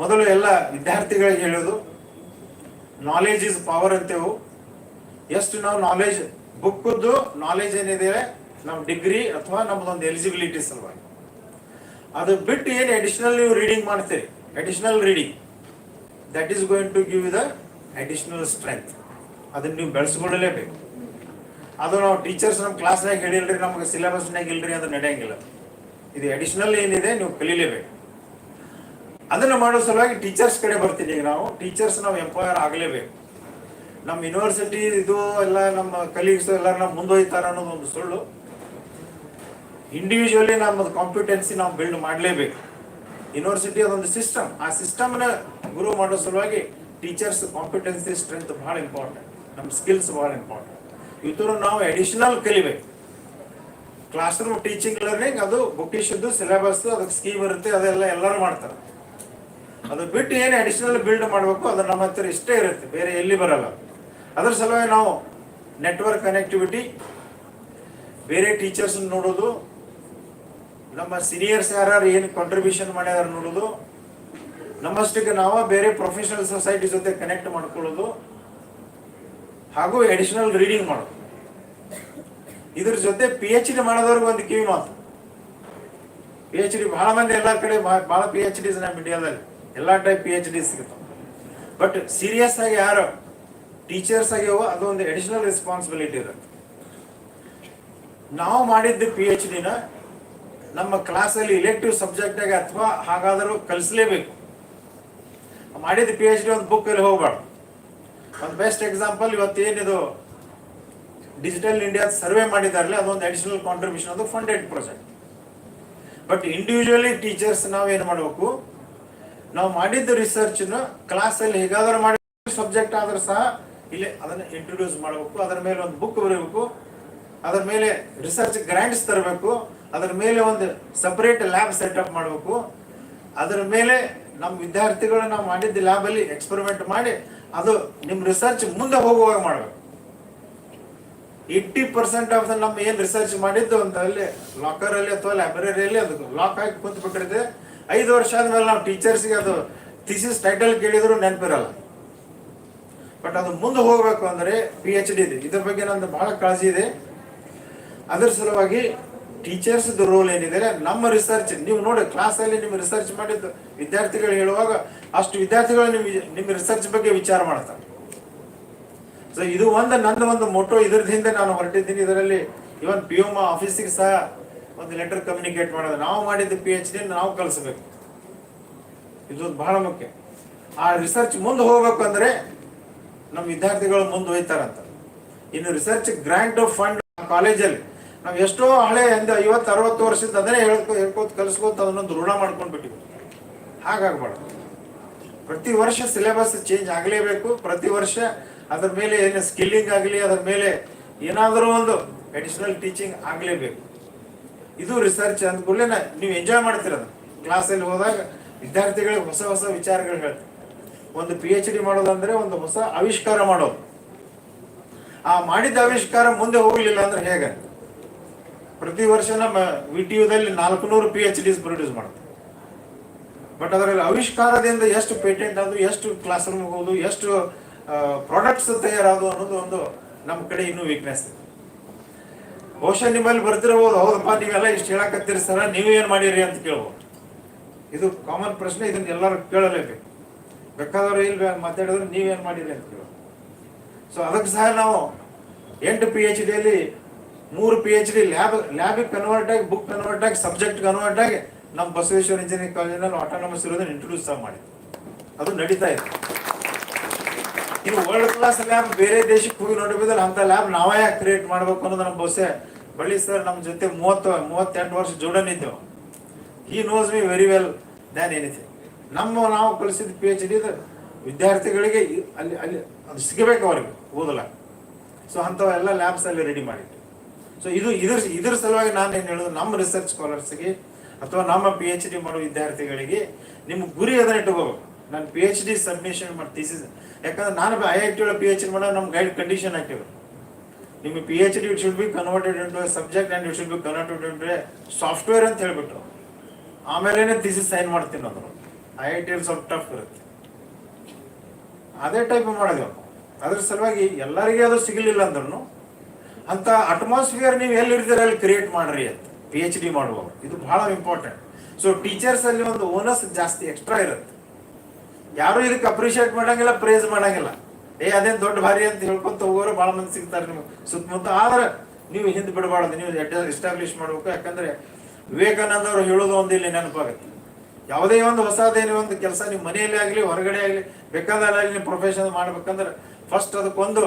ಮೊದಲು ಎಲ್ಲ ವಿದ್ಯಾರ್ಥಿಗಳಿಗೆ ಹೇಳೋದು, ನಾಲೆಜ್ ಇಸ್ ಪವರ್ ಅಂತೇವು. ಎಷ್ಟು ನಾವು ನಾಲೆಜ್, ಬುಕ್ದು ನಾಲೆಜ್ ಏನಿದೆ, ನಮ್ಮ ಡಿಗ್ರಿ ಅಥವಾ ನಮ್ಮದೊಂದು ಎಲಿಜಿಬಿಲಿಟಿ ಸಲುವಾಗಿ, ಅದು ಬಿಟ್ಟು ಏನು ಅಡಿಷನಲ್ ನೀವು ರೀಡಿಂಗ್ ಮಾಡ್ತೀರಿ, additional reading, that is going to give the additional strength. ಅದನ್ನು ನೀವು ಬೆಳೆಸ್ಕೊಳ್ಳಲೇಬೇಕು. ಅದು ನಾವು ಟೀಚರ್ಸ್ ನಮ್ಮ ಕ್ಲಾಸ್ನಾಗ ಹೇಳಿಲ್ರಿ, ನಮಗೆ ಸಿಲೆಬಸ್ನಾಗ ಇಲ್ರಿ, ಅದು ನಡೆಯಂಗಿಲ್ಲ. ಇದು ಅಡಿಷನಲ್ ಏನಿದೆ ನೀವು ಕಲೀಲೇಬೇಕು. ಅದನ್ನು ಮಾಡೋ ಸಲುವಾಗಿ ಟೀಚರ್ಸ್ ಕಡೆ ಬರ್ತೀನಿ. ಈಗ ನಾವು ಎಂಪವರ್ ಆಗಲೇಬೇಕು. ನಮ್ಮ ಯೂನಿವರ್ಸಿಟಿ ಇದು ಎಲ್ಲ ನಮ್ಮ ಕಲೀಗ್ಸ್ ಎಲ್ಲರೂ ನಾವು ಮುಂದೊಯ್ತಾರೆ ಅನ್ನೋದು ಒಂದು ಸುಳ್ಳು. ಇಂಡಿವಿಜುವಲಿ ನಮ್ಮದು ಕಾಂಪಿಟೆನ್ಸಿ ನಾವು ಬಿಲ್ಡ್ ಮಾಡಲೇಬೇಕು. ಯೂನಿವರ್ಸಿಟಿ ಅದೊಂದು ಸಿಸ್ಟಮ್, ಆ ಸಿಸ್ಟಮ್ನ ಗ್ರೋ ಮಾಡೋ ಸಲುವಾಗಿ ಟೀಚರ್ಸ್ ಕಾಂಪಿಟೆನ್ಸಿ ಸ್ಟ್ರೆಂತ್ ಭಾಳ ಇಂಪಾರ್ಟೆಂಟ್, ನಮ್ಮ ಸ್ಕಿಲ್ಸ್ ಭಾಳ ಇಂಪಾರ್ಟೆಂಟ್. ಇವತ್ತು ನಾವು ಅಡಿಷನಲ್ ಕಲಿಬೇಕು. ಕ್ಲಾಸ್ ರೂಮ್ ಟೀಚಿಂಗ್ ಲರ್ನಿಂಗ್ ಅದು ಬುಕ್ಕಿಶದ್ದು ಸಿಲೆಬಸ್, ಅದಕ್ಕೆ ಸ್ಕೀಮ್ ಇರುತ್ತೆ, ಅದೆಲ್ಲ ಎಲ್ಲರೂ ಮಾಡ್ತಾರೆ. ಅದು ಬಿಟ್ಟು ಏನು ಅಡಿಷನಲ್ ಬಿಲ್ಡ್ ಮಾಡಬೇಕು ಅದು ನಮ್ಮ ಹತ್ರ ಇಷ್ಟೇ ಇರುತ್ತೆ, ಬೇರೆ ಎಲ್ಲಿ ಬರಲ್ಲ. ಅದ್ರ ಸಲುವಾಗಿ ನಾವು ನೆಟ್ವರ್ಕ್ ಕನೆಕ್ಟಿವಿಟಿ, ಬೇರೆ ಟೀಚರ್ಸ್ ನೋಡೋದು, ನಮ್ಮ ಸೀನಿಯರ್ಸ್ ಯಾರು ಏನು ಕಾಂಟ್ರಿಬ್ಯೂಷನ್ ಮಾಡ್ಯಾರ ನೋಡೋದು, ನಮ್ಮಷ್ಟಕ್ಕೆ ನಾವು ಬೇರೆ ಪ್ರೊಫೆಷನಲ್ ಸೊಸೈಟಿ ಜೊತೆ ಕನೆಕ್ಟ್ ಮಾಡ್ಕೊಳ್ಳೋದು, ಹಾಗೂ ಅಡಿಷನಲ್ ರೀಡಿಂಗ್ ಮಾಡೋದು. ಇದ್ರ ಜೊತೆ PhD ಮಾಡೋದವ್ರಿಗೆ ಒಂದು ಕಿವಿ ಮಾತು. PhD ಬಹಳ ಮಂದಿ ಎಲ್ಲ ಕಡೆ ಭಾಳ PhDs ನಮ್ಮ ಇಂಡಿಯಾದಲ್ಲಿ ಎಲ್ಲ ಟೈಪ್ PhD ಸಿಗುತ್ತೆ. ಬಟ್ ಸೀರಿಯಸ್ ಆಗಿ ಯಾರು ಟೀಚರ್ಸ್ ಆಗ್ಯಾವ ಅದೊಂದು ಅಡಿಷನಲ್ ರೆಸ್ಪಾನ್ಸಿಬಿಲಿಟಿ ಇರುತ್ತೆ. ನಾವು ಮಾಡಿದ್ದು PhDನ ನಮ್ಮ ಕ್ಲಾಸಲ್ಲಿ ಇಲೆಕ್ಟಿವ್ ಸಬ್ಜೆಕ್ಟಾಗ ಅಥವಾ ಹಾಗಾದರೂ ಕಲಿಸಲೇಬೇಕು. ಮಾಡಿದ PhD ಒಂದು ಬುಕ್ಕಲ್ಲಿ ಹೋಗ್ಬಾರ್ದು. ಒಂದು ಬೆಸ್ಟ್ ಎಕ್ಸಾಂಪಲ್ ಇವತ್ತೇನಿದು ಡಿಜಿಟಲ್ ಇಂಡಿಯಾ ಸರ್ವೆ ಮಾಡಿದಾರಲ್ಲ, ಅದೊಂದು ಅಡಿಷನಲ್ ಕಾಂಟ್ರಿಬ್ಯೂಷನ್, ಅದು funded project. But individually teachers ನಾವೇನು ಮಾಡಬೇಕು, ನಾವು ಮಾಡಿದ್ದು ರಿಸರ್ಚ್ನ ಕ್ಲಾಸಲ್ಲಿ ಹೇಗಾದ್ರೂ ಮಾಡಿ ಸಬ್ಜೆಕ್ಟ್ ಆದ್ರೂ ಸಹ ಇಲ್ಲಿ ಅದನ್ನು ಇಂಟ್ರೊಡ್ಯೂಸ್ ಮಾಡಬೇಕು. ಅದರ ಮೇಲೆ ಒಂದು ಬುಕ್ ಬರೀಬೇಕು, ಅದರ ಮೇಲೆ ರಿಸರ್ಚ್ ಗ್ರಾಂಟ್ಸ್ ತರಬೇಕು, ಅದರ ಮೇಲೆ ಒಂದು ಸಪರೇಟ್ ಲ್ಯಾಬ್ ಸೆಟಪ್ ಮಾಡಬೇಕು. ಅದರ ಮೇಲೆ ನಮ್ಮ ವಿದ್ಯಾರ್ಥಿಗಳು ನಾವು ಮಾಡಿದ್ದ ಲ್ಯಾಬಲ್ಲಿ ಎಕ್ಸ್ಪೆರಿಮೆಂಟ್ ಮಾಡಿ ಅದು ನಿಮ್ಮ ರಿಸರ್ಚ್ ಮುಂದೆ ಹೋಗುವಾಗ ಮಾಡಬೇಕು. 80% ಆಫ್ ನಮ್ಮ ಏನು ರಿಸರ್ಚ್ ಮಾಡಿದ್ದು ಅಂತ ಅಲ್ಲಿ ಲಾಕರಲ್ಲಿ ಅಥವಾ ಲೈಬ್ರರಿಯಲ್ಲಿ ಅದು ಲಾಕ್ ಆಗಿ ಕುಂತು ಬಿಟ್ಟಿರುತ್ತೆ. 5 ವರ್ಷ ಆದ್ಮೇಲೆ ನಾವು ಟೀಚರ್ಸ್ಗೆ ಅದು ಥೀಸಿಸ್ ಟೈಟಲ್ ಕೇಳಿದ್ರು ನೆನಪಿರಲ್ಲ. ಬಟ್ ಅದು ಮುಂದೆ ಹೋಗ್ಬೇಕು ಅಂದರೆ PhD ಇದೆ. ಇದ್ರ ಬಗ್ಗೆ ನಂದು ಬಹಳ ಕಾಳಜಿ ಇದೆ. ಅದರ ಸಲುವಾಗಿ ಟೀಚರ್ಸ್ದು ರೋಲ್ ಏನಿದೆ, ನಮ್ಮ ರಿಸರ್ಚ್ ನೀವು ನೋಡಿ ಕ್ಲಾಸಲ್ಲಿ ನಿಮ್ಮ ರಿಸರ್ಚ್ ಮಾಡಿದ್ದು ವಿದ್ಯಾರ್ಥಿಗಳು ಹೇಳುವಾಗ ಅಷ್ಟು ವಿದ್ಯಾರ್ಥಿಗಳು ನಿಮ್ಮ ರಿಸರ್ಚ್ ಬಗ್ಗೆ ವಿಚಾರ ಮಾಡ್ತಾರೆ. ಸೊ ಇದು ನಂದು ಒಂದು ಮೋಟೋ. ಇದ್ರದಿಂದ ನಾನು ಹೊರಟಿದ್ದೀನಿ. ಇದರಲ್ಲಿ ಇವನ್ POM ಆಫೀಸಿಗೆ ಸಹ ಒಂದು ಲೆಟರ್ ಕಮ್ಯುನಿಕೇಟ್ ಮಾಡೋದು, ನಾವು ಮಾಡಿದ್ದು PhD ನಾವು ಕಲಿಸ್ಬೇಕು. ಇದು ಬಹಳ ಮುಖ್ಯ. ಆ ರಿಸರ್ಚ್ ಮುಂದೆ ಹೋಗ್ಬೇಕು ಅಂದ್ರೆ ನಮ್ಮ ವಿದ್ಯಾರ್ಥಿಗಳು ಮುಂದೆ ಹೋಯ್ತಾರಂತ. ಇನ್ನು ರಿಸರ್ಚ್ ಗ್ರಾಂಟ್ ಫಂಡ್ ಕಾಲೇಜಲ್ಲಿ ನಾವು ಎಷ್ಟೋ ಹಳೆ 50-60 ವರ್ಷದ ಅದನ್ನೇ ಹೇಳ್ಕೋತ ಕಲಿಸ್ಕೋತ ಅದನ್ನೊಂದು ಋಣ ಮಾಡ್ಕೊಂಡು ಬಿಟ್ಟಿವಿ. ಹಾಗಾಗ್ಬಾರ್ದು. ಪ್ರತಿ ವರ್ಷ ಸಿಲೆಬಸ್ ಚೇಂಜ್ ಆಗಲೇಬೇಕು. ಪ್ರತಿ ವರ್ಷ ಅದ್ರ ಮೇಲೆ ಏನು ಸ್ಕಿಲ್ಲಿಂಗ್ ಆಗಲಿ, ಅದರ ಮೇಲೆ ಏನಾದರೂ ಒಂದು ಅಡಿಷನಲ್ ಟೀಚಿಂಗ್ ಆಗಲೇಬೇಕು. ಇದು ರಿಸರ್ಚ್ ಅಂದ್ಕೂಡಲೇ ನೀವು ಎಂಜಾಯ್ ಮಾಡ್ತಿರೋದು. ಕ್ಲಾಸಲ್ಲಿ ಹೋದಾಗ ವಿದ್ಯಾರ್ಥಿಗಳಿಗೆ ಹೊಸ ಹೊಸ ವಿಚಾರಗಳು ಹೇಳ್ತಾರೆ. ಒಂದು PhD ಮಾಡೋದಂದ್ರೆ ಒಂದು ಹೊಸ ಆವಿಷ್ಕಾರ ಮಾಡೋದು. ಆ ಮಾಡಿದ ಆವಿಷ್ಕಾರ ಮುಂದೆ ಹೋಗಲಿಲ್ಲ ಅಂದ್ರೆ ಹೇಗೆ? ಪ್ರತಿ ವರ್ಷ ನಮ್ಮ VTUದಲ್ಲಿ 400 PhDs ಪ್ರೊಡ್ಯೂಸ್ ಮಾಡ್ತಾರೆ. ಬಟ್ ಅದರಲ್ಲಿ ಆವಿಷ್ಕಾರದಿಂದ ಎಷ್ಟು ಪೇಟೆಂಟ್ ಆದ್ರು, ಎಷ್ಟು ಕ್ಲಾಸ್ ರೂಮ್ ಹೋಗೋದು, ಎಷ್ಟು ಪ್ರಾಡಕ್ಟ್ಸ್ ತಯಾರಾದವು ಅನ್ನೋದು ಒಂದು ನಮ್ಮ ಕಡೆ ಇನ್ನೂ ವೀಕ್ನೆಸ್ ಇದೆ. ಬಹುಶಃ ನಿಮ್ಮಲ್ಲಿ ಬರ್ತಿರ್ಬೋದು, ಹೌದಪ್ಪ ನೀವೆಲ್ಲ ಇಷ್ಟು ಹೇಳಕತ್ತೀರಿ ಸರ, ನೀವೇನು ಮಾಡಿರಿ ಅಂತ ಕೇಳ್ಬೋದು. ಇದು ಕಾಮನ್ ಪ್ರಶ್ನೆ, ಇದನ್ನ ಎಲ್ಲರೂ ಕೇಳಲೇಬೇಕು. ಬೇಕಾದವ್ರು ಇಲ್ಲಿ ಮಾತಾಡಿದ್ರೆ ನೀವೇನು ಮಾಡಿರಿ ಅಂತ ಕೇಳೋದು. ಸೊ ಅದಕ್ಕೆ ಸಹ ನಾವು 8 PhDಯಲ್ಲಿ 3 PhD ಲ್ಯಾಬಿಗೆ ಕನ್ವರ್ಟ್ ಆಗಿ, ಬುಕ್ ಕನ್ವರ್ಟ್ ಆಗಿ, ಸಬ್ಜೆಕ್ಟ್ ಕನ್ವರ್ಟ್ ಆಗಿ ನಮ್ಮ ಬಸವೇಶ್ವರ ಇಂಜಿನಿಯರಿಂಗ್ ಕಾಲೇಜಿನಲ್ಲಿ ಆಟೋನಮಸ್ ಇರೋದನ್ನ ಇಂಟ್ರೊಡ್ಯೂಸ್ ಸಹ ಮಾಡಿದ್ವಿ. ಅದು ನಡೀತಾ ಇದೆ. ಇನ್ನು ವರ್ಲ್ಡ್ ಕ್ಲಾಸ್ ಲ್ಯಾಬ್ ಬೇರೆ ದೇಶಕ್ಕೆ ಹೋಗಿ ನೋಡಬೇಕಲ್ಲ, ಅಂತ ಲ್ಯಾಬ್ ನಾವೇ ಯಾಕೆ ಕ್ರಿಯೇಟ್ ಮಾಡ್ಬೇಕು ಅನ್ನೋದು ನಮ್ಮ ಬಹುಶಃ ಬಳ್ಳಿ ಸರ್ ನಮ್ಮ ಜೊತೆ 38 ವರ್ಷ ಜೋಡನಿದ್ದೆವು. He knows me very well than anything. ನಾವು ಕಲಿಸಿದ PhD ವಿದ್ಯಾರ್ಥಿಗಳಿಗೆ ಅಲ್ಲಿ ಅದು ಸಿಗಬೇಕು ಅವ್ರಿಗೆ ಓದಲ್ಲ. ಸೊ ಅಂಥವೆಲ್ಲ ಲ್ಯಾಬ್ಸ್ ಅಲ್ಲಿ ರೆಡಿ ಮಾಡಿದ್ವಿ. ಸೊ ಇದ್ರ ಸಲುವಾಗಿ ನಾನು ಏನು ಹೇಳೋದು, ನಮ್ಮ ರಿಸರ್ಚ್ ಸ್ಕಾಲರ್ಸ್ಗೆ ಅಥವಾ ನಮ್ಮ PhD ಮಾಡೋ ವಿದ್ಯಾರ್ಥಿಗಳಿಗೆ ನಿಮ್ಮ ಗುರಿ ಅದನ್ನ ಇಟ್ಕೋಬೇಕು. ನಾನು PhD ಸಬ್ಮಿಷನ್ ಮಾಡಿ ಥೀಸಿಸ್, ಯಾಕಂದ್ರೆ ನಾನು IIT ಒಳಗೆ PhD ಮಾಡೋ ನಮ್ಮ ಗೈಡ್ ಕಂಡೀಷನ್ ಹಾಕಿದ್ರು, ನಿಮ್ಮ PhD it should be converted into A subject and it should be converted into A software ಅಂತ ಹೇಳ್ಬಿಟ್ರು. ಆಮೇಲೆ ಥೀಸಿಸ್ ಸೈನ್ ಮಾಡ್ತೀನಿ ಅಂದರು. IIT ಸ್ವಲ್ಪ ಟಫ್ ಇರುತ್ತೆ. ಅದೇ ಟೈಪ್ ಮಾಡಿದೆವು. ಅದ್ರ ಸಲುವಾಗಿ ಎಲ್ಲರಿಗೆ ಅದು ಸಿಗಲಿಲ್ಲ ಅಂದ್ರೂ ಅಂತ ಅಟ್ಮಾಸ್ಫಿಯರ್ ನೀವು ಎಲ್ಲಿರ್ತೀರ ಅಲ್ಲಿ ಕ್ರಿಯೇಟ್ ಮಾಡ್ರಿ ಅಂತ PhD ಮಾಡುವಾಗ. ಇದು ಬಹಳ ಇಂಪಾರ್ಟೆಂಟ್. ಸೊ ಟೀಚರ್ಸ್ ಅಲ್ಲಿ ಒಂದು ಓನಸ್ ಜಾಸ್ತಿ ಎಕ್ಸ್ಟ್ರಾ ಇರುತ್ತೆ. ಯಾರು ಇದಕ್ಕೆ ಅಪ್ರಿಷಿಯೇಟ್ ಮಾಡಂಗಿಲ್ಲ, ಪ್ರೇಸ್ ಮಾಡಂಗಿಲ್ಲ. ಅದೇನು ದೊಡ್ಡ ಭಾರಿ ಅಂತ ಹೇಳ್ಕೊಂತ ಹೋಗೋರು ಭಾಳ ಮಂದಿ ಸಿಗ್ತಾರೆ ನಿಮ್ಗೆ ಸುತ್ತಮುತ್ತ. ಆದ್ರೆ ನೀವು ಹಿಂದೆ ಬಿಡಬಾರ್ದು, ನೀವು ಎಸ್ಟಾಬ್ಲಿಷ್ ಮಾಡ್ಬೇಕು. ಯಾಕಂದ್ರೆ ವಿವೇಕಾನಂದ ಅವರು ಹೇಳೋದು ಒಂದು ಇಲ್ಲಿ ನೆನಪಾಗುತ್ತೆ. ಯಾವುದೇ ಒಂದು ಹೊಸದೇನೋ ಒಂದು ಕೆಲಸ ನೀವು ಮನೆಯಲ್ಲೇ ಆಗಲಿ ಹೊರಗಡೆ ಆಗಲಿ ಬೇಕಾದಲ್ಲಿ ನೀವು ಪ್ರೊಫೆಷನ್ ಮಾಡ್ಬೇಕಂದ್ರೆ ಫಸ್ಟ್ ಅದಕ್ಕೊಂದು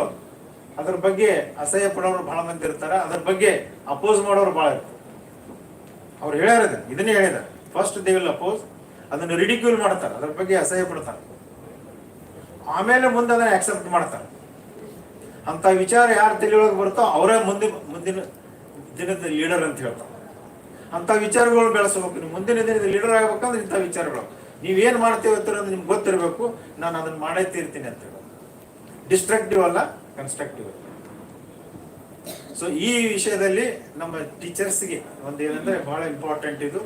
ಅದ್ರ ಬಗ್ಗೆ ಅಸಹ್ಯ ಪಡೋರು ಬಹಳ ಮಂದಿ ಇರ್ತಾರೆ, ಅದ್ರ ಬಗ್ಗೆ ಅಪೋಸ್ ಮಾಡೋರು ಬಹಳ ಇರ್ತಾರೆ. ಅವ್ರು ಹೇಳ್ಯಾರ ಇದನ್ನೇ ಹೇಳಿದ್ದಾರೆ, ಫಸ್ಟ್ ದೇ ವಿಲ್ ಅಪೋಸ್, ಅದನ್ನು ರಿಡಿಕ್ಯೂಲ್ ಮಾಡ್ತಾರೆ, ಅದ್ರ ಬಗ್ಗೆ ಅಸಹ್ಯ ಪಡ್ತಾರೆ, ಆಮೇಲೆ ಮುಂದೆ ಅದನ್ನ ಆಕ್ಸೆಪ್ಟ್ ಮಾಡ್ತಾರೆ. ಅಂತ ವಿಚಾರ ಯಾರು ತಲೆಯೊಳಗೆ ಬರುತ್ತೋ ಅವರೇ ಮುಂದಿನ ದಿನದ ಲೀಡರ್ ಅಂತ ಹೇಳ್ತಾರೆ. ಅಂತ ವಿಚಾರಗಳು ಬೆಳೆಸಬೇಕು. ನೀವು ಮುಂದಿನ ದಿನದ ಲೀಡರ್ ಆಗ್ಬೇಕಂದ್ರೆ ಇಂಥ ವಿಚಾರಗಳು ನೀವೇನು ಮಾಡ್ತೇವೆ ಅಂತ ನಿಮ್ಗೆ ಗೊತ್ತಿರಬೇಕು. ನಾನು ಅದನ್ನ ಮಾಡೇ ತೀರ್ತೀನಿ ಅಂತ ಹೇಳೋದು. ಡಿಸ್ಟ್ರಕ್ಟಿವ್ ಅಲ್ಲ, ಕನ್ಸ್ಟ್ರಕ್ಟಿವ್. ಸೊ ಈ ವಿಷಯದಲ್ಲಿ ನಮ್ಮ ಟೀಚರ್ಸ್ಗೆ ಒಂದೇನಂದ್ರೆ ಬಹಳ ಇಂಪಾರ್ಟೆಂಟ್ ಇದು.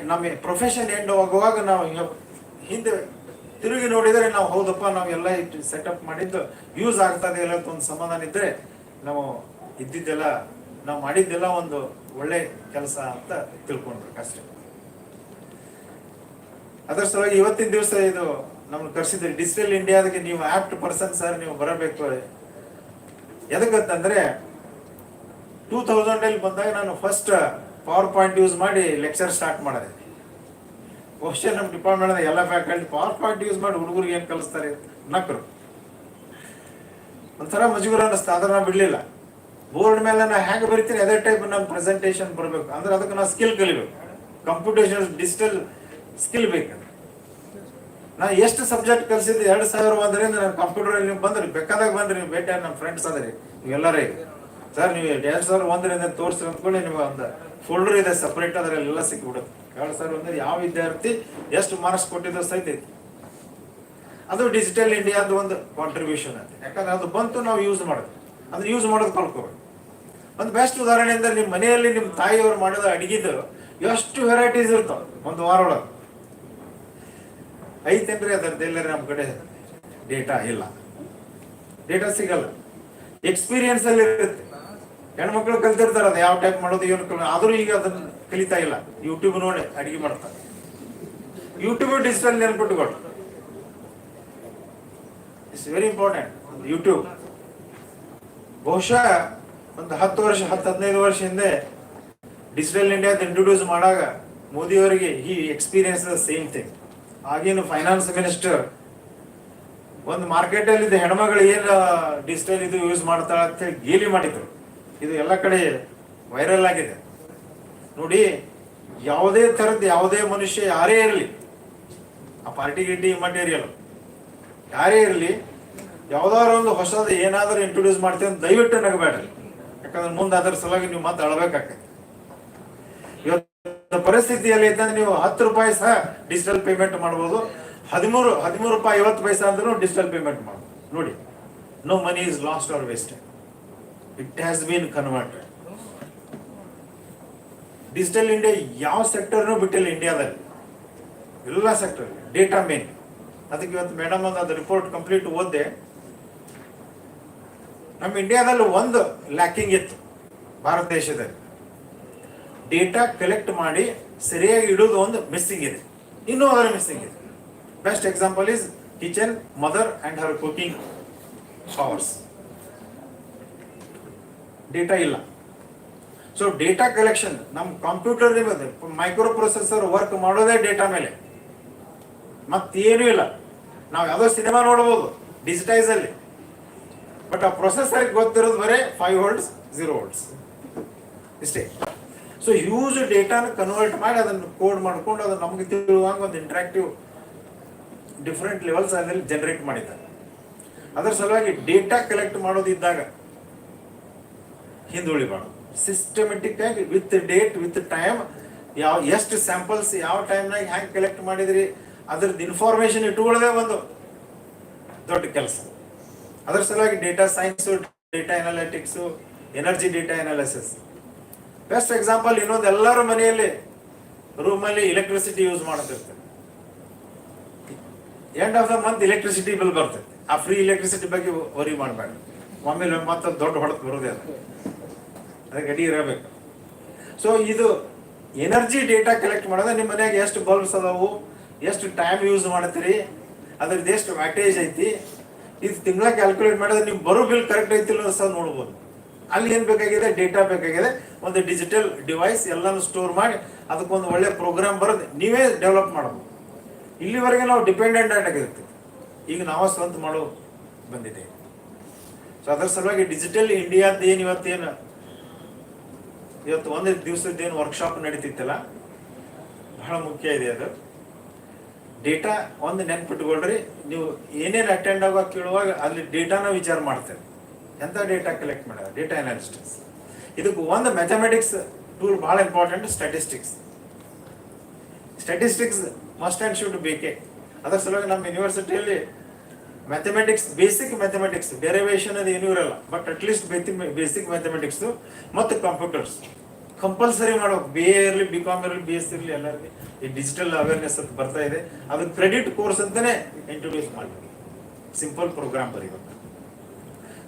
ನಮ್ಮ ಪ್ರೊಫೆಷನ್ ಎಂಡ್ ಆಗುವಾಗ ನಾವು ಹಿಂದೆ ತಿರುಗಿ ನೋಡಿದರೆ ನಾವು ಹೌದಪ್ಪ ನಾವೆಲ್ಲ ಸೆಟಪ್ ಮಾಡಿದ್ದು ಯೂಸ್ ಆಗ್ತದೆ ಇಲ್ಲ ಅಂತ ಒಂದು ಸಮಾಧಾನ ಇದ್ರೆ ನಾವು ಇದ್ದಿದ್ದೆಲ್ಲ ನಾವು ಮಾಡಿದ್ದೆಲ್ಲ ಒಂದು ಒಳ್ಳೆ ಕೆಲಸ ಅಂತ ತಿಳ್ಕೊಂಡ್ಬೇಕಷ್ಟೇ. ಅದರ ಸಲುವಾಗಿ ಇವತ್ತಿನ ದಿವಸ ಇದು ನಮ್ಗೆ ಕರ್ಸಿದ್ರಿ ಡಿಜಿಟಲ್ ಇಂಡಿಯಾದಕ್ಕೆ ನೀವು ಆಪ್ಟ್ ಪರ್ಸನ್ ಸರ್, ನೀವು ಬರಬೇಕು. ಎದಕ್ಕಂತಂದ್ರೆ 2000 ಬಂದಾಗ ನಾನು ಫಸ್ಟ್ ಪವರ್ ಪಾಯಿಂಟ್ ಯೂಸ್ ಮಾಡಿ ಲೆಕ್ಚರ್ ಸ್ಟಾರ್ಟ್ ಮಾಡಿದೆ. ಬಹುಶಃ ನಮ್ಮ ಡಿಪಾರ್ಟ್ಮೆಂಟ್ ಎಲ್ಲ ಫ್ಯಾಕಲ್ಟಿ ಪವರ್ ಪಾಯಿಂಟ್ ಯೂಸ್ ಮಾಡಿ ಹುಡುಗರಿಗೆ ಏನು ಕಲಿಸ್ತಾರೆ ನಕ್ಕರು. ಒಂಥರ ಮಜೂರ ಅನ್ನಿಸ್ತಾ, ಆದ್ರೆ ನಾವು ಬಿಡ್ಲಿಲ್ಲ. ಬೋರ್ಡ್ ಮೇಲೆ ನಾನು ಹೆಂಗೆ ಬರಿತೀನಿ ಅದೇ ಟೈಪ್ ನಮ್ಮ ಪ್ರೆಸೆಂಟೇಷನ್ ಬರಬೇಕು ಅಂದ್ರೆ ಅದಕ್ಕೆ ನಾವು ಸ್ಕಿಲ್ ಕಲಿಬೇಕು. ಕಂಪ್ಯೂಟೇಷನ್ ಡಿಜಿಟಲ್ ಸ್ಕಿಲ್ ಬೇಕು. ನಾನು ಎಷ್ಟು ಸಬ್ಜೆಕ್ಟ್ ಕಲಿಸಿದ್ದು 2001ರಿಂದ ನಾನು ಕಂಪ್ಯೂಟರ್ ನೀವು ಬಂದ್ರಿ, ಬೇಕಾದಾಗ ಬಂದ್ರಿ, ನೀವು ಭೇಟಿ ನಮ್ಮ ಫ್ರೆಂಡ್ಸ್ ಅದರಿ ನೀವೆಲ್ಲರೇ ಸರ್, ನೀವು 2001ರಿಂದ ತೋರಿಸ್ರಿ ಅಂದ್ಕೊಂಡು ನಿಮ್ಗೆ ಒಂದು ಫೋಲ್ಡರ್ ಇದೆ ಸಪ್ರೇಟ್, ಅದರಲ್ಲೆಲ್ಲ ಸಿಕ್ಕಿಬಿಡುತ್ತೆ. 2001 ಯಾವ ವಿದ್ಯಾರ್ಥಿ ಎಷ್ಟು ಮಾರ್ಕ್ಸ್ ಕೊಟ್ಟಿದ್ದು ಸಹಿತ ಐತಿ. ಅದು ಡಿಜಿಟಲ್ ಇಂಡಿಯಾದ ಒಂದು ಕಾಂಟ್ರಿಬ್ಯೂಷನ್ ಅಂತ. ಯಾಕಂದ್ರೆ ಅದು ಬಂತು, ನಾವು ಯೂಸ್ ಮಾಡೋದು, ಅದನ್ನ ಯೂಸ್ ಮಾಡೋದು ಕಲ್ಕೋಬೇಕು. ಒಂದು ಬೆಸ್ಟ್ ಉದಾಹರಣೆ ಅಂದ್ರೆ ನಿಮ್ಮ ಮನೆಯಲ್ಲಿ ನಿಮ್ಮ ತಾಯಿಯವರು ಮಾಡೋದು ಅಡಿಗೆದು ಎಷ್ಟು ವೆರೈಟೀಸ್ ಇರ್ತಾವ ಒಂದು ವಾರ ಒಳಗೆ ಐತೇನ್ರಿ. ಅದರದ್ದೆಲ್ಲರೂ ನಮ್ಮ ಕಡೆ ಡೇಟಾ ಇಲ್ಲ, ಡೇಟಾ ಸಿಗಲ್ಲ. ಎಕ್ಸ್ಪೀರಿಯನ್ಸ್ ಅಲ್ಲಿ ಇರುತ್ತೆ. ಹೆಣ್ಮಕ್ಳು ಕಲ್ತಿರ್ತಾರೆ ಅದು ಯಾವ ಟೈಪ್ ಮಾಡೋದು ಏನು ಆದ್ರೂ ಈಗ ಅದನ್ನ ಕಲಿತಾ ಇಲ್ಲ. ಯೂಟ್ಯೂಬ್ ನೋಡಿ ಅಡಿಗೆ ಮಾಡ್ತಾರೆ. ಯೂಟ್ಯೂಬ್ ಡಿಜಿಟಲ್ ನೆನ್ಪಿಟ್ಟುಕೊಳ್ಳಿ, ಇಟ್ಸ್ ವೆರಿ ಇಂಪಾರ್ಟೆಂಟ್. ಯೂಟ್ಯೂಬ್ ಬಹುಶಃ ಒಂದು 10-15 ವರ್ಷ ಹಿಂದೆ ಡಿಜಿಟಲ್ ಇಂಡಿಯಾ ಇಂಟ್ರೊಡ್ಯೂಸ್ ಮಾಡಾಗ ಮೋದಿಯವರಿಗೆ ಈ ಎಕ್ಸ್ಪೀರಿಯನ್ಸ್ ಸೇಮ್ ಥಿಂಗ್. ಆಗಿನ ಫೈನಾನ್ಸ್ ಮಿನಿಸ್ಟರ್ ಒಂದು ಮಾರ್ಕೆಟ್ ಅಲ್ಲಿ ಹೆಣ್ಮಗಳು ಏನು ಡಿಜಿಟಲ್ ಇದು ಯೂಸ್ ಮಾಡ್ತಾಳೆ ಅಂತ ಹೇಳಿ ಗೇಲಿ ಮಾಡಿದ್ರು. ಇದು ಎಲ್ಲ ಕಡೆ ವೈರಲ್ ಆಗಿದೆ ನೋಡಿ. ಯಾವುದೇ ಥರದ್ದು ಯಾವುದೇ ಮನುಷ್ಯ ಯಾರೇ ಇರಲಿ, ಆ ಪಾರ್ಟಿ ಗಿಟಿ ಮಟೀರಿಯಲ್ ಯಾರೇ ಇರಲಿ, ಯಾವ್ದಾದ್ರು ಒಂದು ಹೊಸದು ಏನಾದರೂ ಇಂಟ್ರೊಡ್ಯೂಸ್ ಮಾಡ್ತೀವಿ ಅಂತ ದಯವಿಟ್ಟು ನಗಬೇಡ್ರಿ. ಯಾಕಂದ್ರೆ ಮುಂದೆ ಅದರ ಸಲುವಾಗಿ ನೀವು ಮತ್ತೆ ಅಳಬೇಕಾಗ್ತದೆ. ಇವತ್ತು ಪರಿಸ್ಥಿತಿಯಲ್ಲಿ ಇದ್ದಂದ್ರೆ ನೀವು 10 ರೂಪಾಯಿ ಸಹ ಡಿಜಿಟಲ್ ಪೇಮೆಂಟ್ ಮಾಡ್ಬೋದು. 13 ರೂಪಾಯಿ 50 ಪೈಸೆ ಅಂದ್ರೂ ಡಿಜಿಟಲ್ ಪೇಮೆಂಟ್ ಮಾಡ್ಬೋದು. ನೋಡಿ, no money is lost or wasted, it has been converted. Digital India ಯಾವ ಸೆಕ್ಟರ್ನೂ ಬಿಟ್ಟಿಲ್ಲ ಇಂಡಿಯಾದಲ್ಲಿ, ಎಲ್ಲ ಸೆಕ್ಟರ್ ಡೇಟಾ ಮೇನ್. ಅದಕ್ಕೆ ಇವತ್ತು ಮೇಡಮ್ ಅದು ರಿಪೋರ್ಟ್ ಕಂಪ್ಲೀಟ್ ಓದಿದೆ. ನಮ್ಮ ಇಂಡಿಯಾದಲ್ಲಿ ಒಂದು ಲ್ಯಾಕಿಂಗ್ ಇತ್ತು, ಭಾರತ ದೇಶದಲ್ಲಿ ಡೇಟಾ ಕಲೆಕ್ಟ್ ಮಾಡಿ ಸರಿಯಾಗಿ ಇಡೋದು ಒಂದು ಮಿಸ್ಸಿಂಗ್ ಇದೆ, ಇನ್ನೂ ಅದರ ಮಿಸ್ಸಿಂಗ್ ಇದೆ. Best example is kitchen mother and Har cooking hours. Data ಇಲ್ಲ. ಸೊ ಡೇಟಾ ಕಲೆಕ್ಷನ್ ನಮ್ಮ ಕಂಪ್ಯೂಟರ್ ಮೈಕ್ರೋ ಪ್ರೊಸೆಸರ್ ವರ್ಕ್ ಮಾಡೋದೇ ಡೇಟಾ ಮೇಲೆ, ಮತ್ತೇನೂ ಇಲ್ಲ. ನಾವು ಯಾವುದೋ ಸಿನಿಮಾ ನೋಡ್ಬೋದು ಡಿಜಿಟೈಸ್ ಅಲ್ಲಿ, ಬಟ್ ಆ ಪ್ರೊಸೆಸರ್ ಗೊತ್ತಿರೋದು ಬರೀ 5 volts 0 volts ಇಷ್ಟೇ. ಸೊ ಹ್ಯೂಜ್ ಡೇಟಾನ ಕನ್ವರ್ಟ್ ಮಾಡಿ ಅದನ್ನು ಕೋಡ್ ಮಾಡ್ಕೊಂಡು ಅದು ನಮಗೆ ತಿಳುವಂಗೆ ಒಂದು ಇಂಟ್ರಾಕ್ಟಿವ್ ಡಿಫ್ರೆಂಟ್ ಲೆವೆಲ್ಸ್ ಅದರಲ್ಲಿ ಜನರೇಟ್ ಮಾಡಿದ್ದಾರೆ. ಅದರ ಸಲುವಾಗಿ ಡೇಟಾ ಕಲೆಕ್ಟ್ ಮಾಡೋದಿದ್ದಾಗ ಹಿಂದುಳಿಬಾರ್ದು. ಸಿಸ್ಟಮೆಟಿಕ್ ಆಗಿ ವಿತ್ ಡೇಟ್ ವಿತ್ ಟೈಮ್, ಎಷ್ಟು ಸ್ಯಾಂಪಲ್ಸ್ ಯಾವ ಟೈಮ್ನಾಗ ಹ್ಯಾಂಗೆ ಕಲೆಕ್ಟ್ ಮಾಡಿದ್ರಿ ಅದ್ರದ್ದು ಇನ್ಫಾರ್ಮೇಶನ್ ಇಟ್ಕೊಳ್ಳೋದೇ ಒಂದು ದೊಡ್ಡ ಕೆಲಸ. ಅದರ ಸಲುವಾಗಿ data science, data analytics, energy data analysis. Best example ಇನ್ನೊಂದು, ಎಲ್ಲರ ಮನೆಯಲ್ಲಿ ರೂಮಲ್ಲಿ ಎಲೆಕ್ಟ್ರಿಸಿಟಿ ಯೂಸ್ ಮಾಡ್ತಿರ್ತಾರೆ. End of the month electricity bill ಬರ್ತೈತೆ. ಆ ಫ್ರೀ ಎಲೆಕ್ಟ್ರಿಸಿಟಿ ಬಗ್ಗೆ ವರಿ ಮಾಡಬೇಡ, ಒಮ್ಮೆ ಮತ್ತೆ ದೊಡ್ಡ ಹೊಡೆದು ಬರೋದೇ ಅದು, ಅದಕ್ಕೆ ಅಡಿ ಇರಬೇಕು. ಸೊ ಇದು ಎನರ್ಜಿ ಡೇಟಾ ಕಲೆಕ್ಟ್ ಮಾಡೋದು. ನಿಮ್ಮ ಮನೆಯಾಗ ಎಷ್ಟು ಬಲ್ಬ್ಸ್ ಅದಾವು, ಎಷ್ಟು ಟೈಮ್ ಯೂಸ್ ಮಾಡ್ತೀರಿ, ಅದ್ರದ್ದು ಎಷ್ಟು ವ್ಯಾಟೇಜ್ ಐತಿ, ಇದು ತಿಂಗಳ ಕ್ಯಾಲ್ಕುಲೇಟ್ ಮಾಡಿದ್ರೆ ನೀವು ಬರೋ ಬಿಲ್ ಕರೆಕ್ಟ್ ಐತಿಲ್ಲ ಸಹ ನೋಡ್ಬೋದು. ಅಲ್ಲಿ ಏನು ಬೇಕಾಗಿದೆ, ಡೇಟಾ ಬೇಕಾಗಿದೆ. ಒಂದು ಡಿಜಿಟಲ್ ಡಿವೈಸ್ ಎಲ್ಲಾನು ಸ್ಟೋರ್ ಮಾಡಿ ಅದಕ್ಕೊಂದು ಒಳ್ಳೆ ಪ್ರೋಗ್ರಾಮ್ ಬರೋದು ನೀವೇ ಡೆವಲಪ್ ಮಾಡಬಹುದು. ಇಲ್ಲಿವರೆಗೆ ನಾವು ಡಿಪೆಂಡೆಂಟ್ ಆಗಿರ್ತೀವಿ, ಈಗ ನಾವು ಸ್ವಂತ ಮಾಡೋ ಬಂದಿದೆ. ಸೊ ಅದರ ಸಲುವಾಗಿ ಡಿಜಿಟಲ್ ಇಂಡಿಯಾದ ಏನು ಇವತ್ತು ಒಂದು ದಿವಸದ್ದೇನು ವರ್ಕ್ಶಾಪ್ ನಡೀತಿತ್ತಲ್ಲ, ಬಹಳ ಮುಖ್ಯ ಇದೆ ಅದು. ಡೇಟಾ ಒಂದು ನೆನ್ಪಿಟ್ಕೊಳ್ರಿ, ನೀವು ಏನೇನು ಅಟೆಂಡ್ ಆಗುವಾಗ ಕೇಳುವಾಗ ಅಲ್ಲಿ ಡೇಟಾನ ವಿಚಾರ ಮಾಡ್ತೇವೆ. ಎಂಥ ಡೇಟಾ ಕಲೆಕ್ಟ್ ಮಾಡೋದು, ಡೇಟಾ ಅನಾಲಿಸ್ಟಿಕ್ಸ್. ಇದಕ್ಕೆ ಒಂದು ಮ್ಯಾಥಮೆಟಿಕ್ಸ್ ಟೂಲ್ ಭಾಳ important, statistics. Statistics must and should ಬೇಕೇ. ಅದರ ಸಲುವಾಗಿ ನಮ್ಮ ಯೂನಿವರ್ಸಿಟಿಯಲ್ಲಿ ಮ್ಯಾಥಮೆಟಿಕ್ಸ್, ಬೇಸಿಕ್ ಮ್ಯಾಥಮೆಟಿಕ್ಸ್, ಡೆರಿವೇಷನ್ ಅದು ಏನೂ ಇರಲ್ಲ, ಬಟ್ ಅಟ್ಲೀಸ್ಟ್ ಬೇಸಿಕ್ ಮ್ಯಾಥಮೆಟಿಕ್ಸು ಮತ್ತು ಕಂಪ್ಯೂಟರ್ಸ್ ಕಂಪಲ್ಸರಿ ಮಾಡಬೇಕು. ಬಿ ಎ ಇರಲಿ, ಬಿ ಕಾಮ್ ಇರಲಿ, ಬಿ ಎಸ್ ಇರಲಿ, ಎಲ್ಲರಿಗೆ ಈ ಡಿಜಿಟಲ್ ಅವೇರ್ನೆಸ್ ಅಂತ ಬರ್ತಾ ಇದೆ. ಅದು ಕ್ರೆಡಿಟ್ ಕೋರ್ಸ್ ಅಂತಲೇ ಇಂಟ್ರೊಡ್ಯೂಸ್ ಮಾಡಬೇಕು. ಸಿಂಪಲ್ ಪ್ರೋಗ್ರಾಮ್ ಬರೀಬೇಕು.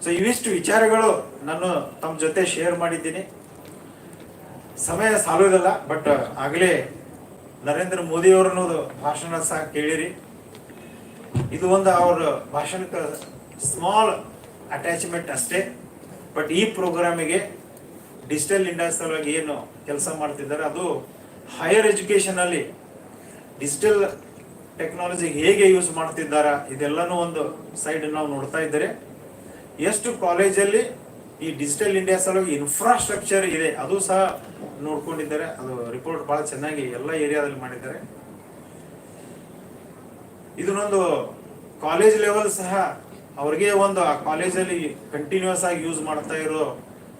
ಸೊ ಇವಿಷ್ಟು ವಿಚಾರಗಳು ನಾನು ತಮ್ಮ ಜೊತೆ ಶೇರ್ ಮಾಡಿದ್ದೀನಿ. ಸಮಯ ಸಾಲೋದಿಲ್ಲ, ಬಟ್ ಆಗಲೇ ನರೇಂದ್ರ ಮೋದಿಯವ್ರನ್ನೂ ಭಾಷಣ ಸಹ ಕೇಳಿರಿ. ಇದು ಒಂದು ಅವ್ರ ಭಾಷಣಕ್ಕೆ ಸ್ಮಾಲ್ ಅಟ್ಯಾಚ್ಮೆಂಟ್ ಅಷ್ಟೇ, ಬಟ್ ಈ ಪ್ರೋಗ್ರಾಮಿಗೆ ಡಿಜಿಟಲ್ ಇಂಡಿಯಾ ಸಲುವಾಗಿ ಏನು ಕೆಲಸ ಮಾಡ್ತಿದ್ದಾರೆ ಅದು ಹೈಯರ್ ಎಜುಕೇಷನಲ್ಲಿ ಡಿಜಿಟಲ್ ಟೆಕ್ನಾಲಜಿ ಹೇಗೆ ಯೂಸ್ ಮಾಡ್ತಿದ್ದಾರೆ ಇದೆಲ್ಲನೂ ಒಂದು ಸೈಡ್ ನಾವು ನೋಡ್ತಾ ಇದ್ದಾರೆ. ಎಷ್ಟು ಕಾಲೇಜಲ್ಲಿ ಈ ಡಿಜಿಟಲ್ ಇಂಡಿಯಾ ಸಲುವಾಗಿ ಇನ್ಫ್ರಾಸ್ಟ್ರಕ್ಚರ್ ಇದೆ ಅದು ಸಹ ನೋಡ್ಕೊಂಡಿದ್ದಾರೆ. ಅದು ರಿಪೋರ್ಟ್ ಭಾಳ ಚೆನ್ನಾಗಿ ಎಲ್ಲ ಏರಿಯಾದಲ್ಲಿ ಮಾಡಿದ್ದಾರೆ. ಇದನ್ನೊಂದು ಕಾಲೇಜ್ ಲೆವೆಲ್ ಸಹ ಅವ್ರಿಗೆ ಒಂದು ಆ ಕಾಲೇಜಲ್ಲಿ ಕಂಟಿನ್ಯೂಸ್ ಆಗಿ ಯೂಸ್ ಮಾಡ್ತಾ ಇರೋ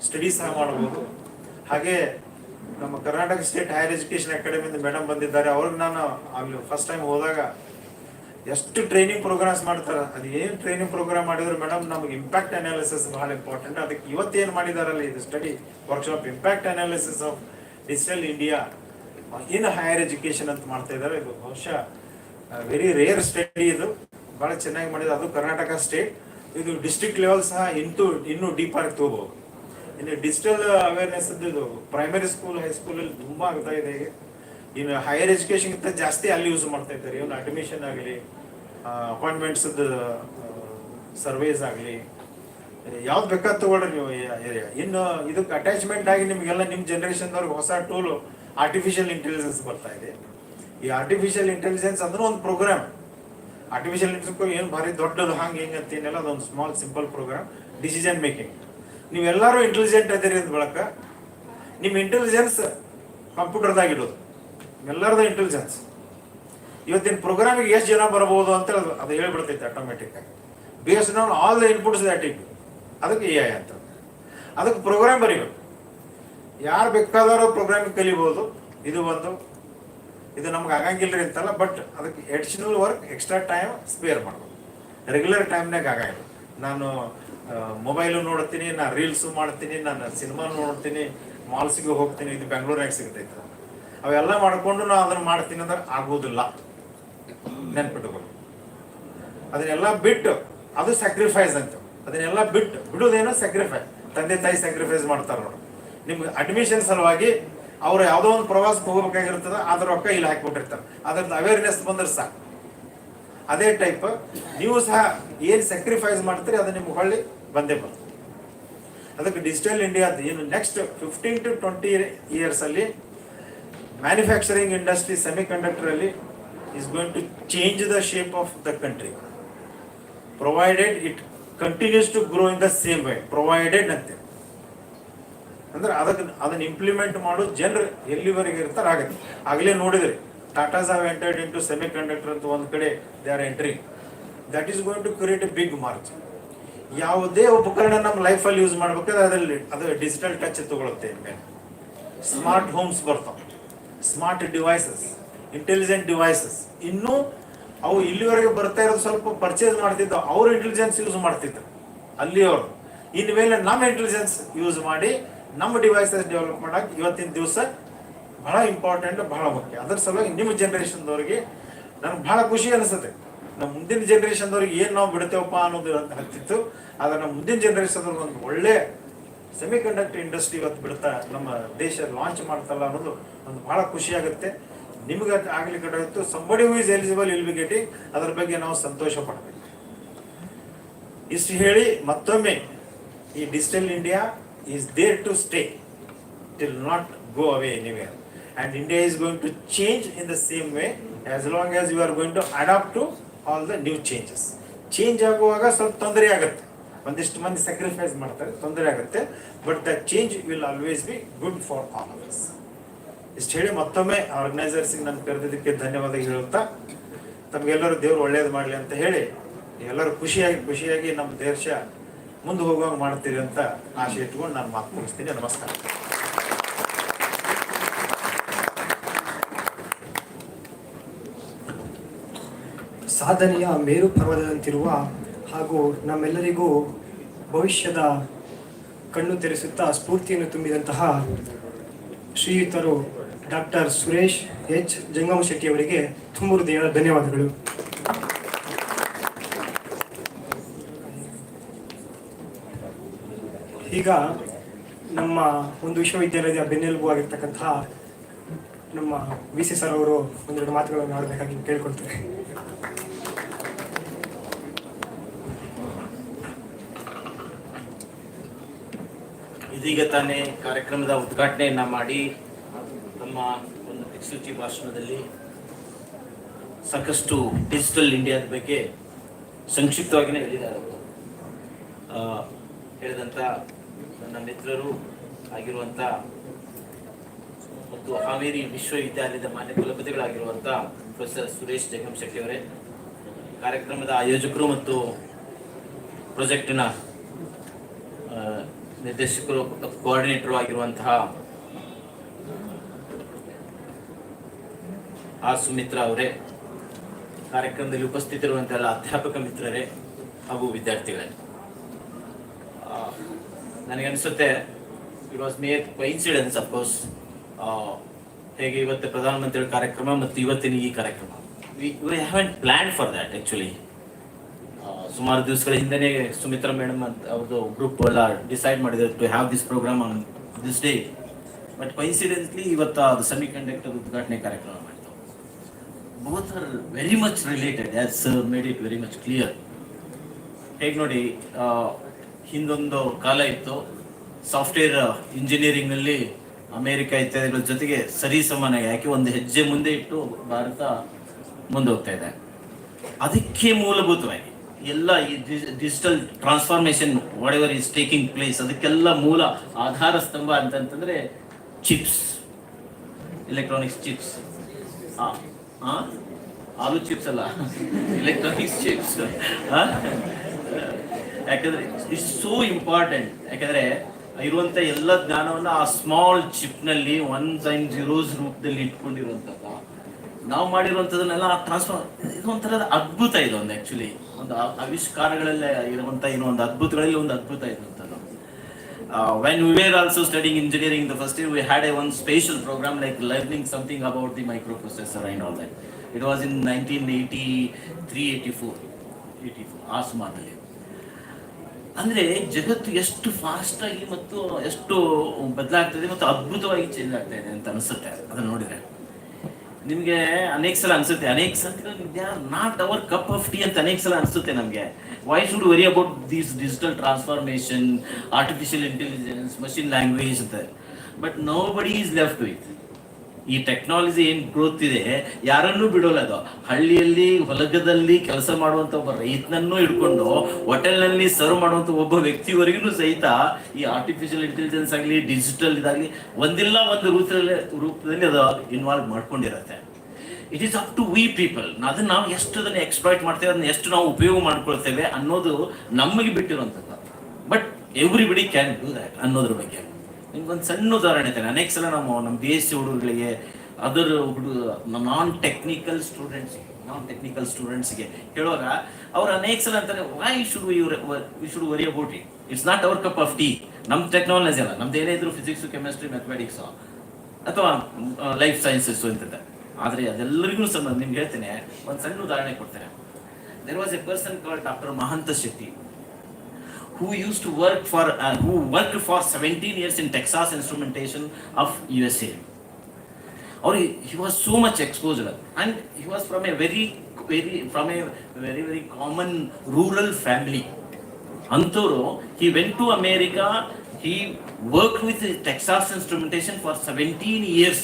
ಸ್ಟಡಿ ಸಹ ಮಾಡ್ಬೋದು. ಹಾಗೆ ನಮ್ಮ ಕರ್ನಾಟಕ ಸ್ಟೇಟ್ ಹೈಯರ್ ಎಜುಕೇಷನ್ ಅಕಾಡೆಮಿಯಿಂದ ಮೇಡಮ್ ಬಂದಿದ್ದಾರೆ. ಅವ್ರಿಗೆ ನಾನು ಅಲ್ಲಿ ಫಸ್ಟ್ ಟೈಮ್ ಹೋದಾಗ ಎಷ್ಟು ಟ್ರೈನಿಂಗ್ ಪ್ರೋಗ್ರಾಮ್ಸ್ ಮಾಡ್ತಾರೆ, ಅದು ಏನು ಟ್ರೈನಿಂಗ್ ಪ್ರೋಗ್ರಾಮ್ ಮಾಡಿದ್ರು ಮೇಡಮ್, ನಮಗೆ ಇಂಪ್ಯಾಕ್ಟ್ ಅನಾಲಿಸಿಸ್ ಬಹಳ ಇಂಪಾರ್ಟೆಂಟ್. ಅದಕ್ಕೆ ಇವತ್ತೇನು ಮಾಡಿದಾರಲ್ಲ ಇದು study workshop, impact analysis of digital India in higher education ಅಂತ ಮಾಡ್ತಾ ಇದ್ದಾರೆ. ಇದು ಬಹುಶಃ ವೆರಿ ರೇರ್ ಸ್ಟಡಿ, ಇದು ಭಾಳ ಚೆನ್ನಾಗಿ ಮಾಡಿದ್ರು. ಅದು ಕರ್ನಾಟಕ ಸ್ಟೇಟ್. ಇದು ಡಿಸ್ಟ್ರಿಕ್ಟ್ ಲೆವೆಲ್ ಸಹ ಇನ್ನೂ ಡೀಪಾಗಿ ತಗೋಬಹುದು. ಇನ್ನು ಡಿಜಿಟಲ್ ಅವೇರ್ನೆಸ್ ಇದು ಪ್ರೈಮರಿ ಸ್ಕೂಲ್, ಹೈಸ್ಕೂಲಲ್ಲಿ ತುಂಬ ಆಗ್ತಾ ಇದೆ. ಈಗ ಇನ್ನು ಹೈಯರ್ ಎಜುಕೇಷನ್ಗಿಂತ ಜಾಸ್ತಿ ಅಲ್ಲಿ ಯೂಸ್ ಮಾಡ್ತಾ ಇದ್ದಾರೆ. ಇವನು ಅಡ್ಮಿಷನ್ ಆಗಲಿ, ಅಪಾಯಿಂಟ್ಮೆಂಟ್ಸದ್ದು ಸರ್ವೇಸ್ ಆಗಲಿ, ಯಾವ್ದು ಬೇಕಾದ ತಗೊಳ್ರಿ ನೀವು ಏರಿಯಾ. ಇನ್ನು ಇದಕ್ಕೆ ಅಟ್ಯಾಚ್ಮೆಂಟ್ ಆಗಿ ನಿಮಗೆಲ್ಲ ನಿಮ್ಮ ಜನ್ರೇಷನ್ದವ್ರಿಗೆ ಹೊಸ ಟೂಲು ಆರ್ಟಿಫಿಷಿಯಲ್ ಇಂಟೆಲಿಜೆನ್ಸ್ ಬರ್ತಾ ಇದೆ. ಈ ಆರ್ಟಿಫಿಷಿಯಲ್ ಇಂಟೆಲಿಜೆನ್ಸ್ ಅಂದ್ರೆ ಒಂದು ಪ್ರೋಗ್ರಾಮ್. ಆರ್ಟಿಫಿಷಿಯಲ್ ಇಂಟೆಲಿಜೆನ್ಸ್ ಏನು ಭಾರಿ ದೊಡ್ಡದು ಹಂಗೆ ಹಿಂಗೆ ಅಂತೇನೆಲ್ಲ, ಅದೊಂದು small simple program. Decision making, ನೀವೆಲ್ಲರೂ ಇಂಟೆಲಿಜೆಂಟ್ ಅದೀರಿ ಅಂದ ಬಳಕ ನಿಮ್ಮ ಇಂಟೆಲಿಜೆನ್ಸ್ ಕಂಪ್ಯೂಟರ್ದಾಗ ಇಡೋದು, ಎಲ್ಲರದು ಇಂಟೆಲಿಜೆನ್ಸ್. ಇವತ್ತಿನ ಪ್ರೋಗ್ರಾಮಿಗೆ ಎಷ್ಟು ಜನ ಬರ್ಬೋದು ಅಂತ ಅದು ಹೇಳ್ಬಿಡ್ತೈತೆ ಆಟೋಮೆಟಿಕ್ ಆಗಿ, based on all the inputs that it. ಅದಕ್ಕೆ ಎ ಐ ಅಂತ. ಅದಕ್ಕೆ ಪ್ರೋಗ್ರಾಮ್ ಬರೀಬೇಕು. ಯಾರು ಬೇಕಾದರೂ ಪ್ರೋಗ್ರಾಮಿಂಗ್ ಕಲಿಬೋದು. ಇದು ನಮ್ಗೆ ಆಗಂಗಿಲ್ಲರಿ ಅಂತಲ್ಲ, ಬಟ್ ಅದಕ್ಕೆ additional work, extra time spare ಮಾಡ್ಬೋದು. ರೆಗ್ಯುಲರ್ ಟೈಮ್ನಾಗ ಆಗಂಗಿಲ್ಲ. ನಾನು ಮೊಬೈಲು ನೋಡ್ತೀನಿ, ನಾನು ರೀಲ್ಸು ಮಾಡ್ತೀನಿ, ನಾನು ಸಿನಿಮಾ ನೋಡ್ತೀನಿ, ಮಾಲ್ಸಿಗೆ ಹೋಗ್ತೀನಿ, ಇದು ಬೆಂಗಳೂರಾಗ ಸಿಗ್ತೈತೆ. ಅವೆಲ್ಲ ಮಾಡಿಕೊಂಡು ನಾವು ಅದನ್ನು ಮಾಡ್ತೀನಿ ಅಂದ್ರೆ ಆಗೋದಿಲ್ಲ, ನೆನ್ಪಿಟ್ಕೊಳ್ಳಿ. ಅದನ್ನೆಲ್ಲ ಬಿಟ್ಟು, ಅದು ಸ್ಯಾಕ್ರಿಫೈಸ್ ಅಂತ. ಅದನ್ನೆಲ್ಲ ಬಿಡೋದೇನೋ ಸ್ಯಾಕ್ರಿಫೈಸ್. ತಂದೆ ತಾಯಿ ಸ್ಯಾಕ್ರಿಫೈಸ್ ಮಾಡ್ತಾರೆ ನೋಡಿ. ನಿಮ್ಗೆ ಅಡ್ಮಿಷನ್ ಸಲುವಾಗಿ ಅವ್ರು ಯಾವುದೋ ಒಂದು ಪ್ರವಾಸಕ್ಕೆ ಹೋಗ್ಬೇಕಾಗಿರ್ತದೆ, ಅದ್ರ ರೊಕ್ಕ ಇಲ್ಲಿ ಹಾಕಿಬಿಟ್ಟಿರ್ತಾರೆ. ಅದ್ರದ್ದು ಅವೇರ್ನೆಸ್ ಬಂದ್ರೆ ಸಾಕು. ಅದೇ ಟೈಪ್ ನೀವು ಸಹ ಏನು ಸ್ಯಾಕ್ರಿಫೈಸ್ ಮಾಡ್ತೀರಿ ಅದು ನಿಮ್ಗೆ ಹೊಳ್ಳಿ ಬಂದೇ ಬರ್ತದೆ. ಅದಕ್ಕೆ ಡಿಜಿಟಲ್ ಇಂಡಿಯಾದ ಏನು ನೆಕ್ಸ್ಟ್ 15 to 20 ಇಯರ್ಸ್ ಅಲ್ಲಿ ಮ್ಯಾನುಫ್ಯಾಕ್ಚರಿಂಗ್ ಇಂಡಸ್ಟ್ರಿ ಸೆಮಿ ಕಂಡಕ್ಟರ್ ಅಲ್ಲಿ is going to change the shape of the country, provided it continues to grow in the same way. Provided ಅಂತೆ ಅಂದ್ರೆ ಅದನ್ನ ಇಂಪ್ಲಿಮೆಂಟ್ ಮಾಡೋ ಜನರು ಎಲ್ಲಿವರೆಗೆ ಇರ್ತಾರೆ ಆಗುತ್ತೆ. ಆಗಲೇ ನೋಡಿದ್ರಿ, Tatas have entered into semiconductor ಅಂತ ಒಂದು ಕಡೆ they are entering. That is going to create a big margin. ಯಾವುದೇ ಉಪಕರಣ ನಮ್ಮ ಲೈಫಲ್ಲಿ ಯೂಸ್ ಮಾಡ್ಬೇಕಾದ್ರೆ ಅದರಲ್ಲಿ ಅದು ಡಿಜಿಟಲ್ ಟಚ್ ತಗೊಳುತ್ತೆ. ಸ್ಮಾರ್ಟ್ ಹೋಮ್ಸ್ ಬರ್ತಾವೆ, ಸ್ಮಾರ್ಟ್ ಡಿವೈಸಸ್, ಇಂಟೆಲಿಜೆಂಟ್ ಡಿವೈಸಸ್. ಇನ್ನೂ ಅವು ಇಲ್ಲಿವರೆಗೆ ಬರ್ತಾ ಇರೋದು ಸ್ವಲ್ಪ ಪರ್ಚೇಸ್ ಮಾಡ್ತಿದ್ದು, ಅವ್ರ ಇಂಟೆಲಿಜೆನ್ಸ್ ಯೂಸ್ ಮಾಡ್ತಿದ್ರು ಅಲ್ಲಿಯವರು. ಇನ್ಮೇಲೆ ನಮ್ಮ ಇಂಟೆಲಿಜೆನ್ಸ್ ಯೂಸ್ ಮಾಡಿ ನಮ್ಮ ಡಿವೈಸಸ್ ಡೆವಲಪ್ ಮಾಡಕ್ಕೆ ಇವತ್ತಿನ ದಿವಸ ಬಹಳ ಇಂಪಾರ್ಟೆಂಟ್, ಬಹಳ ಮುಖ್ಯ. ಅದರ ಸಲುವಾಗಿ ನಿಮ್ಮ ಜನ್ರೇಷನ್ದವ್ರಿಗೆ ನನಗೆ ಬಹಳ ಖುಷಿ ಅನಿಸುತ್ತೆ. ನಮ್ಮ ಮುಂದಿನ ಜನ್ರೇಷನ್ದವ್ರಿಗೆ ಏನು ನಾವು ಬಿಡ್ತೇವಪ್ಪ ಅನ್ನೋದು ಹತ್ತಿತ್ತು. ಆದರೆ ನಮ್ಮ ಮುಂದಿನ ಜನ್ರೇಷನ್ದವ್ರಿಗೆ ಒಂದು ಒಳ್ಳೆ ಸೆಮಿ ಕಂಡಕ್ಟರ್ ಇಂಡಸ್ಟ್ರಿ ಇವತ್ತು ಬಿಡ್ತಾ ನಮ್ಮ ದೇಶ ಲಾಂಚ್ ಮಾಡ್ತಲ್ಲ ಅನ್ನೋದು ಒಂದು ಬಹಳ ಖುಷಿ ಆಗುತ್ತೆ. ನಿಮ್ಗೆ ಆಗ್ಲಿಕ್ಕೆ ಇತ್ತು somebody who is eligible will be getting, ಅದ್ರ ಬಗ್ಗೆ ನಾವು ಸಂತೋಷ ಪಡಬೇಕು. ಇಷ್ಟು ಹೇಳಿ ಮತ್ತೊಮ್ಮೆ ಈ digital India is there to stay, it will not go away anywhere, and India is going to change in the same way as long as you are going to adapt to all the new changes. Change ಆಗುವಾಗ ಸ್ವಲ್ಪ ತೊಂದರೆ ಆಗುತ್ತೆ, ಒಂದಿಷ್ಟು ಮಂದಿ sacrifice ಮಾಡ್ತಾರೆ, ತೊಂದರೆ ಆಗುತ್ತೆ, but the change will always be good for all of us. ಇಷ್ಟು ಹೇಳಿ ಮತ್ತೊಮ್ಮೆ ಆರ್ಗನೈಸರ್ಸ್ಗೆ ನಾನು ಕರೆದಿದ್ದಕ್ಕೆ ಧನ್ಯವಾದ ಹೇಳುತ್ತಾ, ತಮಗೆಲ್ಲರೂ ದೇವರು ಒಳ್ಳೇದು ಮಾಡಲಿ ಅಂತ ಹೇಳಿ ಎಲ್ಲರೂ ಖುಷಿಯಾಗಿ ನಮ್ಮ ದೇಶ ಮುಂದೆ ಹೋಗುವಾಗ ಮಾಡ್ತೀರಿ ಅಂತ ಆಶೆ ಇಟ್ಕೊಂಡು ನಾನು ಮಾತು ಮುಗಿಸ್ತೀನಿ. ನಮಸ್ಕಾರ. ಸಾಧನೆಯ ಮೇರು ಪರ್ವತದಂತಿರುವ ಹಾಗೂ ನಮ್ಮೆಲ್ಲರಿಗೂ ಭವಿಷ್ಯದ ಕಣ್ಣು ತೆರೆಸುತ್ತಾ ಸ್ಫೂರ್ತಿಯನ್ನು ತುಂಬಿದಂತಹ ಶ್ರೀಯುತರು ಡಾಕ್ಟರ್ ಸುರೇಶ್ ಎಚ್ ಜಂಗಮಶೆಟ್ಟಿ ಅವರಿಗೆ ತುಂಬ ಹೃದಯದ ಧನ್ಯವಾದಗಳು. ಈಗ ನಮ್ಮ ಒಂದು ವಿಶ್ವವಿದ್ಯಾಲಯದ ಬೆನ್ನೆಲುಬು ಆಗಿರ್ತಕ್ಕಂತಹ ನಮ್ಮ ವಿ ಸಿ ಸರ್ ಅವರು ಒಂದೆರಡು ಮಾತುಗಳನ್ನು ಆಡಬೇಕಾಗಿ ಕೇಳ್ಕೊಳ್ತೇನೆ. ಇದೀಗ ತಾನೇ ಕಾರ್ಯಕ್ರಮದ ಉದ್ಘಾಟನೆಯನ್ನ ಮಾಡಿ ನಮ್ಮ ಒಂದು ದಿಕ್ಸೂಚಿ ಭಾಷಣದಲ್ಲಿ ಸಾಕಷ್ಟು ಡಿಜಿಟಲ್ ಇಂಡಿಯಾದ ಬಗ್ಗೆ ಸಂಕ್ಷಿಪ್ತವಾಗಿಯೇ ಹೇಳಿದ್ದಾರೆ. ಹೇಳಿದಂಥ ನನ್ನ ಮಿತ್ರರು ಆಗಿರುವಂಥ ಮತ್ತು ಹಾವೇರಿ ವಿಶ್ವವಿದ್ಯಾಲಯದ ಮಾನ್ಯ ಕುಲಪತಿಗಳಾಗಿರುವಂಥ ಪ್ರೊಫೆಸರ್ ಸುರೇಶ್ ಜಂಗಮಶೆಟ್ಟಿ ಅವರೇ, ಕಾರ್ಯಕ್ರಮದ ಆಯೋಜಕರು ಮತ್ತು ಪ್ರಾಜೆಕ್ಟಿನ ನಿರ್ದೇಶಕರು ಕೋಆರ್ಡಿನೇಟರ್ ಆಗಿರುವಂತಹ ಆರ್ ಸುಮಿತ್ರಾ ಅವರೇ, ಕಾರ್ಯಕ್ರಮದಲ್ಲಿ ಉಪಸ್ಥಿತರಿರುವಂತಹ ಎಲ್ಲ ಅಧ್ಯಾಪಕ ಮಿತ್ರರೇ ಹಾಗೂ ವಿದ್ಯಾರ್ಥಿಗಳೇ, ನನಗನ್ಸುತ್ತೆ it was made coincidence of course. ಹೇಗೆ ಇವತ್ತು ಪ್ರಧಾನಮಂತ್ರಿಗಳ ಕಾರ್ಯಕ್ರಮ ಮತ್ತು ಇವತ್ತಿನ ಈ ಕಾರ್ಯಕ್ರಮ, we haven't plan for that actually. ಸುಮಾರು ದಿವಸಗಳ ಹಿಂದೆನೇ ಸುಮಿತ್ರಾ ಮೇಡಮ್ ಅಂತ ಅವ್ರದ್ದು ಗ್ರೂಪ್ ಎಲ್ಲ ಡಿಸೈಡ್ ಮಾಡಿದ್ರು to have this programme on this day. But coincidentally ಇವತ್ತು ಅದು ಸೆಮಿ ಕಂಡಕ್ಟರ್ ಉದ್ಘಾಟನೆ ಕಾರ್ಯಕ್ರಮ ಮಾಡಿದ್ರು. Both are very much related as sir made it very much clear. ಹೇಗೆ ನೋಡಿ, ಹಿಂದೊಂದು ಕಾಲ ಇತ್ತು, ಸಾಫ್ಟ್ವೇರ್ ಇಂಜಿನಿಯರಿಂಗ್ನಲ್ಲಿ ಅಮೇರಿಕ ಇತ್ಯಾದಿಗಳ ಜೊತೆಗೆ ಸರಿ ಸಮಾನಾಗಿ ಯಾಕೆ ಒಂದು ಹೆಜ್ಜೆ ಮುಂದೆ ಇಟ್ಟು ಭಾರತ ಮುಂದೆ ಹೋಗ್ತಾ ಇದೆ. ಅದಕ್ಕೆ ಮೂಲಭೂತವಾಗಿ ಎಲ್ಲ ಈ digital transformation what ever is taking place, ಅದಕ್ಕೆಲ್ಲ ಮೂಲ ಆಧಾರ ಸ್ತಂಭ ಅಂತಂತಂದರೆ ಚಿಪ್ಸ್, ಎಲೆಕ್ಟ್ರಾನಿಕ್ಸ್ ಚಿಪ್ಸ್. ಆಲೂ ಚಿಪ್ಸ್ ಅಲ್ಲ, ಎಲೆಕ್ಟ್ರಾನಿಕ್ಸ್ ಚಿಪ್ಸ್. ಯಾಕಂದರೆ ಇಟ್ಸ್ ಸೋ ಇಂಪಾರ್ಟೆಂಟ್. ಯಾಕಂದರೆ ಇರುವಂಥ ಎಲ್ಲ ಜ್ಞಾನವನ್ನು ಆ ಸ್ಮಾಲ್ ಚಿಪ್ನಲ್ಲಿ 1s and 0s ರೂಪದಲ್ಲಿ ಇಟ್ಕೊಂಡಿರುವಂಥದ್ದು ನಾವು ಮಾಡಿರುವಂಥದ್ದನ್ನೆಲ್ಲ ಟ್ರಾನ್ಸ್ಫರ್. ಇದು ಒಂಥರದ ಅದ್ಭುತ. ಇದು ಒಂದು ಆ್ಯಕ್ಚುಲಿ ಒಂದು ಆವಿಷ್ಕಾರಗಳಲ್ಲೇ ಇರುವಂಥ ಏನೋ ಒಂದು ಅದ್ಭುತಗಳಲ್ಲಿ ಒಂದು ಅದ್ಭುತ ಇರುವಂಥದ್ದು. when we were also studying engineering in the first year, we had one special program like learning something about the microprocessor and all that. It was in 1983-84 ಆ ಸುಮಾರಲ್ಲಿ. ಅಂದರೆ ಜಗತ್ತು ಎಷ್ಟು ಫಾಸ್ಟಾಗಿ ಮತ್ತು ಎಷ್ಟು ಬದಲಾಗ್ತದೆ ಮತ್ತು ಅದ್ಭುತವಾಗಿ ಚೇಂಜ್ ಆಗ್ತಾ ಇದೆ ಅಂತ ಅನಿಸುತ್ತೆ ಅದನ್ನು ನೋಡಿದರೆ. ನಿಮಗೆ ಅನೇಕ ಸಲ ಅನಿಸುತ್ತೆ, ಅನೇಕ ಸಲ they are not hour cup of tea ಅಂತ ಅನೇಕ ಸಲ ಅನಿಸುತ್ತೆ ನಮಗೆ. Why should worry about these digital transformation, artificial intelligence, machine language ಅಂತ. ಬಟ್ ನೋ ಬಡಿ ಈಸ್ ಲೆಫ್ಟ್ ವಿತ್. ಈ ಟೆಕ್ನಾಲಜಿ ಏನು ಗ್ರೋತ್ ಇದೆ ಯಾರನ್ನೂ ಬಿಡೋಲ್ಲ. ಅದು ಹಳ್ಳಿಯಲ್ಲಿ ಹೊಲಗದಲ್ಲಿ ಕೆಲಸ ಮಾಡುವಂತ ಒಬ್ಬ ರೈತನನ್ನು ಹಿಡ್ಕೊಂಡು ಹೋಟೆಲ್ನಲ್ಲಿ ಸರ್ವ್ ಮಾಡುವಂತ ಒಬ್ಬ ವ್ಯಕ್ತಿವರೆಗೂ ಸಹಿತ ಈ ಆರ್ಟಿಫಿಷಿಯಲ್ ಇಂಟೆಲಿಜೆನ್ಸ್ ಆಗಲಿ ಡಿಜಿಟಲ್ ಇದಾಗಲಿ ಒಂದಿಲ್ಲ ಒಂದು ರೂಪದಲ್ಲಿ ಅದು ಇನ್ವಾಲ್ವ್ ಮಾಡ್ಕೊಂಡಿರತ್ತೆ. It is up to we people. ಅದನ್ನ ನಾವು ಎಷ್ಟು ಅದನ್ನ ಎಕ್ಸ್ಪ್ಲಾಯ್ಟ್ ಮಾಡ್ತೇವೆ, ಅದನ್ನ ಎಷ್ಟು ನಾವು ಉಪಯೋಗ ಮಾಡ್ಕೊಳ್ತೇವೆ ಅನ್ನೋದು ನಮಗೆ ಬಿಟ್ಟಿರುವಂಥದ್ದು. But everybody can do that ಅನ್ನೋದ್ರ ಬಗ್ಗೆ ನಿಮ್ಗೊಂದು ಸಣ್ಣ ಉದಾಹರಣೆ ಇದ್ದೇನೆ. ಅನೇಕ ಸಲ ನಮ್ಮ ಬಿ ಎಸ್ ಸಿ ಹುಡುಗರಿಗೆ ಅದರ ನಾನ್ ಟೆಕ್ನಿಕಲ್ ಸ್ಟೂಡೆಂಟ್ಸ್ಗೆ ಹೇಳುವಾಗ ಅವ್ರು ಅನೇಕ ಸಲ ಅಂತಾರೆ, why should we should worry about it, it's not hour cup of tea. ನಮ್ಮ ಟೆಕ್ನಾಲಜಿ ಅಲ್ಲ, ನಮ್ದು ಏನೇ ಇದ್ರು ಫಿಸಿಕ್ಸ್, ಕೆಮಿಸ್ಟ್ರಿ, ಮ್ಯಾಥಮೆಟಿಕ್ಸ್ ಅಥವಾ ಲೈಫ್ ಸೈನ್ಸಸ್ ಅಂತಿದೆ. ಆದರೆ ಅದೆಲ್ಲರಿಗೂ ಸಹ ನಾನು ನಿಮ್ಗೆ ಹೇಳ್ತೇನೆ, ಒಂದು ಸಣ್ಣ ಉದಾಹರಣೆ ಕೊಡ್ತೇನೆ. There was a person called doctor Mahanta Shetty who used to work for who worked for 17 years in Texas Instrumentation of USA. Or he was so much exposed, and he was from a very common rural family. Antoro, he went to America. He worked with Texas Instrumentation for 17 years.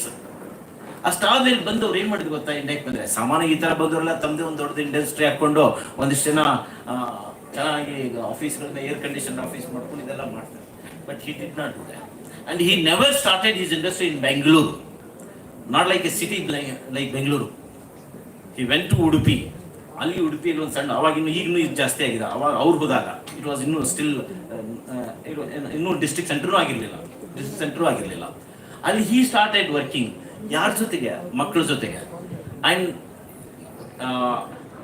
ಅಷ್ಟಾದ್ಮೇಲೆ ಬಂದವ್ರು ಏನ್ ಮಾಡಿದ್ರು ಗೊತ್ತಾ, ಇಂಡಿಯಾಕ್ಕೆ ಬಂದ್ರೆ ಸಾಮಾನ್ಯ ಈ ತರ ಬಂದವರೆಲ್ಲ ತಮ್ಮದೇ ಒಂದು ದೊಡ್ಡದು ಇಂಡಸ್ಟ್ರಿ ಹಾಕೊಂಡು ಒಂದಿಷ್ಟು ಜನ ಚೆನ್ನಾಗಿ ಆಫೀಸ್ಗಳನ್ನ ಏರ್ ಕಂಡೀಷನ್ ಆಫೀಸ್ ಮಾಡ್ಕೊಂಡು ಇದೆಲ್ಲ ಮಾಡ್ತಾರೆ. But he did not do that, and he never started his industry in Bengaluru, not like a city like Bengaluru. He went to Udupi. ಅಲ್ಲಿ ಉಡುಪಿಯಲ್ಲಿ ಒಂದು ಸಣ್ಣ, ಅವಾಗಿನ್ನು ಈಗಿನ್ನೂ ಇದು ಜಾಸ್ತಿ ಆಗಿದೆ. ಅವಾಗ ಅವ್ರು ಹೋದಾಗ ಇಟ್ ವಾಸ್ ಇನ್ನೂ ಸ್ಟಿಲ್ ಇನ್ನೂ ಡಿಸ್ಟ್ರಿಕ್ಟ್ ಸೆಂಟರೂ ಆಗಿರಲಿಲ್ಲ. ಅಲ್ಲಿ ಹಿ ಸ್ಟಾರ್ಟೆಡ್ ವರ್ಕಿಂಗ್. ಯಾರ ಜೊತೆಗೆ? ಮಕ್ಕಳ ಜೊತೆಗೆ. ಅಂಡ್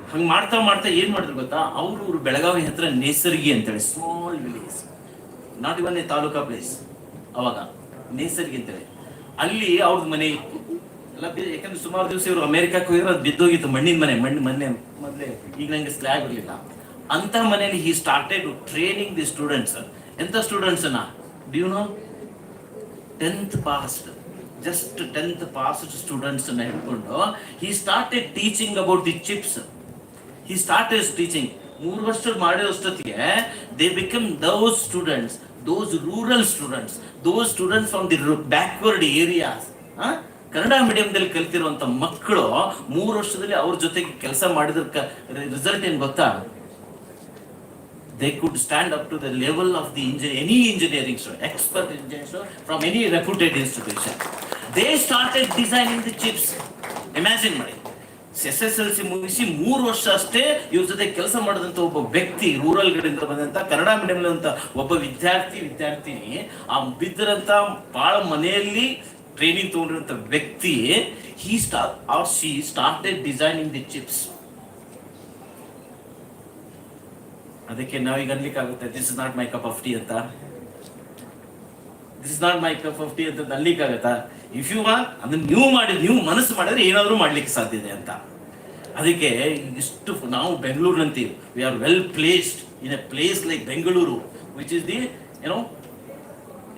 ಹಂಗೆ ಮಾಡ್ತಾ ಏನ್ ಮಾಡಿದ್ರು ಗೊತ್ತಾ, ಅವರು ಬೆಳಗಾವಿ ಹತ್ರ ನೇಸರ್ಗಿ ಅಂತೇಳಿ small village, not even A taluka place, ಅವಾಗ ನೇಸರ್ಗಿ ಅಂತೇಳಿ ಅಲ್ಲಿ ಅವ್ರದ್ದು ಮನೆ ಇತ್ತು ಎಲ್ಲ. ಯಾಕಂದ್ರೆ ಸುಮಾರು ದಿವಸ ಇವರು ಅಮೆರಿಕಕ್ಕೆ ಹೋಗಿದ್ರೆ ಅದು ಬಿದ್ದೋಗಿತ್ತು, ಮಣ್ಣಿನ ಮನೆ ಮೊದಲೇ, ಈಗ ನಂಗೆ ಸ್ಲ್ಯಾಬ್ ಇರಲಿಲ್ಲ ಅಂತ ಮನೆಯಲ್ಲಿ. He started training the students. ಎಂತ ಸ್ಟೂಡೆಂಟ್ಸ್ ಅನ್ನ do you know? 10th passed, just 10th passed students ಅನ್ನ ಹಿಡ್ಕೊಂಡು he started teaching about the chips. He started teaching. 3 ವರ್ಷ ಮಾಡಿರೋಷ್ಟೊತ್ತಿಗೆ they become those students, those rural students, those students from the backward areas. Kannada ಮೀಡಿಯಂದಲ್ಲಿ ಕಲಿತಿರುವಂತ ಮಕ್ಕಳು 3 ವರ್ಷದಲ್ಲಿ ಅವ್ರ ಜೊತೆಗೆ ಕೆಲಸ ಮಾಡಿದ್ರ result ಏನ್ ಗೊತ್ತಾ? They could stand up to the level of the any engineering student, expert engineering student from any reputed institution. They started designing the chips. Imagine ಮಾಡಿ, SSLC ಮುಗಿಸಿ 3 ವರ್ಷ ಅಷ್ಟೇ ಇವ್ರ ಜೊತೆ ಕೆಲಸ ಮಾಡಿದಂತ ಒಬ್ಬ ವ್ಯಕ್ತಿ, ರೂರಲ್ ಗಳಿಂದ ಬಂದಂತ ಕನ್ನಡ ಮೀಡಿಯಂ ಅಂತ ಒಬ್ಬ ವಿದ್ಯಾರ್ಥಿನಿ, ಆ ಬಿದ್ದರಂತ ಬಾಳ ಮನೆಯಲ್ಲಿ ಟ್ರೈನಿಂಗ್ ತಗೊಂಡಿರುವಂತ ವ್ಯಕ್ತಿ, she started designing the chips. ಅದಕ್ಕೆ ನಾವೀಗ ಅನ್ಲಿಕ್ಕಾಗುತ್ತೆ this is not my cup of tea ಅಂತ. This is not my cup of tea ಅಂತ ಅನ್ಲಿಕ್ಕಾಗತ್ತಾ? ಇಫ್ ಯು ವಾಂಟ್, ಅದನ್ನ ನೀವು ಮನಸ್ಸು ಮಾಡಿದ್ರೆ ಏನಾದರೂ ಮಾಡ್ಲಿಕ್ಕೆ ಸಾಧ್ಯ ಇದೆ ಅಂತ. ಅದಕ್ಕೆ ಇಷ್ಟು ನಾವು ಬೆಂಗಳೂರು ಅಂತೀವಿ, we are well placed in a place like Bengaluru, which is the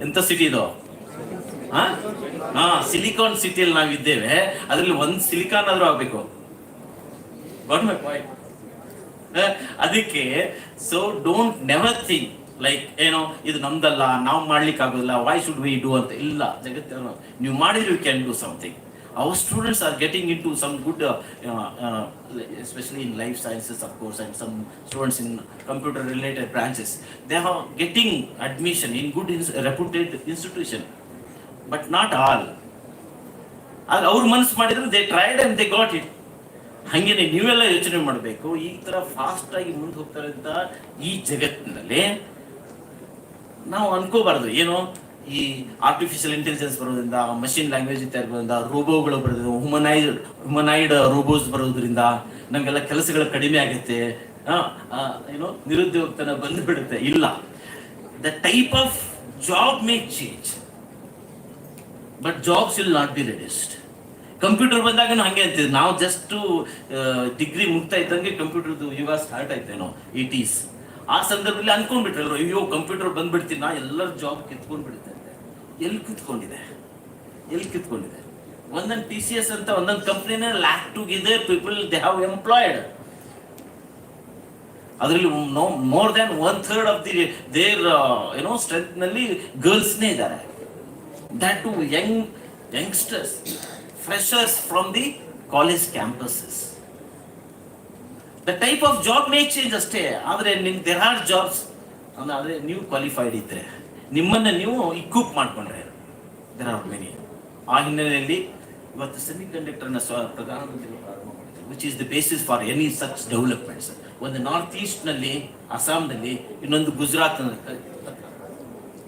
ಎಂತ ಸಿಟಿ ಇದು? ಸಿಲಿಕಾನ್ ಸಿಟಿಯಲ್ಲಿ ನಾವಿದ್ದೇವೆ. ಅದರಲ್ಲಿ ಒಂದು ಸಿಲಿಕಾನ್ ಆದ್ರೂ ಆಗ್ಬೇಕು. Got my point? ಅದಕ್ಕೆ so don't never think like ಇದು ನಮ್ದಲ್ಲ, ನಾವು ಮಾಡ್ಲಿಕ್ಕೆ ಆಗೋದಿಲ್ಲ, ವೈ ಶುಡ್ ವಿ ಡೂ ಅಂತ. ಇಲ್ಲ, ಜಗತ್ತು ನೀವು ಮಾಡಿದ್ರೆ you can do something. Our students are getting into some good, especially in life sciences, of course, and some students in computer-related branches. They are getting admission in good, reputed institution, but not all. ಅವ್ರ ಮನಸ್ಸು ಮಾಡಿದ್ರೆ they tried and they got it. ಹಂಗೇನೆ ನೀವೆಲ್ಲ ಯೋಚನೆ ಮಾಡಬೇಕು. ಈ ತರ fast ಆಗಿ ಮುಂದೆ ಹೋಗ್ತಾರೆ ಅಂತ ಈ ಜಗತ್ತಿನಲ್ಲಿ ನಾವು ಅನ್ಕೋಬಾರ್ದು. ಈ ಆರ್ಟಿಫಿಷಿಯಲ್ ಇಂಟೆಲಿಜೆನ್ಸ್ ಬರೋದ್ರಿಂದ, ಮಷಿನ್ ಲ್ಯಾಂಗ್ವೇಜ್ ಬರೋದ್ರಿಂದ, ರೋಬೋಗಳು ಬರೋದ್ರಿಂದ, ಹ್ಯುಮನಾಯ್ಡ್ ರೋಬೋಸ್ ಬರೋದ್ರಿಂದ ನಮಗೆಲ್ಲ ಕೆಲಸಗಳು ಕಡಿಮೆ ಆಗುತ್ತೆ, ನಿರುದ್ಯೋಗತನ ಬಂದು ಬಿಡುತ್ತೆ. ಇಲ್ಲ, the type of job May change but jobs will not be reduced. Computer ಬಂದಾಗ ಹಂಗೆ ಅಂತಿದ್ವಿ ನಾವು, ಜಸ್ಟ್ ಡಿಗ್ರಿ ಮುಗ್ತಾ ಇದ್ದಂಗೆ ಕಂಪ್ಯೂಟರ್ದು ಯುಗ ಸ್ಟಾರ್ಟ್ ಆಯ್ತೇನೋ 80s. ಆ ಸಂದರ್ಭದಲ್ಲಿ ಅನ್ಕೊಂಡ್ಬಿಟ್ರಲ್ವ, ಅಯ್ಯೋ ಕಂಪ್ಯೂಟರ್ ಬಂದ್ಬಿಡ್ತೀನಿ ನಾ, ಎಲ್ಲರ ಜಾಬ್ ಕಿತ್ಕೊಂಡ್ಬಿಡುತ್ತೆ ಅಂತ. ಎಲ್ಲಿ ಕಿತ್ಕೊಂಡಿದೆ? ಒಂದೊಂದು TCS ಅಂತ ಒಂದೊಂದು ಕಂಪ್ನಿನ lakh together people they have employed. ಅದರಲ್ಲಿ more than 1/3 of their strength ನಲ್ಲಿ ಗರ್ಲ್ಸ್ನೇ ಇದ್ದಾರೆ. That too youngsters, freshers from the college campuses. The type of job may change ಅಷ್ಟೇ, ಆದರೆ there are jobs ಅಂದರೆ ನೀವು ಕ್ವಾಲಿಫೈಡ್ ಇದ್ದರೆ, ನಿಮ್ಮನ್ನು ನೀವು ಇಕ್ವಿಪ್ ಮಾಡ್ಕೊಂಡ್ರೆ there are many. ಆ ಹಿನ್ನೆಲೆಯಲ್ಲಿ ಇವತ್ತು ಸೆಮಿಕಂಡಕ್ಟರ್ನ ಪ್ರಧಾನಮಂತ್ರಿಗಳು ಪ್ರಾರಂಭ ಮಾಡಿದ್ದಾರೆ, which is the basis for any such developments. ಒಂದು ನಾರ್ತ್ ಈಸ್ಟ್ನಲ್ಲಿ, ಅಸ್ಸಾಂನಲ್ಲಿ, ಇನ್ನೊಂದು ಗುಜರಾತ್ನಲ್ಲಿ.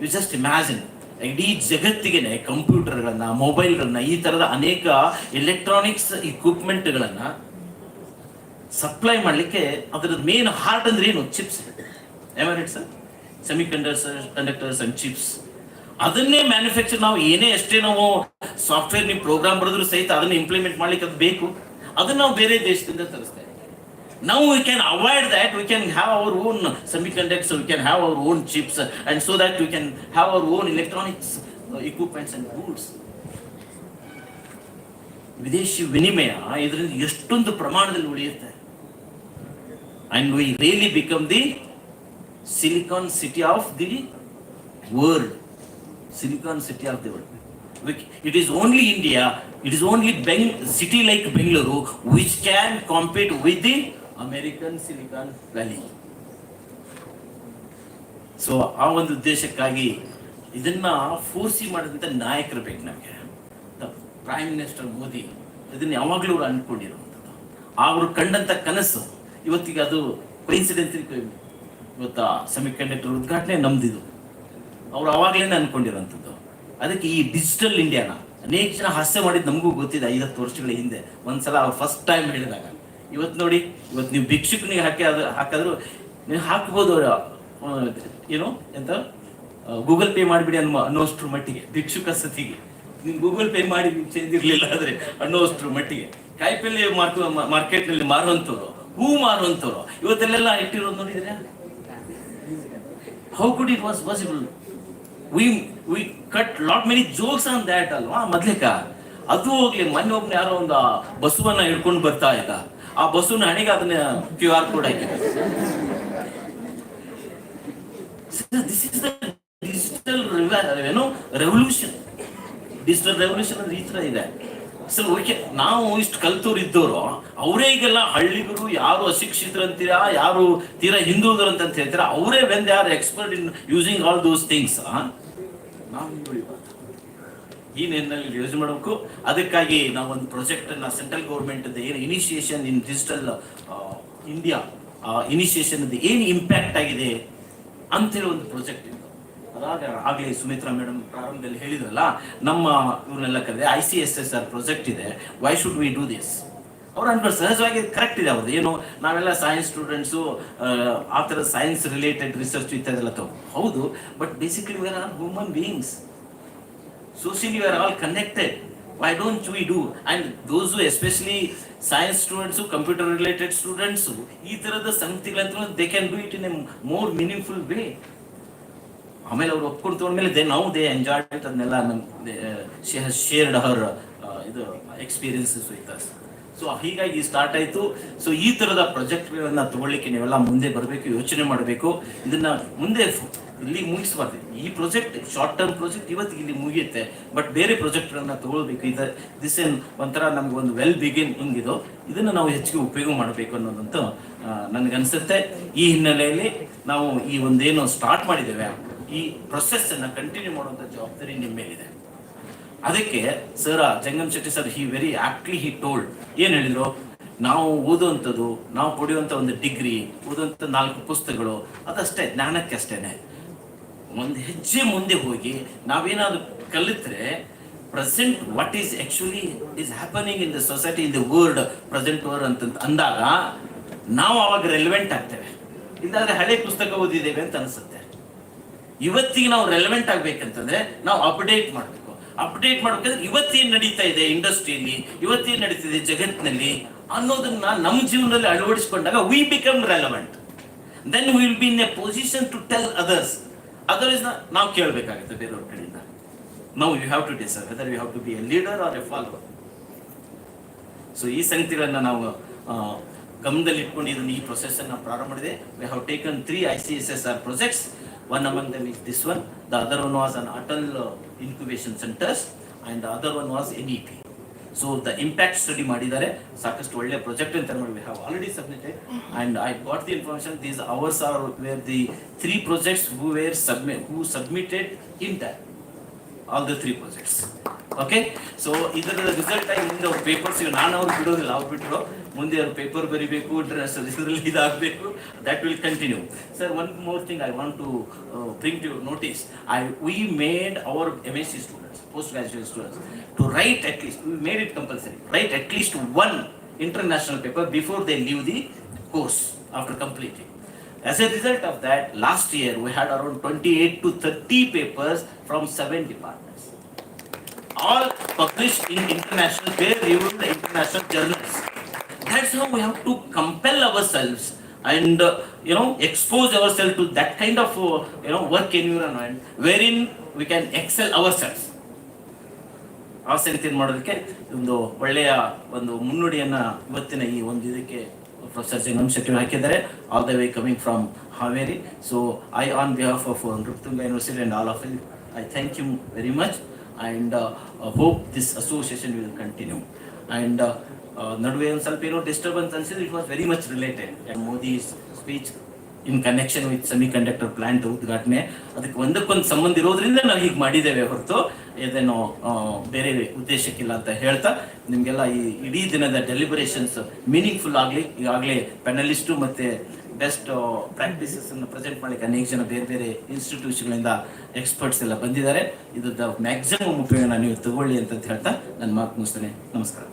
ಯು ಜಸ್ಟ್ ಇಮ್ಯಾಜಿನ್, ಇಡೀ ಜಗತ್ತಿಗೆ ಕಂಪ್ಯೂಟರ್ಗಳನ್ನ, ಮೊಬೈಲ್ಗಳನ್ನ, ಈ ತರದ ಅನೇಕ ಎಲೆಕ್ಟ್ರಾನಿಕ್ಸ್ ಇಕ್ವಿಪ್ಮೆಂಟ್ಗಳನ್ನ ಸಪ್ಲೈ ಮಾಡಲಿಕ್ಕೆ ಅದರ ಮೇನ್ ಹಾರ್ಟ್ ಅಂದ್ರೆ ಏನು? Chips. Sir, semi conductors and chips. ಅದನ್ನೇ ಮ್ಯಾನುಫ್ಯಾಕ್ಚರ್, ನಾವು ಎಷ್ಟೇ ನಾವು ಸಾಫ್ಟ್ವೇರ್ ನೀವು ಪ್ರೋಗ್ರಾಮ್ ಬರೆದ್ರು ಸಹಿತ ಅದನ್ನ ಇಂಪ್ಲಿಮೆಂಟ್ ಮಾಡ್ಲಿಕ್ಕೆ ಅದು ಬೇಕು. ಅದನ್ನ ನಾವು ಬೇರೆ ದೇಶದಿಂದ ತರಿಸ್ತೇವೆ. Now we can avoid that. We can have our own semiconductors. We can have our own chips, and so that we can have our own electronics equipments and goods. ವಿದೇಶಿ ವಿನಿಮಯ ಇದರಿಂದ ಎಷ್ಟೊಂದು ಪ್ರಮಾಣದಲ್ಲಿ ಉಳಿಯುತ್ತೆ. And we really become the Silicon City of the world. Silicon City of the world. It is only India. It is only city like Bengaluru which can compete with the American Silicon Valley. So ಆ ಒಂದು ಉದ್ದೇಶಕ್ಕಾಗಿ ಇದನ್ನ ಫೋರ್ಸಿ ಮಾಡಿದಂಥ ನಾಯಕರು ಬೇಕು ನಮಗೆ. Prime minister Modi ಇದನ್ನ ಯಾವಾಗಲೂ ಅವರು ಅನ್ಕೊಂಡಿರುವಂಥದ್ದು, ಅವರು ಕಂಡಂಥ ಕನಸು ಇವತ್ತಿಗೆ ಅದು ಕೋಇನ್ಸಿಡೆನ್ಸ್. ಇವತ್ತು ಸೆಮಿಕಂಡಕ್ಟರ್ ಉದ್ಘಾಟನೆ ನಮ್ದಿದು, ಅವ್ರು ಅವಾಗಲೇ ಅನ್ಕೊಂಡಿರೋಂಥದ್ದು. ಅದಕ್ಕೆ ಈ ಡಿಜಿಟಲ್ ಇಂಡಿಯಾನ ಅನೇಕ ಜನ ಹಾಸ್ಯ ಮಾಡಿದ್ದು ನಮಗೂ ಗೊತ್ತಿದೆ 50 ವರ್ಷಗಳ ಹಿಂದೆ. ಒಂದ್ಸಲ ಅವ್ರು ಫಸ್ಟ್ ಟೈಮ್ ಹೇಳಿದಾಗ, ಇವತ್ತು ನೋಡಿ, ಇವತ್ತು ನೀವು ಭಿಕ್ಷುಕನಿಗೆ ಹಾಕಿದ್ರು ನೀವು ಹಾಕ್ಬೋದು, ಎಂತ ಗೂಗಲ್ ಪೇ ಮಾಡಿಬಿಡಿ ಅನ್ನೋಷ್ಟ್ರ ಮಟ್ಟಿಗೆ, ಭಿಕ್ಷುಕ ಸತಿಗೆ ನೀವು ಗೂಗಲ್ ಪೇ ಮಾಡಿ ಚೇಂಜ್ ಇರಲಿಲ್ಲ ಆದರೆ ಅನ್ನೋಷ್ಟ್ರ ಮಟ್ಟಿಗೆ. ಕಾಯಿಪಲ್ಲೆ ಮಾರ್ಕೆಟ್ನಲ್ಲಿ ಮಾರುವಂಥವ್ರು, ಹೂ ಮಾರುವಂಥವ್ರು ಇವತ್ತೆಲ್ಲ ಇಟ್ಟಿರೋದು ನೋಡಿದ್ರೆ, how could it was possible? we cut lot many jokes on that ಅಲ್ವಾ ಮೊದ್ಲಿಕ. ಅದು ಹೋಗ್ಲಿ, ಮೊನ್ನೆ ಒಬ್ಬನ ಯಾರೋ ಒಂದು ಬಸವನ್ನ ಹಿಡ್ಕೊಂಡು ಬರ್ತಾ ಇದ್ದ, ಆ ಬಸವನ ಹಣೆಗೆ ಅದನ್ನ QR ಕೋಡ್ ಹಾಕಿದ್ದಾರೆ. This is the digital revolution. Digital revolution ಅಂದ್ರೆ ಈ ತರ ಇದೆ. ಸೊ ಓಕೆ, ನಾವು ಇಷ್ಟು ಕಲ್ತವ್ರು ಇದ್ದವರು ಅವರೇ ಈಗೆಲ್ಲ ಹಳ್ಳಿಗರು, ಯಾರು ಅಶಿಕ್ಷಿತರು ಅಂತೀರಾ, ಯಾರು ತೀರಾ ಹಿಂದೂದರು ಅಂತ ಹೇಳ್ತೀರಾ, ಅವರೇ when they are expert in using all those things. ನಾವು ಈ ನಿಟ್ಟಿನಲ್ಲಿ ಯೋಚನೆ ಮಾಡಬೇಕು. ಅದಕ್ಕಾಗಿ ನಾವು ಒಂದು ಪ್ರಾಜೆಕ್ಟ್ ಅನ್ನ ಸೆಂಟ್ರಲ್ ಗೌರ್ಮೆಂಟ್ ಏನು initiation in digital India initiation ಏನು ಇಂಪ್ಯಾಕ್ಟ್ ಆಗಿದೆ ಅಂತೇಳಿ ಒಂದು ಪ್ರಾಜೆಕ್ಟ್ ಇತ್ತು. ಆಗಲೇ ಸುಮಿತ್ರಾ ಮೇಡಮ್ ಪ್ರಾರಂಭದಲ್ಲಿ ಹೇಳಿದ್ರಲ್ಲ, ನಮ್ಮ ಇವ್ರನ್ನೆಲ್ಲ ಕರೆದೆ ICSSR ಪ್ರಾಜೆಕ್ಟ್ ಇದೆ, why should we do this? ಅವ್ರು ಅನ್ಕೊಂಡು ಸಹಜವಾಗಿ ಕರೆಕ್ಟ್ ಇದೆ ಅವ್ರದ್ದು. ಏನು ನಾವೆಲ್ಲ ಸೈನ್ಸ್ ಸ್ಟೂಡೆಂಟ್ಸು, ಆ ಥರ ಸೈನ್ಸ್ ರಿಲೇಟೆಡ್ ರಿಸರ್ಚ್ ಇತ್ಯಾದೆಲ್ಲ ಹೌದು, but basically we are human beings. Socially we are all connected. Why don't we do? And those who especially science students, computer related students, ಈ ತರದ ಸಂಗತಿಗಳಂತ they can do it in a more meaningful way. ಆಮೇಲೆ ಅವ್ರು ಒಪ್ಕೊಂಡು ತಗೊಂಡ್ಮೇಲೆ they enjoyed it. ಅದನ್ನೆಲ್ಲ she has shared her ಇದು experiences with us. So ಹೀಗಾಗಿ start ಆಯಿತು. So ಈ ಥರದ ಪ್ರಾಜೆಕ್ಟ್ಗಳನ್ನ ತಗೊಳ್ಳಿಕ್ಕೆ ನೀವೆಲ್ಲ ಮುಂದೆ ಬರಬೇಕು, ಯೋಚನೆ ಮಾಡಬೇಕು. ಇದನ್ನ ಮುಂದೆ ಇಲ್ಲಿ ಮುಗಿಸಬಾರ್ದು. ಈ ಪ್ರಾಜೆಕ್ಟ್ ಶಾರ್ಟ್ ಟರ್ಮ್ ಪ್ರಾಜೆಕ್ಟ್ ಇವತ್ತಿಗೆ ಇಲ್ಲಿ ಮುಗಿಯುತ್ತೆ, ಬಟ್ ಬೇರೆ ಪ್ರಾಜೆಕ್ಟ್ಗಳನ್ನ ತಗೊಳ್ಬೇಕು. ದಿಸ್ ಏನ್ ಒಂಥರ ನಮ್ಗೆ ಒಂದು ವೆಲ್ ಬಿಗಿನಿಂಗ್ ಇದು, ಇದನ್ನು ನಾವು ಹೆಚ್ಚಿಗೆ ಉಪಯೋಗ ಮಾಡಬೇಕು ಅನ್ನೋದಂತೂ ನನಗನ್ಸುತ್ತೆ. ಈ ಹಿನ್ನೆಲೆಯಲ್ಲಿ ನಾವು ಈ ಒಂದೇನು ಸ್ಟಾರ್ಟ್ ಮಾಡಿದ್ದೇವೆ, ಈ ಪ್ರೊಸೆಸ್ ಅನ್ನ ಕಂಟಿನ್ಯೂ ಮಾಡುವಂಥ ಜವಾಬ್ದಾರಿ ನಿಮ್ಮ ಮೇಲಿದೆ. ಅದಕ್ಕೆ sir Jangam Shetty sir very aptly told, ಏನ್ ಹೇಳಿದ್ರು, ನಾವು ಓದುವಂಥದ್ದು, ನಾವು ಪಡೆಯುವಂಥ ಒಂದು ಡಿಗ್ರಿ, ಓದುವಂಥ 4 ಪುಸ್ತಕಗಳು ಅದಷ್ಟೇ, ಜ್ಞಾನಕ್ಕೆ ಅಷ್ಟೇನೆ. ಒಂದು ಹೆಜ್ಜೆ ಮುಂದೆ ಹೋಗಿ ನಾವೇನಾದ್ರು ಕಲಿತ್ರೆ present what is actually is happening in the society, in the world, present world ಅಂತ ಅಂದಾಗ ನಾವು ಅವಾಗ ರೆಲಿವೆಂಟ್ ಆಗ್ತೇವೆ. ಇಲ್ಲಾಂದ್ರೆ ಹಳೆ ಪುಸ್ತಕ ಓದಿದ್ದೇವೆ ಅಂತ ಅನಿಸುತ್ತೆ. ಇವತ್ತಿಗೆ ನಾವು ರೆಲೆವೆಂಟ್ ಆಗ್ಬೇಕಂತಂದ್ರೆ ನಾವು ಅಪ್ಡೇಟ್ ಮಾಡಬೇಕು. ಅಪ್ಡೇಟ್ ಮಾಡ್ಬೇಕಂದ್ರೆ ಇವತ್ತೇನು ನಡೀತಾ ಇದೆ ಇಂಡಸ್ಟ್ರಿಯಲ್ಲಿ, ಇವತ್ತೇನು ನಡೀತಿದೆ ಜಗತ್ತಿನಲ್ಲಿ ಅನ್ನೋದನ್ನ ನಮ್ಮ ಜೀವನದಲ್ಲಿ ಅಳವಡಿಸಿಕೊಂಡಾಗ we become relevant. Then we will be in a position to tell others. Others ನಾವು ಕೇಳಬೇಕಾಗುತ್ತೆ ಬೇರೆಯವ್ರ ಕಡೆಯಿಂದ. ನಾವು you have to decide whether you have to be a leader or a follower. So ಈ ಸಂಗತಿಗಳನ್ನ ನಾವು ಗಮನದಲ್ಲಿ ಇಟ್ಕೊಂಡು ಇದನ್ನು ಈ ಪ್ರೊಸೆಸ್ ಅನ್ನು ಪ್ರಾರಂಭ ಮಾಡಿದೆ. We have taken 3 ICSSR projects. One among them is this one. The other one was an Atal incubation centers, and the other one was NEP. So the impact study ಮಾಡಿದ್ದಾರೆ. ಸಾಕಷ್ಟು ಒಳ್ಳೆಯ ಪ್ರಾಜೆಕ್ಟ್ ಅಂತ ಮಾಡಿ we have already submitted, and I got the information these hours are where the 3 projects who submitted in that. All the 3 projects. Okay, so ಇದರ result ಆಗಿ ಮುಂದೆ ಅವ್ರ papers ನಾನು ಅವ್ರು ಬಿಡೋದಿಲ್ಲ, ಅವ್ರು ಬಿಟ್ಟರು ಮುಂದೆ ಅವ್ರ ಪೇಪರ್ ಬರಿಬೇಕು, ಇದರಲ್ಲಿ ಇದಾಗಬೇಕು. That will continue. Sir, one more thing I want to bring to notice. We made our MSc students, post graduate students, to write at least, we made it compulsory, write at least one international paper before they leave the course after completing. As a result of that, last year we had around 28 to 30 papers from 7 departments, all published in international peer-reviewed international journals. That's how we have to compel ourselves and expose ourselves to that kind of work environment wherein we can excel ourselves. ಆ ಸಂಗತಿಯನ್ನು ಮಾಡೋದಕ್ಕೆ ಒಂದು ಒಳ್ಳೆಯ ಒಂದು ಮುನ್ನುಡಿಯನ್ನ ಇವತ್ತಿನ ಈ ಒಂದು ಇದಕ್ಕೆ ಪ್ರೊಫೆಸರ್ ಜಗನ್ಶೆಟ್ಟಿ ಹಾಕಿದ್ದಾರೆ, all the way coming from Haveri. So I on behalf of Nripatunga university and all of you, I thank you very much and hope this association will continue. And ನಡುವೆ ಒಂದು ಸ್ವಲ್ಪ ಏನೋ ಡಿಸ್ಟರ್ಬೆನ್ಸ್ ಅನ್ಸಿದ್ರೆ it was very much related. And Modi's speech in connection with semiconductor plant ಉದ್ಘಾಟನೆ, ಅದಕ್ಕೆ ಒಂದಕ್ಕೊಂದು ಸಂಬಂಧ ಇರೋದ್ರಿಂದ ನಾವು ಹೀಗೆ ಮಾಡಿದ್ದೇವೆ ಹೊರತು ಇದೇನೋ ಬೇರೆ ಉದ್ದೇಶಕ್ಕಿಲ್ಲ ಅಂತ ಹೇಳ್ತಾ, ನಿಮಗೆಲ್ಲ ಈ ಇಡೀ ದಿನದ ಡೆಲಿಬರೇಷನ್ಸ್ ಮೀನಿಂಗ್ಫುಲ್ ಆಗಲಿ. ಈಗಾಗಲೇ ಪ್ಯಾನಲಿಸ್ಟು ಮತ್ತು ಬೆಸ್ಟ್ ಪ್ರಾಕ್ಟೀಸಸ್ ಅನ್ನು ಪ್ರೆಸೆಂಟ್ ಮಾಡಲಿಕ್ಕೆ ಅನೇಕ ಜನ ಬೇರೆ ಬೇರೆ ಇನ್ಸ್ಟಿಟ್ಯೂಷನ್ಗಳಿಂದ ಎಕ್ಸ್ಪರ್ಟ್ಸ್ ಎಲ್ಲ ಬಂದಿದ್ದಾರೆ. ಇದ್ರದ್ದು ಮ್ಯಾಕ್ಸಿಮಮ್ ಉಪಯೋಗನ ನೀವು ತಗೊಳ್ಳಿ ಅಂತ ಹೇಳ್ತಾ ನನ್ನ ಮಾತು ಮುಗಿಸ್ತೇನೆ. ನಮಸ್ಕಾರ.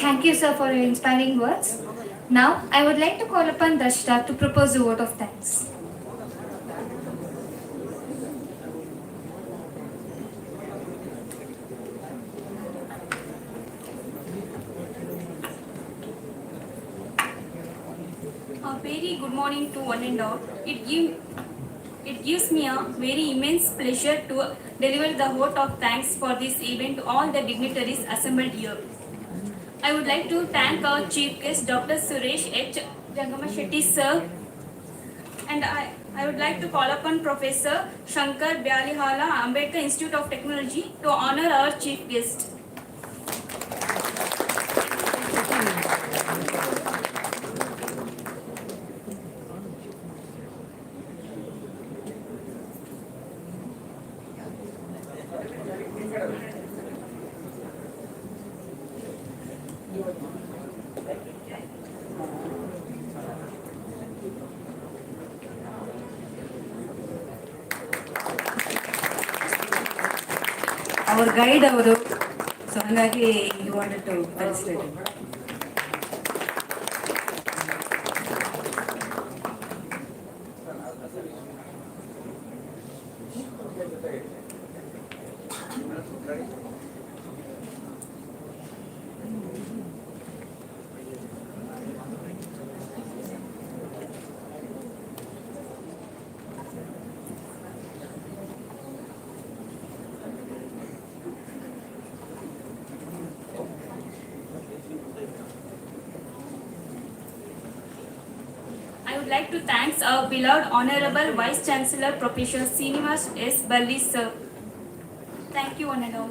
Thank you, sir, for your inspiring words. Now, I would like to call upon Darshita to propose a vote of thanks. A very good morning to one and all. It gives me a very immense pleasure to deliver the vote of thanks for this event to all the dignitaries assembled here. I would like to thank our chief guest, Dr. Suresh H. Jangamashetty sir, and I would like to call upon Professor Shankar Byalihala, Ambedkar Institute of Technology, to honor our chief guest. ಅವ್ರ guide ಅವರು, so ಹಾಗಾಗಿ you wanted to felicitate. I would like to thank our beloved Honorable Vice Chancellor Professor Srinivas S. Balli sir. Thank you one and all.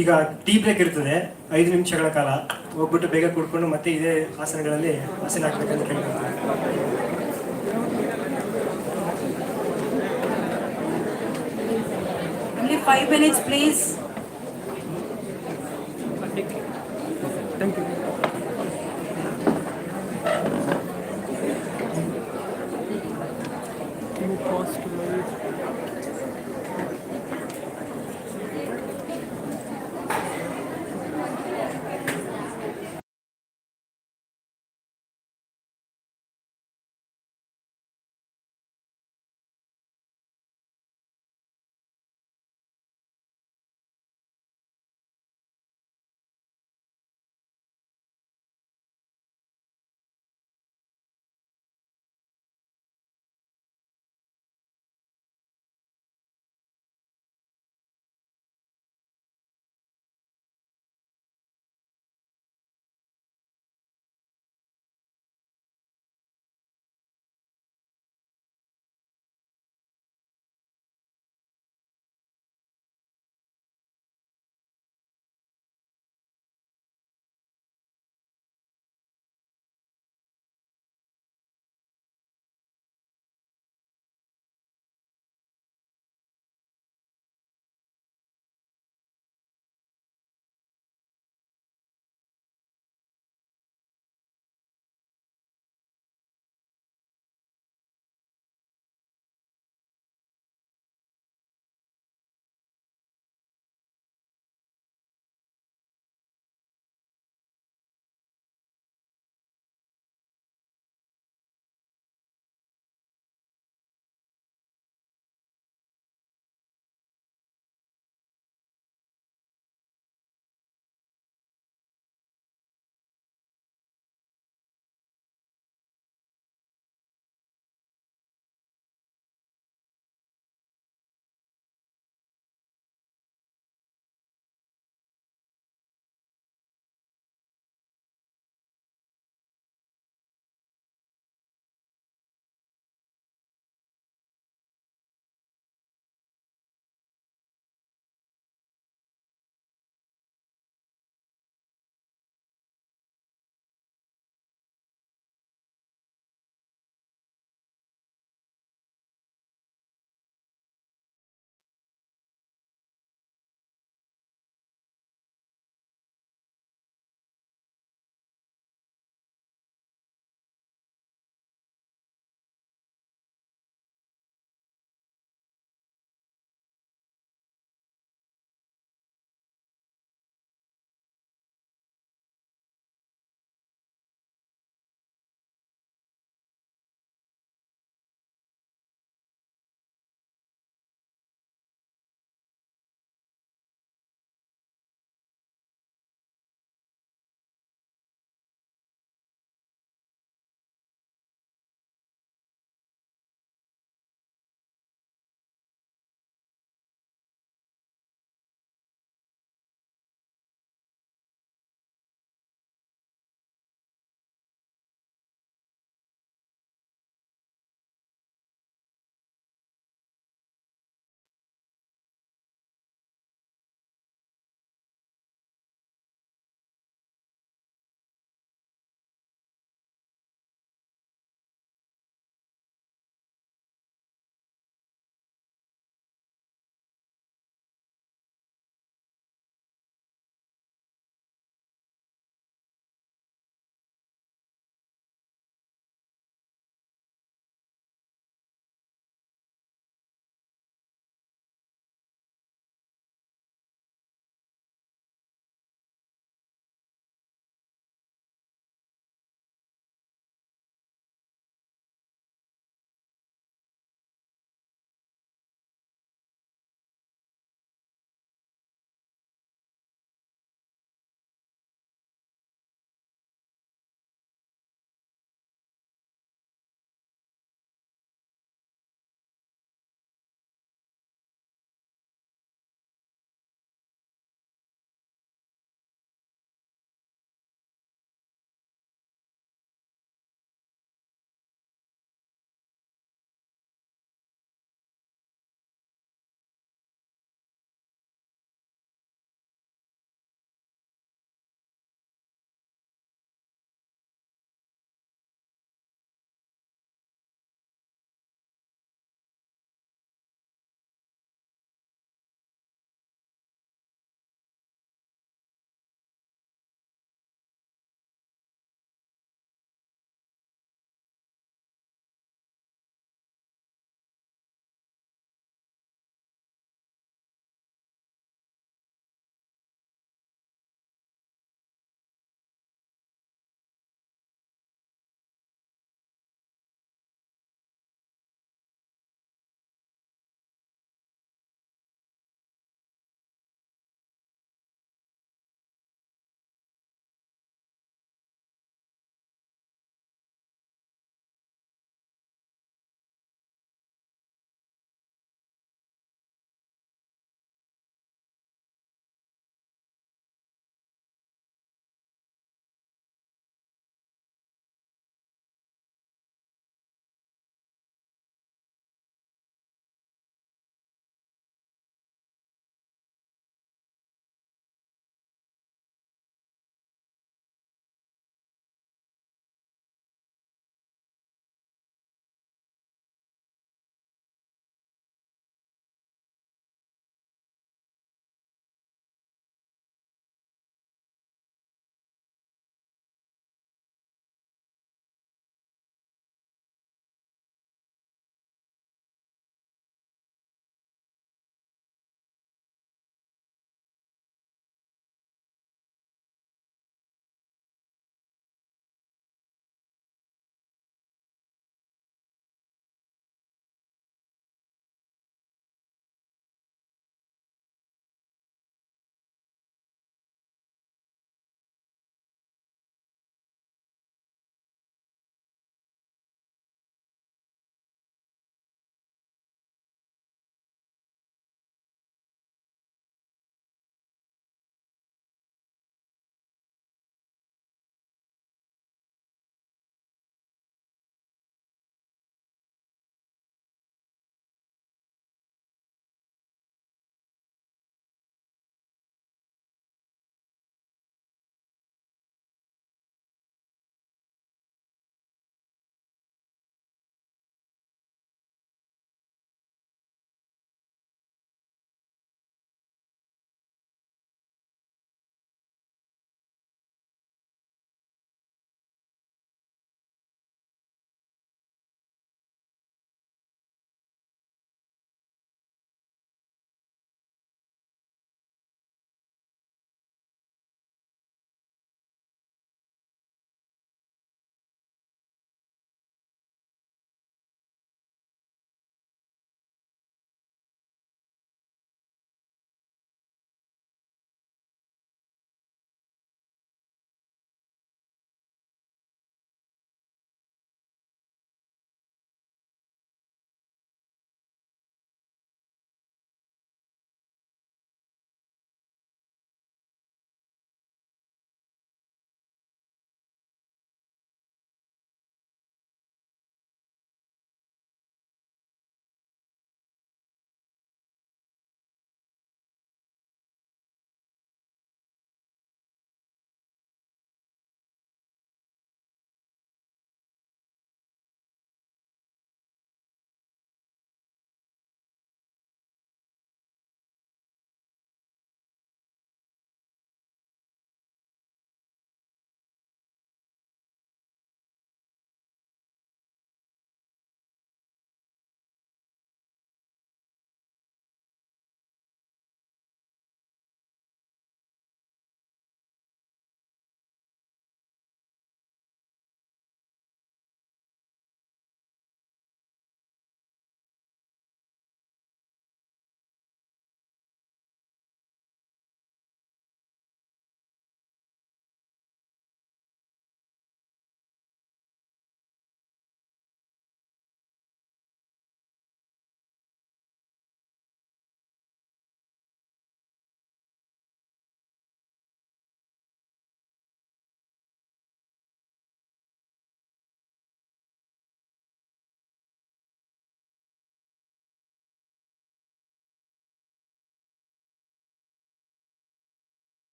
ಈಗ tea break ಇರ್ತದೆ 5 ನಿಮಿಷಗಳ ಕಾಲ. ಹೋಗ್ಬಿಟ್ಟು ಬೇಗ ಕುಡ್ಕೊಂಡು ಮತ್ತೆ ಇದೇ ಆಸನಗಳಲ್ಲಿ ಆಸನ ಹಾಕ್ಬೇಕಂತ ಕೇಳ್ಕೊಳ್ತೀನಿ. Only 5 minutes, please. Thank you. Can you pause to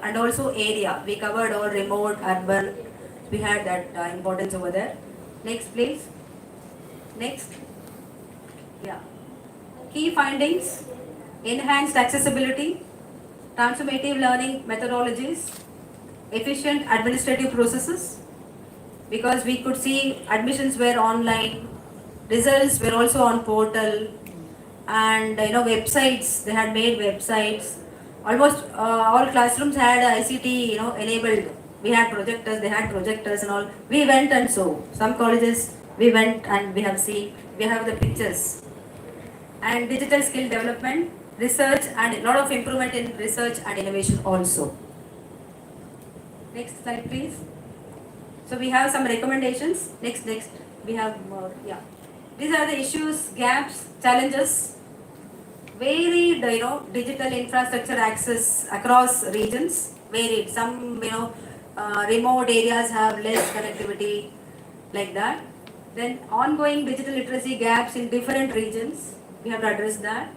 and also area. We covered all remote, urban. We had that importance over there. Next, please. Next. Yeah. Key findings: enhanced accessibility, transformative learning methodologies, efficient administrative processes, because we could see admissions were online, results were also on portal, and websites, they had made websites. Almost all classrooms had ICT enabled. We had projectors, they had projectors and all. We went and saw. Some colleges we went and we have seen, we have the pictures. And digital skill development, research, and a lot of improvement in research and innovation also. Next slide, please. So we have some recommendations. Next. We have more. Yeah. These are the issues, gaps, challenges. Varied, digital infrastructure access across regions. Varied. Some, remote areas have less connectivity, like that. Then ongoing digital literacy gaps in different regions. We have to address that.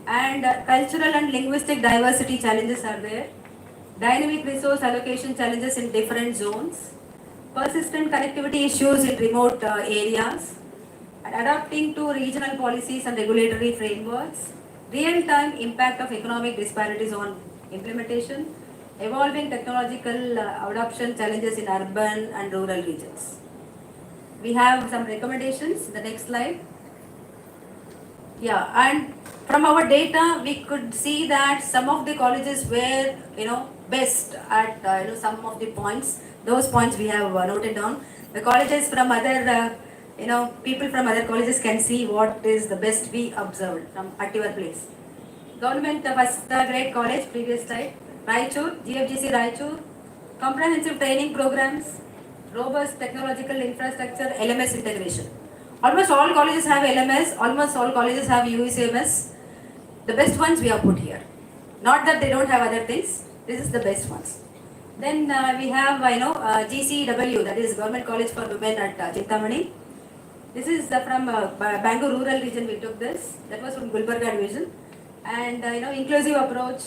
And cultural and linguistic diversity challenges are there. Dynamic resource allocation challenges in different zones. Persistent connectivity issues in remote areas. And adapting to regional policies and regulatory frameworks. Real-time impact of economic disparities on implementation. Evolving technological adoption challenges in urban and rural regions. We have some recommendations. The next slide. Yeah, and from our data, we could see that some of the colleges were, best at, some of the points. Those points we have noted down. The colleges from other, people from other colleges can see what is the best we observed from at your place. Government first grade college, previous slide. Raichur, GFGC Raichur. Comprehensive training programs, robust technological infrastructure, LMS integration. Almost all colleges have LMS, almost all colleges have UECMS. The best ones we have put here. Not that they don't have other things, this is the best ones. Then we have, GCW, that is Government College for Women at Chintamani. This is from Bangalore rural region we took this. That was from Gulbarga division. And, inclusive approach,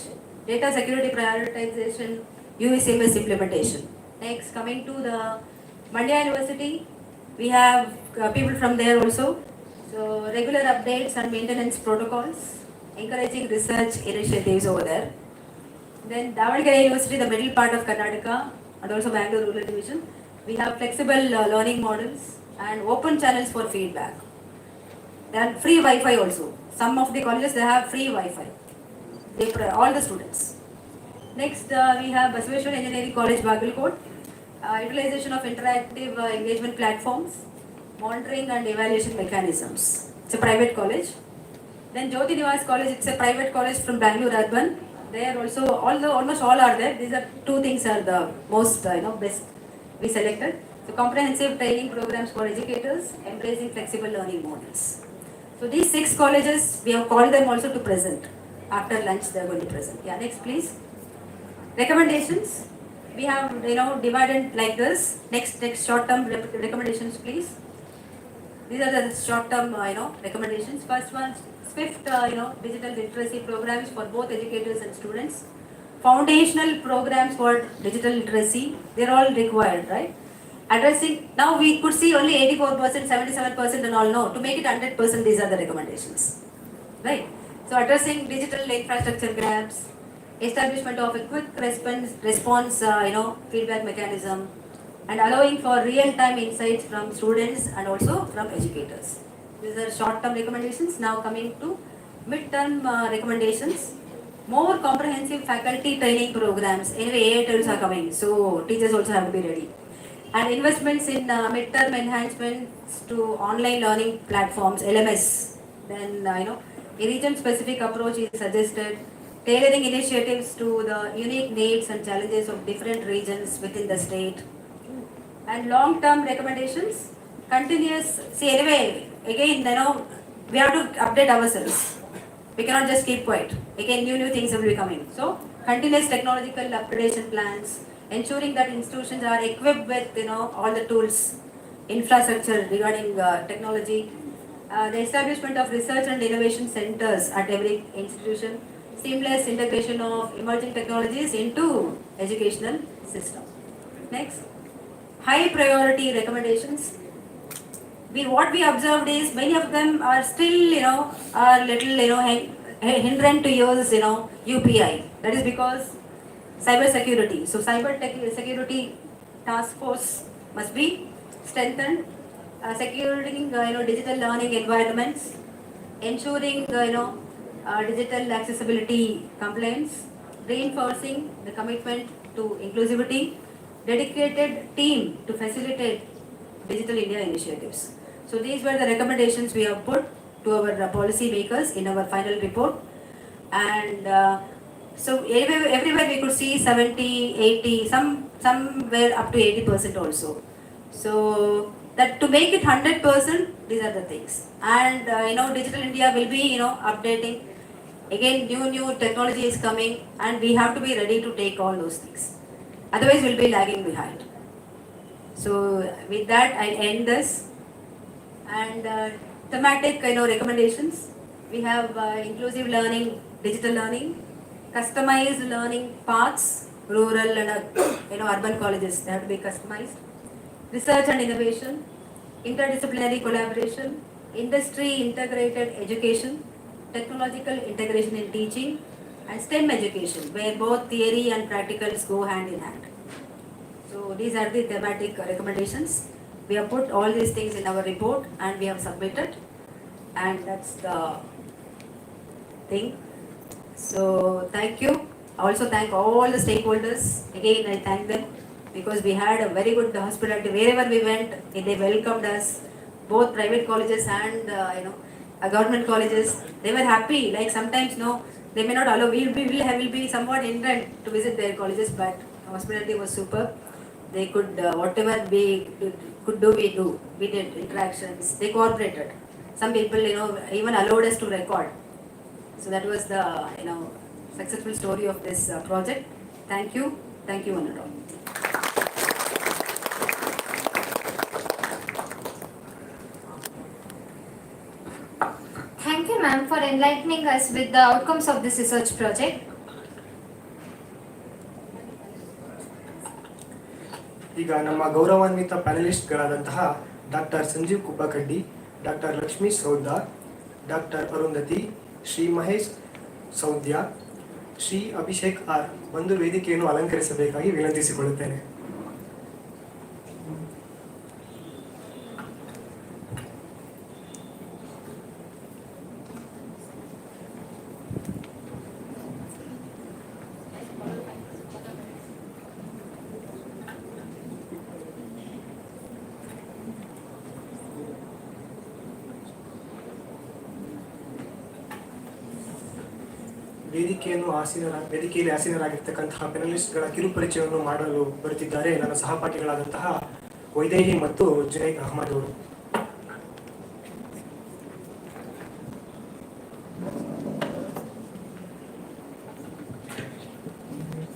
data security prioritization, UECMS implementation. Next, coming to the Mandya University, we have people from there also. So regular updates and maintenance protocols, encouraging research initiatives over there. Then Davangere University, the middle part of Karnataka, and also Bangalore Rural Division. We have flexible learning models and open channels for feedback. Then free Wi-Fi also. Some of the colleges, they have free Wi-Fi. All the students. Next, we have Basaveshwar Engineering College, Bagalkot. Utilization of interactive engagement platforms, monitoring and evaluation mechanisms. It's a private college. Then Jyoti Nivas College, it's a private college from Bangalore Urban. There also, almost all are there. These are two things are the most best we selected. So comprehensive training programs for educators, embracing flexible learning models. So these 6 colleges, we have called them also to present. After lunch, they are going to present. Yeah, next please. Recommendations. We have divided like this. Next short-term recommendations, please. These are the short-term recommendations. First one, swift digital literacy programs for both educators and students. Foundational programs for digital literacy. They're all required, right? Addressing, now we could see only 84%, 77% and all. No, to make it 100%, these are the recommendations, right? So addressing digital infrastructure gaps, establishment of a quick response feedback mechanism, and allowing for real-time insights from students and also from educators. These are short-term recommendations. Now coming to mid-term recommendations. More comprehensive faculty training programs. Anyway, AITLs are coming, so teachers also have to be ready. And investments in mid-term enhancements to online learning platforms, LMS. Then, a region-specific approach is suggested. Tailoring initiatives to the unique needs and challenges of different regions within the state. And long-term recommendations, continuous, see anyway, again, we have to update ourselves. We cannot just keep quiet. Again, new things will be coming. So, continuous technological upgradation plans, ensuring that institutions are equipped with, all the tools, infrastructure regarding technology, the establishment of research and innovation centers at every institution, seamless integration of emerging technologies into educational system. Next, high priority recommendations. What we observed is many of them are still, are little, hindrant to use, UPI. That is because cyber security. So security task force must be strengthened, securing, digital learning environments, ensuring, digital accessibility compliance, reinforcing the commitment to inclusivity, dedicated team to facilitate Digital India initiatives. So these were the recommendations we have put to our policy makers in our final report. And so everywhere we could see 70, 80, some were up to 80% also. So that to make it 100%, these are the things. And Digital India will be updating. Again, new technology is coming, and we have to be ready to take all those things. Otherwise, we'll be lagging behind. So with that, I end this. And thematic recommendations. We have inclusive learning, digital learning, customized learning paths, rural and urban colleges, they have to be customized. Research and innovation, interdisciplinary collaboration, industry integrated education, technological integration in teaching, and STEM education, where both theory and practicals go hand in hand. So these are the thematic recommendations. We have put all these things in our report and we have submitted, and that's the thing. So thank you. I also thank all the stakeholders. Again, I thank them because we had a very good hospitality. Wherever we went, they welcomed us. Both private colleges and government colleges, they were happy. Like sometimes they may not allow. We'll be somewhat hindrant to visit their colleges, but hospitality was super. They could whatever we could do, we do. We did interactions. They cooperated. Some people even allowed us to record. So that was the successful story of this project. Thank you, one and all. Thank you, ma'am, for enlightening us with the outcomes of this research project. ಈಗ ನಮ್ಮ ಗೌರವಾನ್ವಿತ ಪ್ಯಾನಲಿಸ್ಟ್ಗಳಾದಂತಹ doctor Sanjeev Kubbakaddi, doctor Lakshmi Soudar, doctor Arundhati, Shri Mahesh Soudya, Shri Abhishek R ಬಂದು ವೇದಿಕೆಯನ್ನು ಅಲಂಕರಿಸಬೇಕಾಗಿ ವಿನಂತಿಸಿಕೊಳ್ಳುತ್ತೇನೆ. ವೇದಿಕೆಯಲ್ಲಿ ಆಸೀನರಾಗಿರ್ತಕ್ಕಂತಹ ಪೆನಲಿಸ್ಟ್ಗಳ ಕಿರುಪರಿಚಯವನ್ನು ಮಾಡಲು ಬರುತ್ತಿದ್ದಾರೆ ನನ್ನ ಸಹಪಾಠಿಗಳಾದಂತಹ ವೈದೇಹಿ ಮತ್ತು ಜುನೈದ್ ಅಹಮದ್ ಅವರು.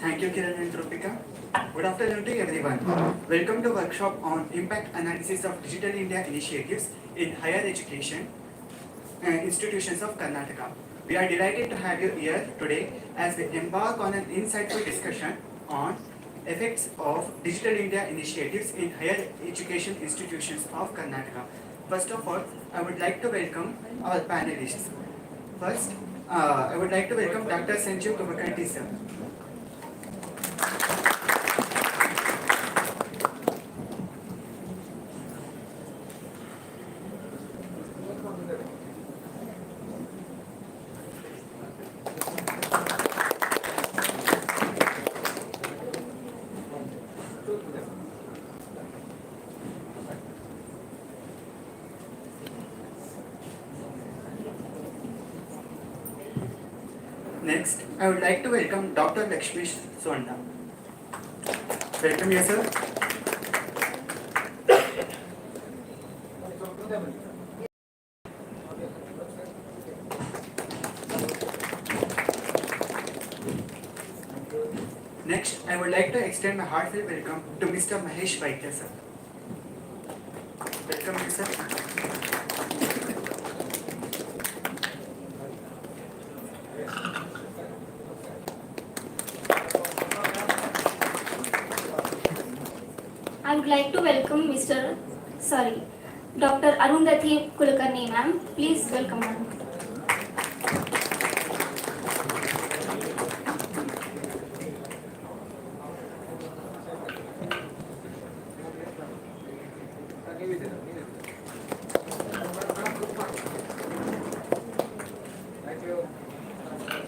Thank you, Kiran and Trupika. Good afternoon to everyone. Welcome to workshop on impact analysis of Digital India initiatives in higher education institutions of Karnataka. We are delighted to have you here today as we embark on an insightful discussion on effects of Digital India initiatives in higher education institutions of Karnataka. First of all, I would like to welcome our panelists. First, I would like to welcome Dr. Sanjeev Kumakandi sir. Next, I would like to welcome Dr. Lakshmi Sonda. Welcome you, sir. Next, I would like to extend my heartfelt welcome to Mr. Mahesh Vaidya, sir. Welcome you, sir. I would like to welcome Dr. Arundhati Kulkarni, ma'am. Please welcome her.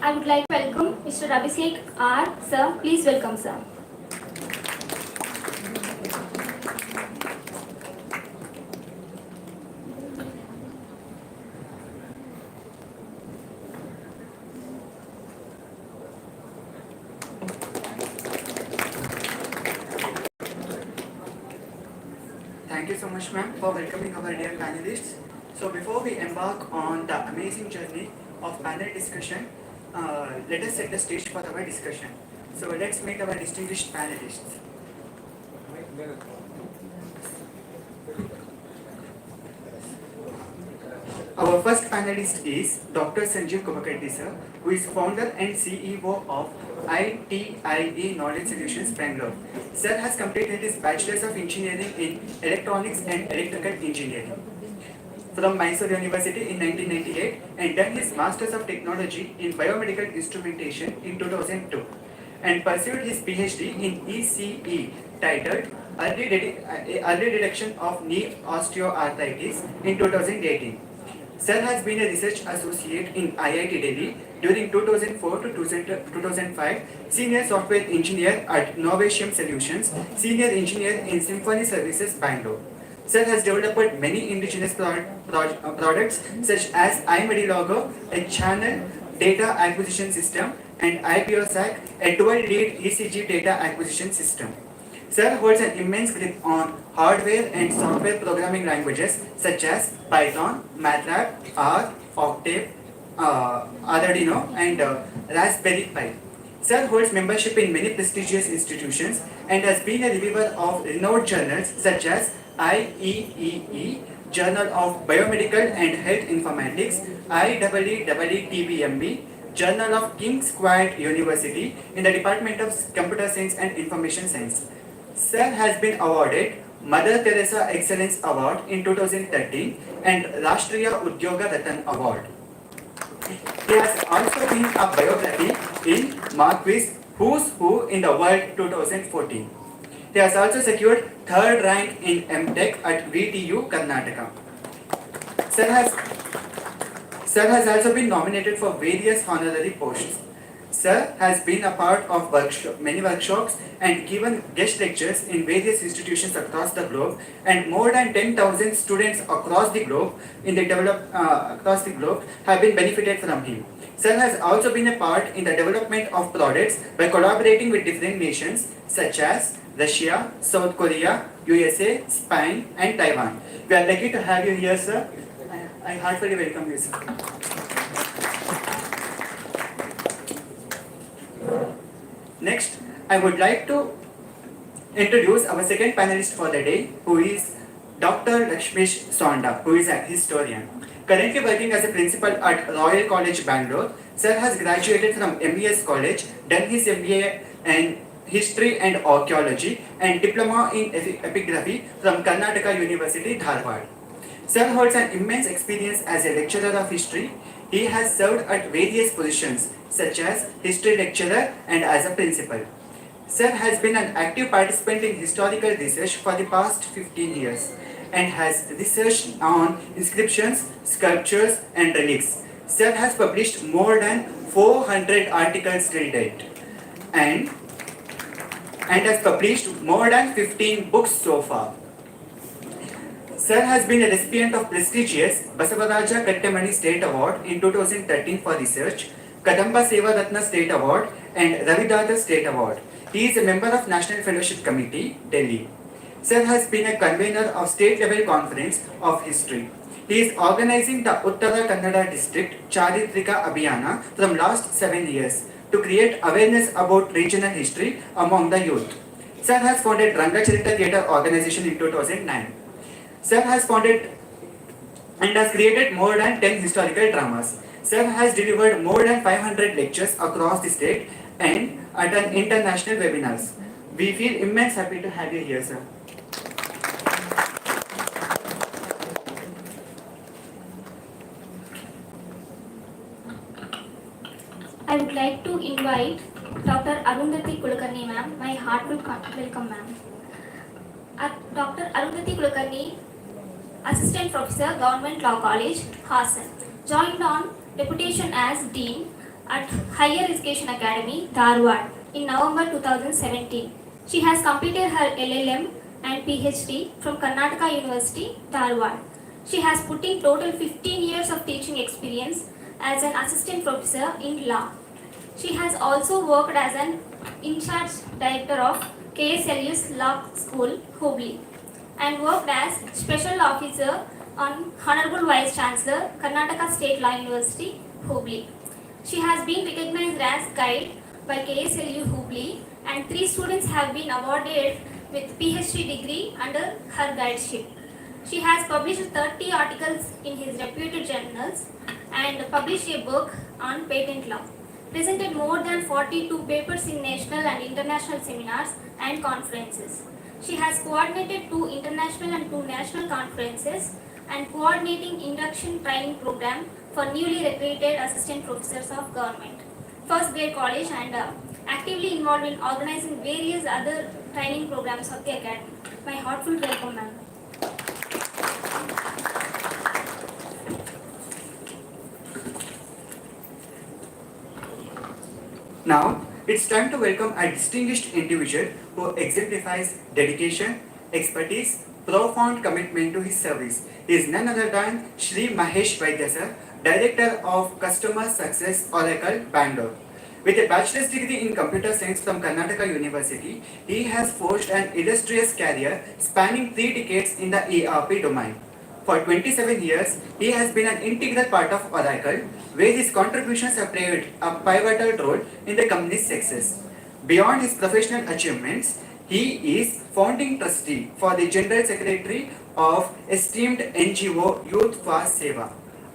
I would like to welcome Mr. Abhishek R. Sir. Please welcome, sir. Thank you so much, ma'am, for welcoming our dear panelists. So before we embark on the amazing journey of panel discussion, let us set the stage for our discussion. So let's meet our distinguished panelists. Our first panelist is Dr. Sanjeev Kubakaddi sir, who is founder and CEO of ITIE Knowledge Solutions Bangalore. Sir has completed his Bachelor's of Engineering in Electronics and Electrical Engineering from Mysore University in 1998 and done his Master's of Technology in Biomedical Instrumentation in 2002 and pursued his PhD in ECE titled Early Detection of Knee Osteoarthritis in 2018. Sir has been a research associate in IIT Delhi during 2004 to 2005, senior software engineer at Novatium Solutions, senior engineer in Symphony Services, Bangalore. Sir has developed many indigenous products such as iMedilogo, a channel data acquisition system, and IPOSAC, a dual-lead ECG data acquisition system. Sir holds an immense grip on hardware and software programming languages such as Python, MATLAB, R, Octave, Arduino, and Raspberry Pi. Sir holds membership in many prestigious institutions and has been a reviewer of renowned journals such as IEEE, Journal of Biomedical and Health Informatics, IEEE-TBMB, Journal of King's Square University in the Department of Computer Science and Information Science. Sir has been awarded Mother Teresa Excellence Award in 2013 and Rashtriya Udyoga Ratan Award. He has also been a biography in Marquis Who's Who in the World 2014. He has also secured third rank in MTech at VTU, Karnataka. Sir has also been nominated for various honorary posts. Sir has been a part of many workshops and given guest lectures in various institutions across the globe, and more than 10,000 students across the globe have been benefited from him. Sir has also been a part in the development of products by collaborating with different nations such as Russia, South Korea, USA, Spain, and Taiwan. We are lucky to have you here, sir. I heartily welcome you, sir. Next, I would like to introduce our second panelist for the day, who is Dr. Lakshmish Sonda, who is a historian. Currently working as a principal at Royal College, Bangalore, Sir has graduated from MBS College, done his MBA in History and Archaeology and Diploma in Epigraphy from Karnataka University, Dharwad. Sir holds an immense experience as a lecturer of history. He has served at various positions such as history lecturer and as a principal. Sir has been an active participant in historical research for the past 15 years and has researched on inscriptions, sculptures and relics. Sir has published more than 400 articles till date and has published more than 15 books so far. Sir has been a recipient of prestigious Basavaraja Kattamani State Award in 2013 for research, Kadamba Seva Ratna State Award and Ravidata State Award. He is a member of National Fellowship Committee, Delhi. Sir has been a convener of state level conference of history. He is organizing the Uttara Kannada district Charitrika Abhiyana from last 7 years to create awareness about regional history among the youth. Sir has founded Rangacharita Theatre Organization in 2009. Sir has founded and has created more than 10 historical dramas. Sir has delivered more than 500 lectures across the state and at an international webinars. We feel immense happy to have you here, sir. would like to invite Dr. Arundhati Kulkarni ma'am. My heartfelt welcome ma'am. Dr. Arundhati Kulkarni, Assistant Professor, Government Law College, Hassan, joined on deputation as Dean at Higher Education Academy, Dharwad, in November 2017. She has completed her LLM and PhD from Karnataka University, Dharwad. She has put in total 15 years of teaching experience as an assistant professor in law. She has also worked as an in-charge director of KSLU's Law School, Hubli, and worked as special officer on Honorable Vice Chancellor, Karnataka State Law University, Hubli. She has been recognized as guide by KSLU Hubli, and 3 students have been awarded with PhD degree under her guideship. She has published 30 articles in his reputed journals and published a book on patent law. Presented more than 42 papers in national and international seminars and conferences. She has coordinated 2 international and 2 national conferences and coordinating induction training program for newly recruited assistant professors of government, first grade college, and actively involved in organizing various other training programs of the academy. My heartfelt welcome, ma'am. Now, it's time to welcome a distinguished individual who exemplifies dedication, expertise, profound commitment to his service. He is none other than Shri Mahesh Vaidya sir, Director of Customer Success Oracle, Bangalore. With a bachelor's degree in computer science from Karnataka University, he has forged an illustrious career spanning 3 decades in the ERP domain. For 27 years, he has been an integral part of Oracle, where his contributions have played a pivotal role in the company's success. Beyond his professional achievements, he is founding trustee for the General Secretary of esteemed NGO Youth for Seva,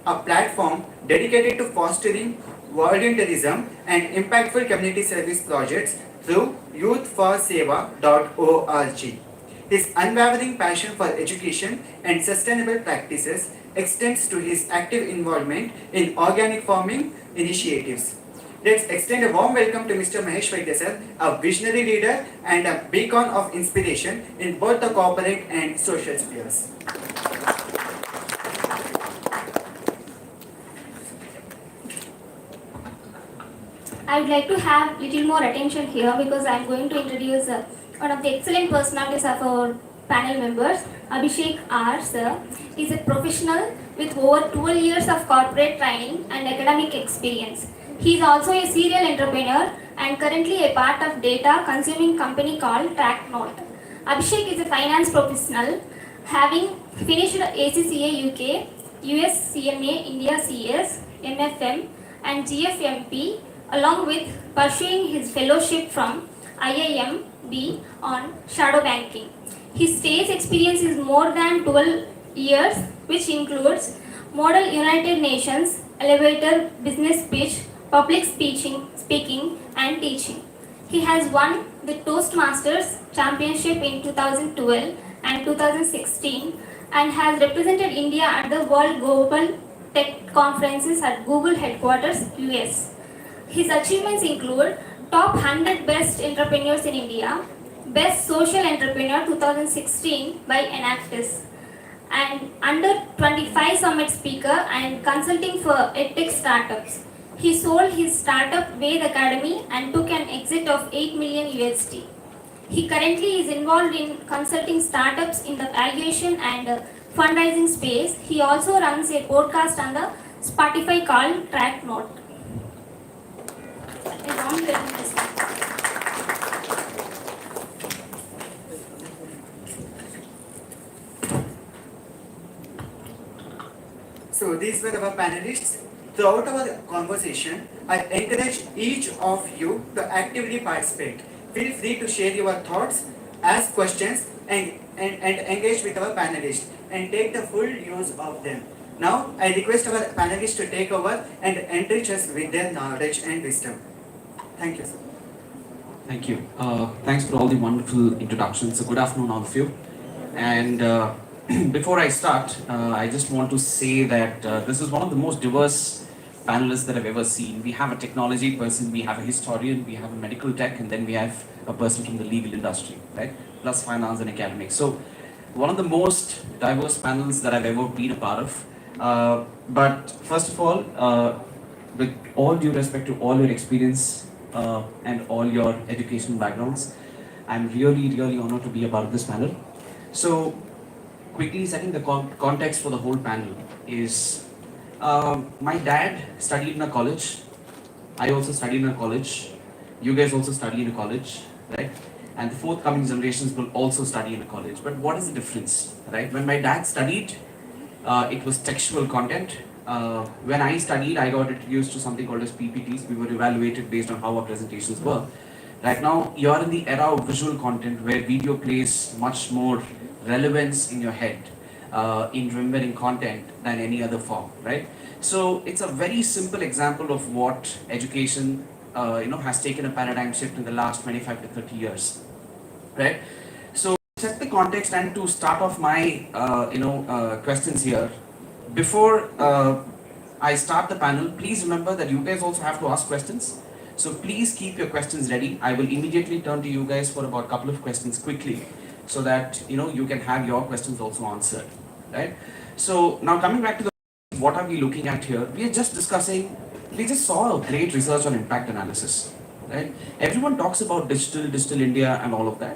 a platform dedicated to fostering volunteerism and impactful community service projects through youthforseva.org. His unwavering passion for education and sustainable practices extends to his active involvement in organic farming initiatives. Let's extend a warm welcome to Mr. Mahesh Vaidya sir, a visionary leader and a beacon of inspiration in both the corporate and social spheres. I would like to have little more attention here because I am going to introduce one of the excellent personalities of our panel members, Abhishek R. Sir. He is a professional with over 12 years of corporate training and academic experience. He is also a serial entrepreneur and currently a part of data consuming company called TrackNote. Abhishek is a finance professional having finished ACCA UK, US CMA India CS, MFM and GFMP, along with pursuing his fellowship from IIMB on shadow banking. His stage experience is more than 12 years, which includes Model United Nations, elevator business pitch, public speaking and teaching. He has won the Toastmasters Championship in 2012 and 2016 and has represented India at the World Global Tech Conferences at Google headquarters, US. His achievements include Top 100 Best Entrepreneurs in India, Best Social Entrepreneur 2016 by Enactus, and Under 25 Summit Speaker and consulting for EdTech startups. He sold his startup Ved Academy and took an exit of 8 million USD. He currently is involved in consulting startups in the valuation and fundraising space. He also runs a podcast on the Spotify called TrackNote. So these were our panelists. Throughout our conversation, I encourage each of you to actively participate. Feel free to share your thoughts, ask questions, and engage with our panelists and take the full use of them. Now, I request our panelists to take over and enrich us with their knowledge and wisdom. Thank you, sir. Thank you. Thanks for all the wonderful introductions. So good afternoon, all of you. And before I start, I just want to say that this is one of the most diverse panelists that I've ever seen. We have a technology person, we have a historian, we have a medical tech, and then we have a person from the legal industry, right? Plus finance and academics. So one of the most diverse panels that I've ever been a part of. But first of all, with all due respect to all your experience and all your educational backgrounds, I'm really, really honored to be a part of this panel. So quickly setting the context for the whole panel is, my dad studied in a college. I also studied in a college. You guys also study in a college, right? And the forthcoming generations will also study in a college. But what is the difference, right? When my dad studied, it was textual content. When I studied, I got introduced to something called as PPTs. We were evaluated based on how our presentations were. Right now, you're in the era of visual content where video plays much more relevance in your head, in remembering content than any other form, right? So it's a very simple example of what education, has taken a paradigm shift in the last 25 to 30 years, right? So set the context and to start off my, questions here. Before I start the panel, please remember that you guys also have to ask questions. So please keep your questions ready. I will immediately turn to you guys for about a couple of questions quickly, so that you can have your questions also answered, right? So now coming back to what are we looking at here? We just saw a great research on impact analysis, right? Everyone talks about digital India and all of that.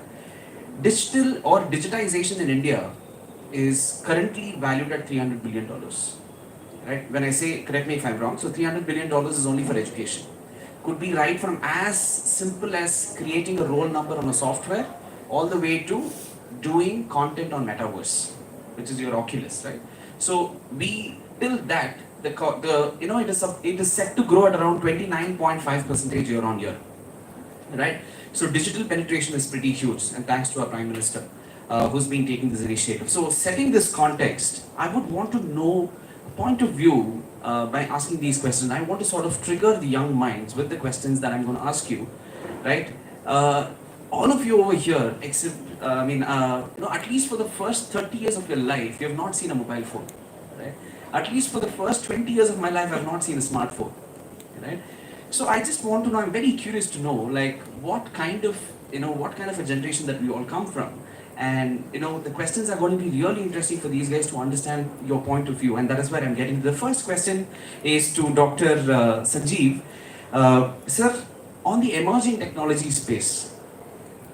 Digital or digitization in India is currently valued at $300 billion, right? When I say, correct me if I'm wrong, so $300 billion is only for education. Could be right from as simple as creating a roll number on a software, all the way to doing content on metaverse, which is your Oculus, right? So we till that it is set to grow at around 29.5% year on year, right? So digital penetration is pretty huge, and thanks to our Prime Minister, who's been taking this initiative. So setting this context, I would want to know a point of view by asking these questions. I want to sort of trigger the young minds with the questions that I'm going to ask you, right? All of you over here, except, at least for the first 30 years of your life, you have not seen a mobile phone, right? At least for the first 20 years of my life, I have not seen a smartphone, right? So I just want to know, I'm very curious to know, like, what kind of a generation that we all come from. And, the questions are going to be really interesting for these guys to understand your point of view. And that is where I'm getting. The first question is to Dr. Sanjeev. Sir, on the emerging technology space,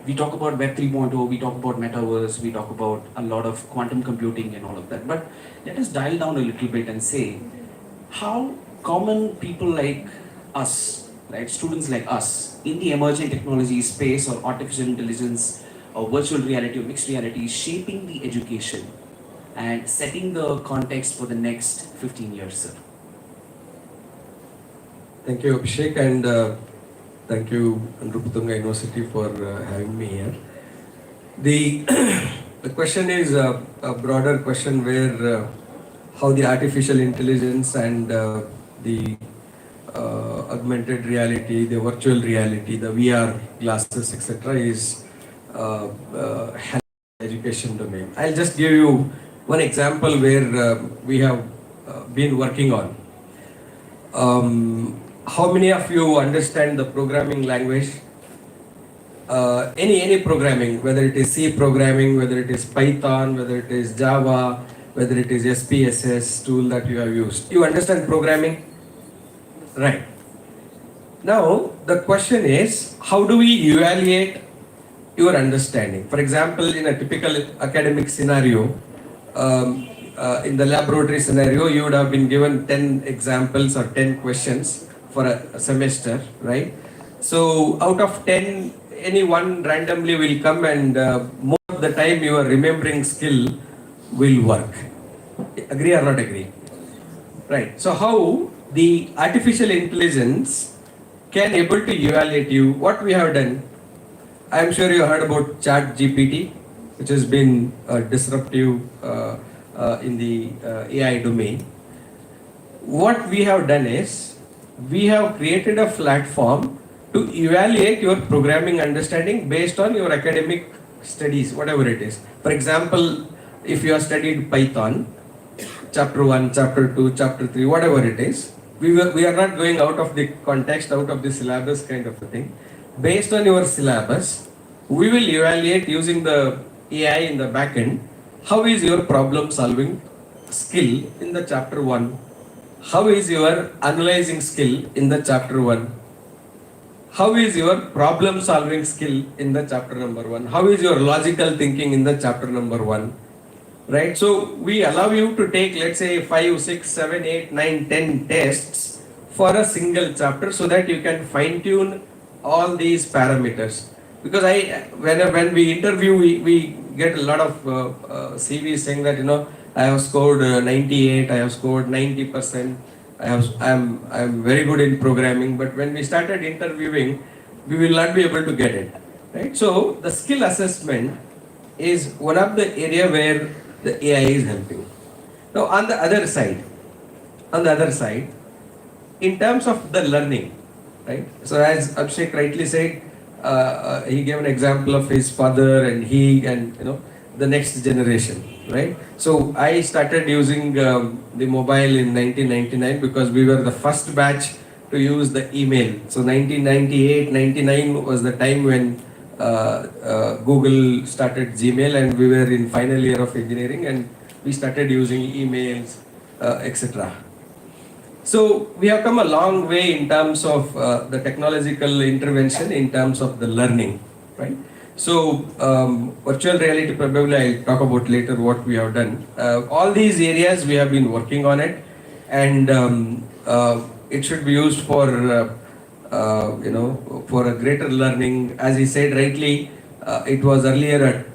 we talk about Web 3.0, we talk about metaverse, we talk about a lot of quantum computing and all of that. But let us dial down a little bit and say, how common people like us, right, students like us, in the emerging technology space or artificial intelligence or virtual reality or mixed reality is shaping the education and setting the context for the next 15 years, sir? Thank you, Abhishek, and thank you, Andruputunga University, for having me here. The question is a broader question where how the artificial intelligence and the augmented reality, the virtual reality, the VR glasses, etc. is helping the education domain. I'll just give you one example where we have been working on. How many of you understand the programming language? Any programming, whether it is C programming, whether it is Python, whether it is Java, whether it is SPSS tool that you have used. You understand programming? Right. Now, the question is, how do we evaluate your understanding? For example, in a typical academic scenario, in the laboratory scenario, you would have been given 10 examples or 10 questions for a semester, right? So out of 10, any one randomly will come, and most of the time your remembering skill will work. Agree or not agree? Right. So how the artificial intelligence can able to evaluate you? What we have done, I am sure you heard about Chat GPT, which has been disruptive in the AI domain. What we have done is, we have created a platform to evaluate your programming understanding based on your academic studies, whatever it is. For example, if you have studied Python, chapter 1, chapter 2, chapter 3, whatever it is, We are not going out of the context, out of the syllabus kind of a thing. Based on your syllabus, we will evaluate using the AI in the back end. How is your problem solving skill in the chapter 1? How is your analyzing skill in the chapter 1? How is your problem solving skill in the chapter number 1? How is your logical thinking in the chapter number 1? Right? So we allow you to take, let's say, 5, 6, 7, 8, 9, 10 tests for a single chapter so that you can fine tune all these parameters. Because when we interview, we get a lot of CVs saying that, I have scored 98, I have scored 90%. I'm very good in programming, but when we started interviewing, we will not be able to get it. Right? So the skill assessment is one of the area where the AI is helping. Now on the other side, in terms of the learning, right? So as Abhishek rightly said, he gave an example of his father and the next generation, right? So I started using the mobile in 1999 because we were the first batch to use the email. So 1998, 99 was the time when Google started Gmail, and we were in final year of engineering, and we started using emails, etc. So we have come a long way in terms of the technological intervention, in terms of the learning, right? So virtual reality, probably I'll talk about later what we have done. All these areas we have been working on it, and it should be used for for a greater learning. As he said rightly, it was earlier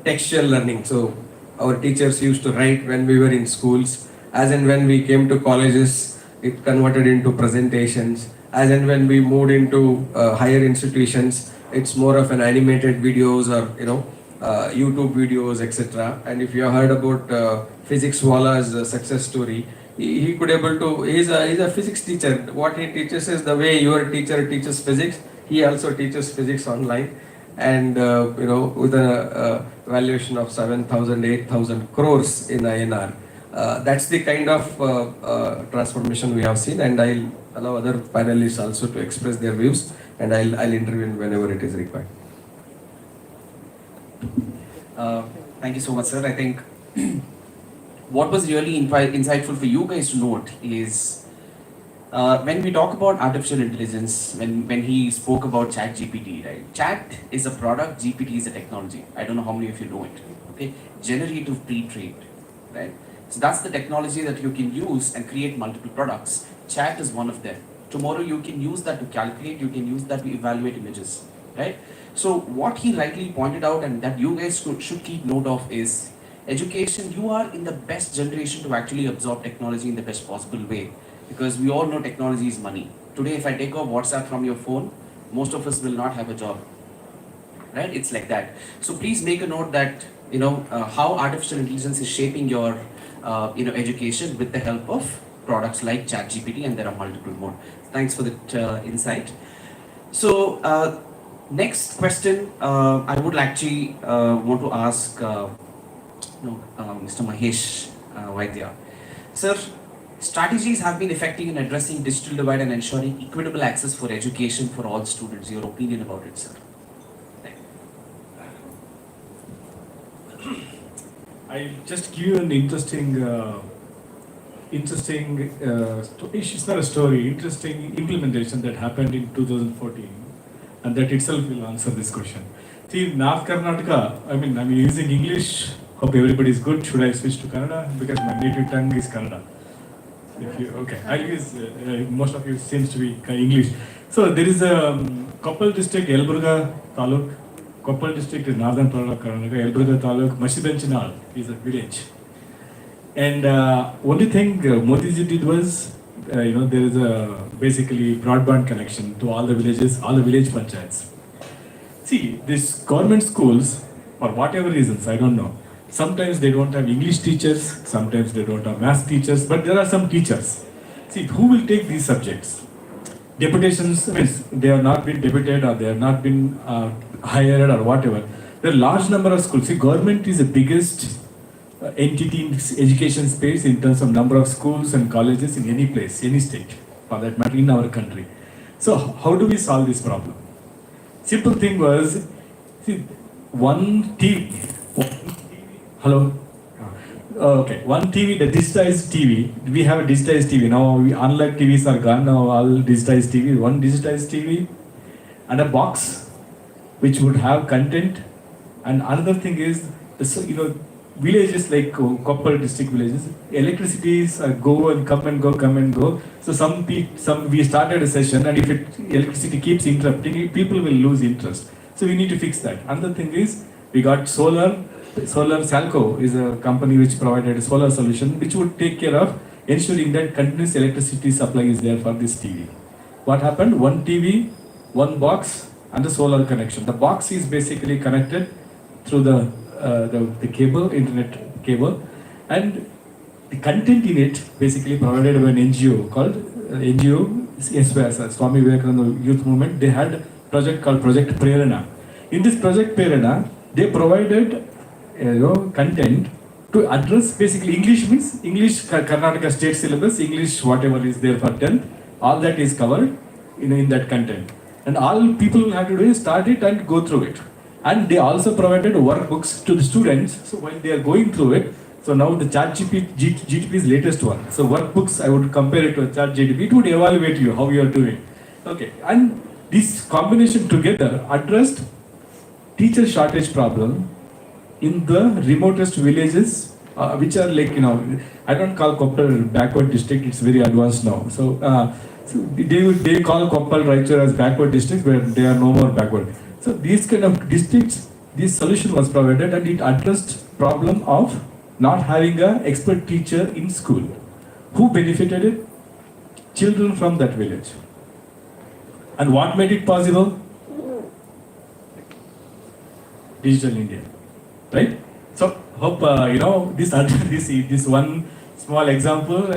textual learning. So our teachers used to write when we were in schools. As and when we came to colleges, it converted into presentations. As and when we moved into higher institutions, it's more of an animated videos or YouTube videos, etc. And if you have heard about Physics Wala's success story, he could able to. He's a physics teacher. What he teaches is the way your teacher teaches physics. He also teaches physics online, and with a valuation of 7,000, 8,000 crores in INR. That's the kind of transformation we have seen, and I'll allow other panelists also to express their views, and I'll intervene whenever it is required. Thank you so much, sir. I think what was really insightful for you guys to note is when we talk about artificial intelligence, when he spoke about Chat GPT, right? Chat is a product, GPT is a technology. I don't know how many of you know it. Okay, generative pre-trained, right? So that's the technology that you can use and create multiple products. Chat is one of them. Tomorrow you can use that to calculate, you can use that to evaluate images, right? So what he rightly pointed out and that you guys should keep note of is education. You are in the best generation to actually absorb technology in the best possible way, because we all know technology is money. Today, if I take off WhatsApp from your phone, most of us will not have a job, right? It's like that. So please make a note that how artificial intelligence is shaping your education with the help of products like ChatGPT, and there are multiple more. Thanks for that insight. So next question, I would actually want to ask Mr. Mahesh Vaidya. Sir, strategies have been effective in addressing digital divide and ensuring equitable access for education for all students. Your opinion about it, sir? I'll just give you an interesting it's not a story, interesting implementation that happened in 2014, and that itself will answer this question. See, North Karnataka, I'm using English. Hope everybody is good. Should I switch to Kannada? Because my native tongue is Kannada. Okay, I'll use, most of you seems to be English. So there is a Koppal district, Yelburga Taluk. Koppal district is northern part of Karnataka. Yelburga Taluk, Mashibenchinal is a village. And only thing Modi ji did was, there is a basically broadband connection to all the villages, all the village panchayats. See, these government schools, for whatever reasons, I don't know, sometimes they don't have English teachers, sometimes they don't have math teachers, but there are some teachers. See, who will take these subjects? Deputations means they have not been deputed or they have not been hired or whatever. There are large number of schools. See, government is the biggest entity in education space in terms of number of schools and colleges in any place, any state, for that matter, in our country. So how do we solve this problem? Simple thing was, see, one TV, hello? Okay, one TV, the digitized TV, we have a digitized TV. Now, unlike TVs are gone, now all digitized TV, one digitized TV and a box which would have content. And another thing is, villages like Koppal district villages, electricities go and come and go, come and go. So some we started a session, and if electricity keeps interrupting, people will lose interest. So we need to fix that. Another thing is, we got solar. Solar Salco is a company which provided a solar solution which would take care of ensuring that continuous electricity supply is there for this TV. What happened? One TV, one box, and the solar connection. The box is basically connected through the cable, internet cable, and the content in it basically provided by an NGO called Swami Vivekananda Youth Movement. They had a project called Project Prerana. In this Project Prerana, they provided content to address basically English means English Karnataka state syllabus, English whatever is there for 10th, all that is covered in that content. And all people have to do is start it and go through it. And they also provided workbooks to the students. So while they are going through it, so now the GTP is latest one. So workbooks, I would compare it to a ChatGPT. It would evaluate you, how you are doing. Okay, and this combination together addressed teacher shortage problem in the remotest villages, which are like, I don't call Koppal backward district, it's very advanced now. So, they call Koppal, Raichur as backward districts, but they are no more backward. So these kind of districts, this solution was provided, and it addressed problem of not having an expert teacher in school. Who benefited it? Children from that village. And what made it possible? Digital India. Right? So hope this one small example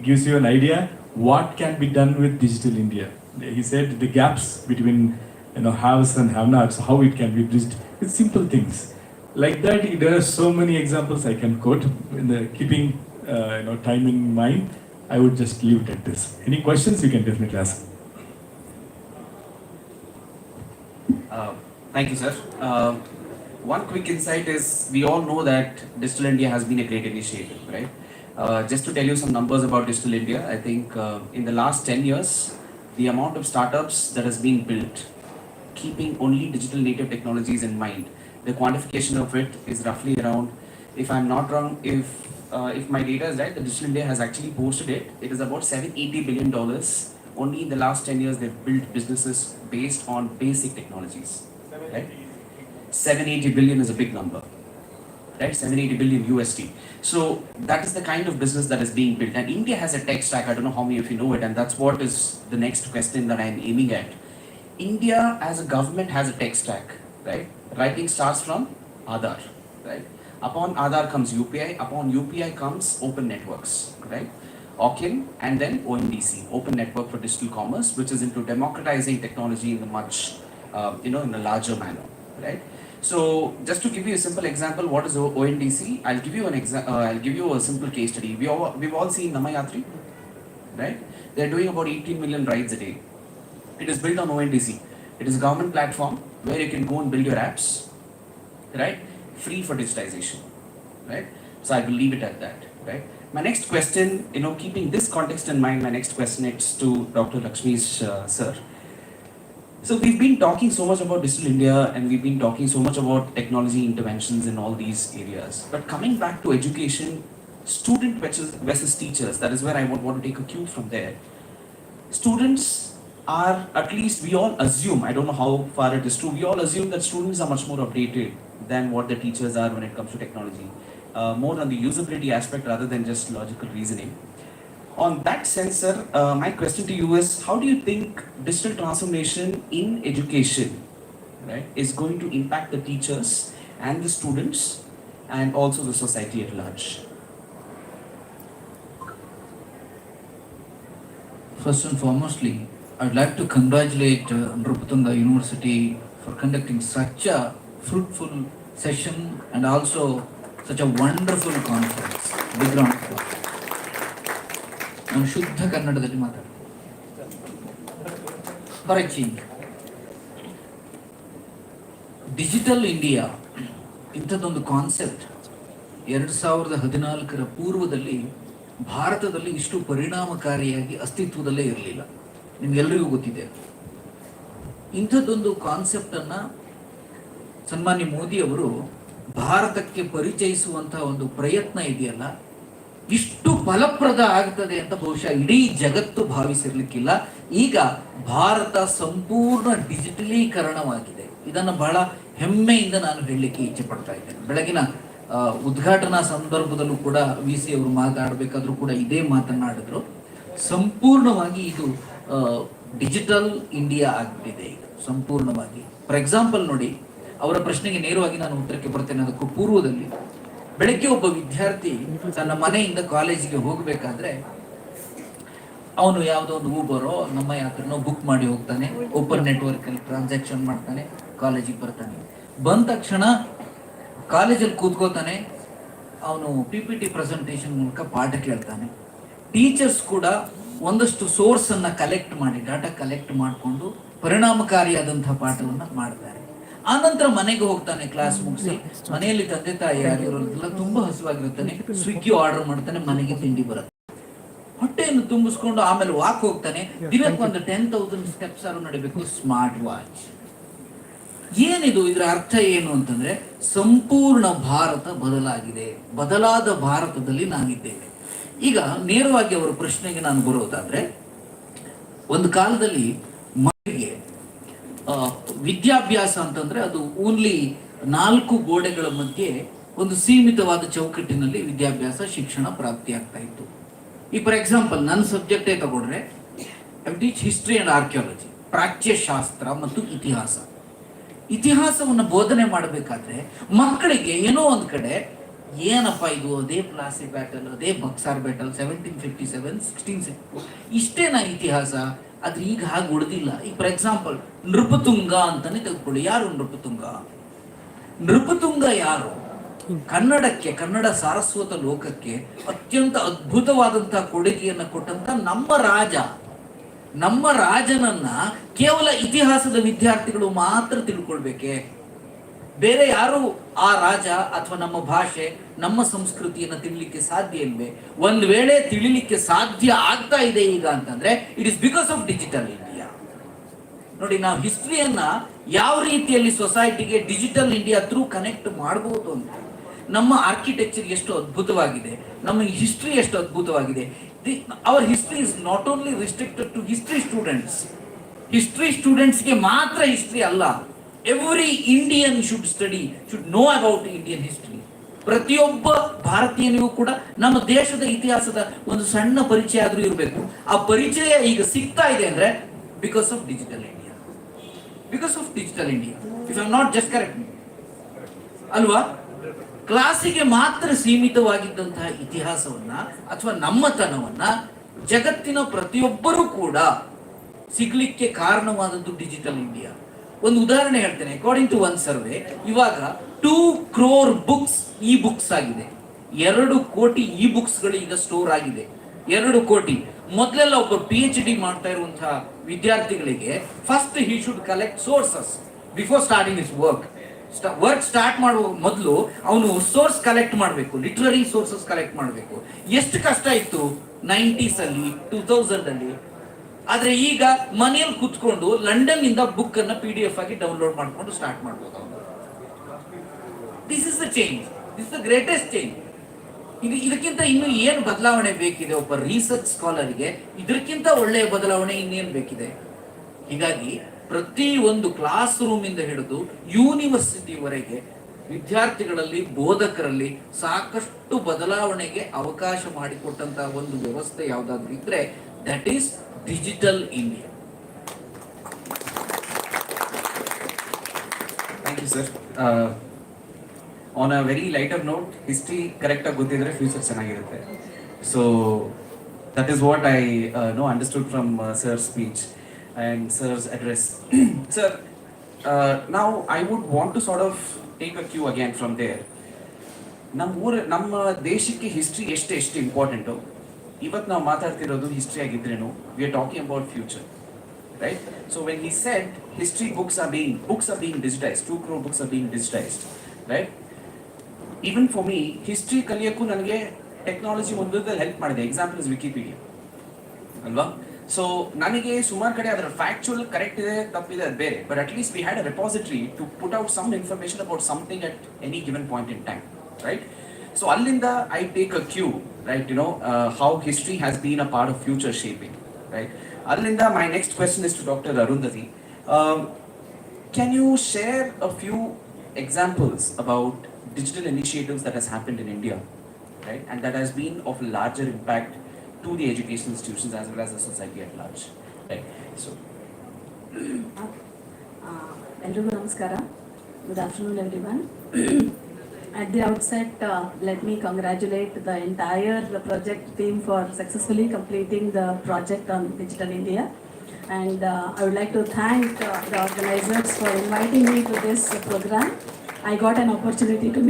gives you an idea what can be done with Digital India. He said the gaps between haves and have-nots, how it can be bridged with simple things. Like that, there are so many examples I can quote. In the keeping time in mind, I would just leave it at this. Any questions you can definitely ask. Thank you, sir. One quick insight is, we all know that Digital India has been a great initiative, right? Just to tell you some numbers about Digital India, I think in the last 10 years, the amount of startups that has been built, keeping only digital native technologies in mind, the quantification of it is roughly around, if I'm not wrong, if my data is right, the Digital India has actually posted it is about $780 billion. Only in the last 10 years, they've built businesses based on basic technologies, right? 780 billion is a big number, right? 780 billion USD. So that is the kind of business that is being built. And India has a tech stack, I don't know how many of you know it, and that's what is the next question that I'm aiming at. India as a government has a tech stack, right? Writing starts from Aadhaar, right? Upon Aadhaar comes UPI, upon UPI comes open networks, right? OCIN, and then ONDC, Open Network for Digital Commerce, which is into democratizing technology in a much, in a larger manner, right? So just to give you a simple example, what is ONDC? I'll give you I'll give you a simple case study. We've all seen Namayatri, right? They're doing about 18 million rides a day. It is built on ONDC. It is a government platform where you can go and build your apps, right? Free for digitization, right? So I will leave it at that, right? My next question, keeping this context in mind, my next question is to Dr. Lakshmish, sir. So we've been talking so much about Digital India, and we've been talking so much about technology interventions in all these areas. But coming back to education, student versus teachers, that is where I want to take a cue from there. Students are, at least we all assume, I don't know how far it is true, we all assume that students are much more updated than what the teachers are when it comes to technology. More on the usability aspect rather than just logical reasoning. On that sense, sir, my question to you is, how do you think digital transformation in education, right, is going to impact the teachers and the students and also the society at large? First and foremostly, I'd like to congratulate Nrupatunda University for conducting such a fruitful session and also such a wonderful conference. Big round of applause. ನಾನು ಶುದ್ಧ ಕನ್ನಡದಲ್ಲಿ ಮಾತಾಡ್ತೀನಿ. For A change, digital India ಇಂಥದ್ದೊಂದು concept 2014 ಪೂರ್ವದಲ್ಲಿ ಭಾರತದಲ್ಲಿ ಇಷ್ಟು ಪರಿಣಾಮಕಾರಿಯಾಗಿ ಅಸ್ತಿತ್ವದಲ್ಲೇ ಇರಲಿಲ್ಲ. ನಿಮ್ಗೆಲ್ಲರಿಗೂ ಗೊತ್ತಿದೆ. ಇಂಥದ್ದೊಂದು ಕಾನ್ಸೆಪ್ಟನ್ನು ಸನ್ಮಾನ್ಯ ಮೋದಿ ಅವರು ಭಾರತಕ್ಕೆ ಪರಿಚಯಿಸುವಂತಹ ಒಂದು ಪ್ರಯತ್ನ ಇದೆಯಲ್ಲ, ಇಷ್ಟು ಫಲಪ್ರದ ಆಗ್ತದೆ ಅಂತ ಬಹುಶಃ ಇಡೀ ಜಗತ್ತು ಭಾವಿಸಿರ್ಲಿಕ್ಕಿಲ್ಲ. ಈಗ ಭಾರತ ಸಂಪೂರ್ಣ ಡಿಜಿಟಲೀಕರಣವಾಗಿದೆ. ಇದನ್ನು ಬಹಳ ಹೆಮ್ಮೆಯಿಂದ ನಾನು ಹೇಳಲಿಕ್ಕೆ ಇಚ್ಛೆ ಪಡ್ತಾ ಇದ್ದೇನೆ. ಬೆಳಗಿನ ಉದ್ಘಾಟನಾ ಸಂದರ್ಭದಲ್ಲೂ ಕೂಡ ವಿ.ಸಿ. ಅವರು ಮಾತಾಡಬೇಕಾದ್ರೂ ಕೂಡ ಇದೇ ಮಾತನಾಡಿದ್ರು. ಸಂಪೂರ್ಣವಾಗಿ ಇದು ಡಿಜಿಟಲ್ ಇಂಡಿಯಾ ಆಗ್ಬಿಟ್ಟಿದೆ ಈಗ ಸಂಪೂರ್ಣವಾಗಿ. ಫಾರ್ ಎಕ್ಸಾಂಪಲ್ ನೋಡಿ, ಅವರ ಪ್ರಶ್ನೆಗೆ ನೇರವಾಗಿ ನಾನು ಉತ್ತರಕ್ಕೆ ಬರ್ತೇನೆ. ಅದಕ್ಕೂ ಪೂರ್ವದಲ್ಲಿ ಬೆಳಗ್ಗೆ ಒಬ್ಬ ವಿದ್ಯಾರ್ಥಿ ತನ್ನ ಮನೆಯಿಂದ ಕಾಲೇಜಿಗೆ ಹೋಗಬೇಕಾದ್ರೆ ಅವನು ಯಾವುದೋ ಒಂದು ಊಬರೋ ನಮ್ಮ ಯಾತ್ರನೋ ಬುಕ್ ಮಾಡಿ ಹೋಗ್ತಾನೆ, ಓಪನ್ ನೆಟ್ವರ್ಕ್ ಅಲ್ಲಿ ಟ್ರಾನ್ಸಾಕ್ಷನ್ ಮಾಡ್ತಾನೆ, ಕಾಲೇಜಿಗೆ ಬರ್ತಾನೆ. ಬಂದ ತಕ್ಷಣ ಕಾಲೇಜಲ್ಲಿ ಕೂತ್ಕೋತಾನೆ, ಅವನು PPT ಪ್ರೆಸೆಂಟೇಷನ್ ಮೂಲಕ ಪಾಠ ಕೇಳ್ತಾನೆ. ಟೀಚರ್ಸ್ ಕೂಡ ಒಂದಷ್ಟು ಸೋರ್ಸ್ ಅನ್ನ ಕಲೆಕ್ಟ್ ಮಾಡಿ, ಡಾಟಾ ಕಲೆಕ್ಟ್ ಮಾಡಿಕೊಂಡು ಪರಿಣಾಮಕಾರಿಯಾದಂತಹ ಪಾಠವನ್ನ ಮಾಡ್ತಾರೆ. ಆನಂತರ ಮನೆಗೆ ಹೋಗ್ತಾನೆ, ಕ್ಲಾಸ್ ಮುಗಿಸಿ ಮನೆಯಲ್ಲಿ ತಂದೆ ತಾಯಿ ಆಗಿರೋರೆಲ್ಲ ತುಂಬಾ ಹಸುವಾಗಿರ್ತಾನೆ, ಸ್ವಿಗ್ಗಿ ಆರ್ಡರ್ ಮಾಡ್ತಾನೆ, ಮನೆಗೆ ತಿಂಡಿ ಬರುತ್ತೆ. ಹೊಟ್ಟೆಯನ್ನು ತುಂಬಿಸ್ಕೊಂಡು ಆಮೇಲೆ ವಾಕ್ ಹೋಗ್ತಾನೆ. ದಿನಕ್ಕೊಂದು 10,000 ಸ್ಟೆಪ್ಸ್ ಆದ್ರೂ ನಡಿಬೇಕು. Smart watch. ಏನಿದು? ಇದರ ಅರ್ಥ ಏನು ಅಂತಂದ್ರೆ, ಸಂಪೂರ್ಣ ಭಾರತ ಬದಲಾಗಿದೆ. ಬದಲಾದ ಭಾರತದಲ್ಲಿ ನಾವಿದ್ದೇವೆ. ಈಗ ನೇರವಾಗಿ ಅವರ ಪ್ರಶ್ನೆಗೆ ನಾನು ಬರೋದಾದ್ರೆ, ಒಂದು ಕಾಲದಲ್ಲಿ ಮಕ್ಕಳಿಗೆ ವಿದ್ಯಾಭ್ಯಾಸ ಅಂತಂದ್ರೆ ಅದು ಓನ್ಲಿ 4 ಗೋಡೆಗಳ ಮಧ್ಯೆ ಒಂದು ಸೀಮಿತವಾದ ಚೌಕಟ್ಟಿನಲ್ಲಿ ವಿದ್ಯಾಭ್ಯಾಸ ಶಿಕ್ಷಣ ಪ್ರಾಪ್ತಿ ಆಗ್ತಾ ಇತ್ತು. ಈ ಫಾರ್ ಎಕ್ಸಾಂಪಲ್ ನನ್ನ ಸಬ್ಜೆಕ್ಟೇ ತಗೊಂಡ್ರೆ, I teach history and archaeology, ಪ್ರಾಚ್ಯಶಾಸ್ತ್ರ ಮತ್ತು ಇತಿಹಾಸ. ಇತಿಹಾಸವನ್ನು ಬೋಧನೆ ಮಾಡಬೇಕಾದ್ರೆ ಮಕ್ಕಳಿಗೆ ಏನೋ ಒಂದ್ ಕಡೆ ಏನಪ್ಪ ಇದು, ಅದೇ ಪ್ಲಾಸಿ ಬ್ಯಾಟಲ್, ಅದೇ ಬಕ್ಸಾರ್ ಬ್ಯಾಟಲ್, 1757, 1664, ಇಷ್ಟೇನಾ ಇತಿಹಾಸ? ಆದ್ರೆ ಈಗ ಹಾಗೆ ಉಳಿದಿಲ್ಲ. ಈಗ ಫಾರ್ ಎಕ್ಸಾಂಪಲ್ ನೃಪತುಂಗ ಅಂತಾನೆ ತೆಗೆದುಕೊಳ್ಳಿ. ಯಾರು ನೃಪತುಂಗ? ನೃಪತುಂಗ ಯಾರು? ಕನ್ನಡಕ್ಕೆ, ಕನ್ನಡ ಸಾರಸ್ವತ ಲೋಕಕ್ಕೆ ಅತ್ಯಂತ ಅದ್ಭುತವಾದಂತಹ ಕೊಡುಗೆಯನ್ನು ಕೊಟ್ಟಂತ ನಮ್ಮ ರಾಜ. ನಮ್ಮ ರಾಜನನ್ನ ಕೇವಲ ಇತಿಹಾಸದ ವಿದ್ಯಾರ್ಥಿಗಳು ಮಾತ್ರ ತಿಳ್ಕೊಳ್ಬೇಕೆ? ಬೇರೆ ಯಾರು ಆ ರಾಜ ಅಥವಾ ನಮ್ಮ ಭಾಷೆ, ನಮ್ಮ ಸಂಸ್ಕೃತಿಯನ್ನ ತಿಳಿಲಿಕ್ಕೆ ಸಾಧ್ಯ ಇಲ್ವೇ? ಒಂದ್ ವೇಳೆ ತಿಳಿಲಿಕ್ಕೆ ಸಾಧ್ಯ ಆಗ್ತಾ ಇದೆ ಈಗ ಅಂತಂದ್ರೆ it is because of digital India. ನೋಡಿ, ನಾವು ಹಿಸ್ಟ್ರಿಯನ್ನ ಯಾವ ರೀತಿಯಲ್ಲಿ ಸೊಸೈಟಿಗೆ ಡಿಜಿಟಲ್ ಇಂಡಿಯಾ ಥ್ರೂ ಕನೆಕ್ಟ್ ಮಾಡಬಹುದು ಅಂತ. ನಮ್ಮ ಆರ್ಕಿಟೆಕ್ಚರ್ ಎಷ್ಟು ಅದ್ಭುತವಾಗಿದೆ, ನಮ್ಮ ಹಿಸ್ಟ್ರಿ ಎಷ್ಟು ಅದ್ಭುತವಾಗಿದೆ. Our history is not only restricted to history students. History ಸ್ಟೂಡೆಂಟ್ಸ್ಗೆ ಮಾತ್ರ ಹಿಸ್ಟ್ರಿ ಅಲ್ಲ, every Indian should study, should know about Indian history. ಪ್ರತಿಯೊಬ್ಬ ಭಾರತೀಯನಿಗೂ ಕೂಡ ನಮ್ಮ ದೇಶದ ಇತಿಹಾಸದ ಒಂದು ಸಣ್ಣ ಪರಿಚಯ ಆದ್ರೂ ಇರಬೇಕು. ಆ ಪರಿಚಯ ಈಗ ಸಿಗ್ತಾ ಇದೆ ಅಂದ್ರೆ because of digital India. Because of digital India. If I am not just correct ಅಲ್ವಾ? ಕ್ಲಾಸಿಗೆ ಮಾತ್ರ ಸೀಮಿತವಾಗಿದ್ದಂತಹ ಇತಿಹಾಸವನ್ನ ಅಥವಾ ನಮ್ಮತನವನ್ನ ಜಗತ್ತಿನ ಪ್ರತಿಯೊಬ್ಬರೂ ಕೂಡ ಸಿಗ್ಲಿಕ್ಕೆ ಕಾರಣವಾದದ್ದು ಡಿಜಿಟಲ್ ಇಂಡಿಯಾ. ಒಂದು ಉದಾಹರಣೆ ಹೇಳ್ತೇನೆ. ಅಕಾರ್ಡಿಂಗ್ ಟು ಒನ್ ಸರ್ವೆ, ಇವಾಗ 2 crore ಬುಕ್ಸ್ ಇ ಬುಕ್ಸ್ ಆಗಿದೆ. 2 ಕೋಟಿ ಇ ಬುಕ್ಸ್ಗಳು ಈಗ ಸ್ಟೋರ್ ಆಗಿದೆ. 2 ಕೋಟಿ. ಮೊದಲೆಲ್ಲ ಒಬ್ಬ PhD ಮಾಡ್ತಾ ಇರುವಂತಹ ವಿದ್ಯಾರ್ಥಿಗಳಿಗೆ first he should collect sources before starting his work start ಮಾಡುವ ಮೊದಲು ಅವನು ಸೋರ್ಸ್ ಕಲೆಕ್ಟ್ ಮಾಡಬೇಕು, ಲಿಟ್ರರಿ ಸೋರ್ಸಸ್ ಕಲೆಕ್ಟ್ ಮಾಡಬೇಕು. ಎಷ್ಟು ಕಷ್ಟ ಇತ್ತು 90s ಅಲ್ಲಿ, 2000 ಅಲ್ಲಿ. ಆದ್ರೆ ಈಗ ಮನೆಯಲ್ಲಿ ಕುತ್ಕೊಂಡು ಲಂಡನ್ ಇಂದ ಬುಕ್ ಅನ್ನ PDF ಆಗಿ ಡೌನ್ಲೋಡ್ ಮಾಡ್ಕೊಂಡು ಸ್ಟಾರ್ಟ್ ಮಾಡಬಹುದು. This is the change. This is the greatest change. ಇದಕ್ಕಿಂತ ಇನ್ನು ಏನು ಬದಲಾವಣೆ ಬೇಕಿದೆ? ಒಬ್ಬ ರಿಸರ್ಚ್ ಸ್ಕಾಲರ್ಗೆ ಇದಕ್ಕಿಂತ ಒಳ್ಳೆಯ ಬದಲಾವಣೆ ಇನ್ನೇನು ಬೇಕಿದೆ? ಹೀಗಾಗಿ ಪ್ರತಿ ಒಂದು ಕ್ಲಾಸ್ ರೂಮ್ ಇಂದ ಹಿಡಿದು ಯೂನಿವರ್ಸಿಟಿವರೆಗೆ ವಿದ್ಯಾರ್ಥಿಗಳಲ್ಲಿ, ಬೋಧಕರಲ್ಲಿ ಸಾಕಷ್ಟು ಬದಲಾವಣೆಗೆ ಅವಕಾಶ ಮಾಡಿಕೊಟ್ಟಂತಹ ಒಂದು ವ್ಯವಸ್ಥೆ ಯಾವುದಾದ್ರೂ ಇದ್ರೆ that is digital India. Thank you, sir. On a very lighter note, history correct ಆಗಿ ಗೊತ್ತಿದ್ರೆ ಫ್ಯೂಚರ್ ಚೆನ್ನಾಗಿರುತ್ತೆ. So that is what I understood from sir's speech and sir's address. Sir, now I would want to sort of take a cue again from there. ನಮ್ಮ ದೇಶಕ್ಕೆ history ಎಷ್ಟು important. ಇವತ್ತು ನಾವು ಮಾತಾಡ್ತಿರೋದು history ಆಗಿದ್ರೇನು, we are talking about future, right? So when he said history books are being digitized, 2 crore books are being digitized, right? Even for me, history ಕಲಿಯೋಕ್ಕೂ ನನಗೆ technology ಒಂದು ಹೆಲ್ಪ್ ಮಾಡಿದೆ. ಎಕ್ಸಾಂಪಲ್ ಇಸ್ ವಿಕಿಪೀಡಿಯಾ ಅಲ್ವಾ? So ನನಗೆ ಸುಮಾರು ಕಡೆ ಅದರ factual correct ಇದೆ ತಪ್ಪಿದೆ ಅದು ಬೇರೆ, but at least we had a repository to put out some information about something at any given point in time, right? So ಅಲ್ಲಿಂದ I take a cue, right? How history has been a part of future shaping, right? ಅಲ್ಲಿಂದ my next question is to doctor Arundhati. Can you share a few examples about digital initiatives that has happened in India, right, and that has been of larger impact to the educational institutions as well as the society at large, right? So ಎಲ್ರಿಗೂ ನಮಸ್ಕಾರ. Good afternoon everyone. At the outset, let me congratulate the entire project team for successfully completing the project on Digital India, and I would like to thank the organizers for inviting me to this program. I got an opportunity to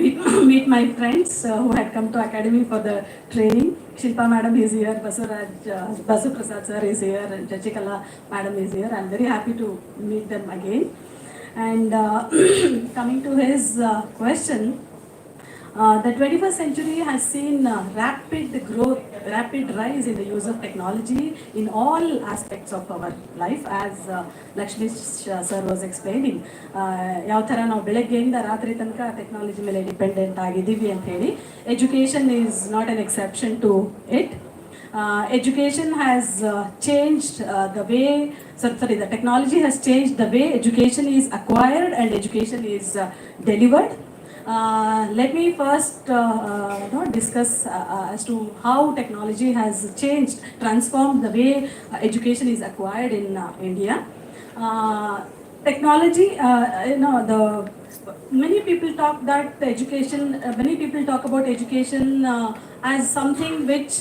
meet my friends who had come to Academy for the training. Shilpa madam is here, Basu Prasad sir is here, and Chachikala madam is here. I'm very happy to meet them again. And coming to his question, the 21st century has seen rapid growth, rapid rise in the use of technology in all aspects of our life, as Lakshmi sir was explaining. ಯಾವ ಥರ ನಾವು ಬೆಳಗ್ಗೆಯಿಂದ ರಾತ್ರಿ ತನಕ technology ಮೇಲೆ dependent ಆಗಿದ್ದೀವಿ ಅಂತ ಹೇಳಿ, education is not an exception to it. Education has changed the way, the technology has changed the way education is acquired and education is delivered. Let me first discuss as to how technology has changed, transformed the way education is acquired in India. Technology, many people talk that education, many people talk about education as something which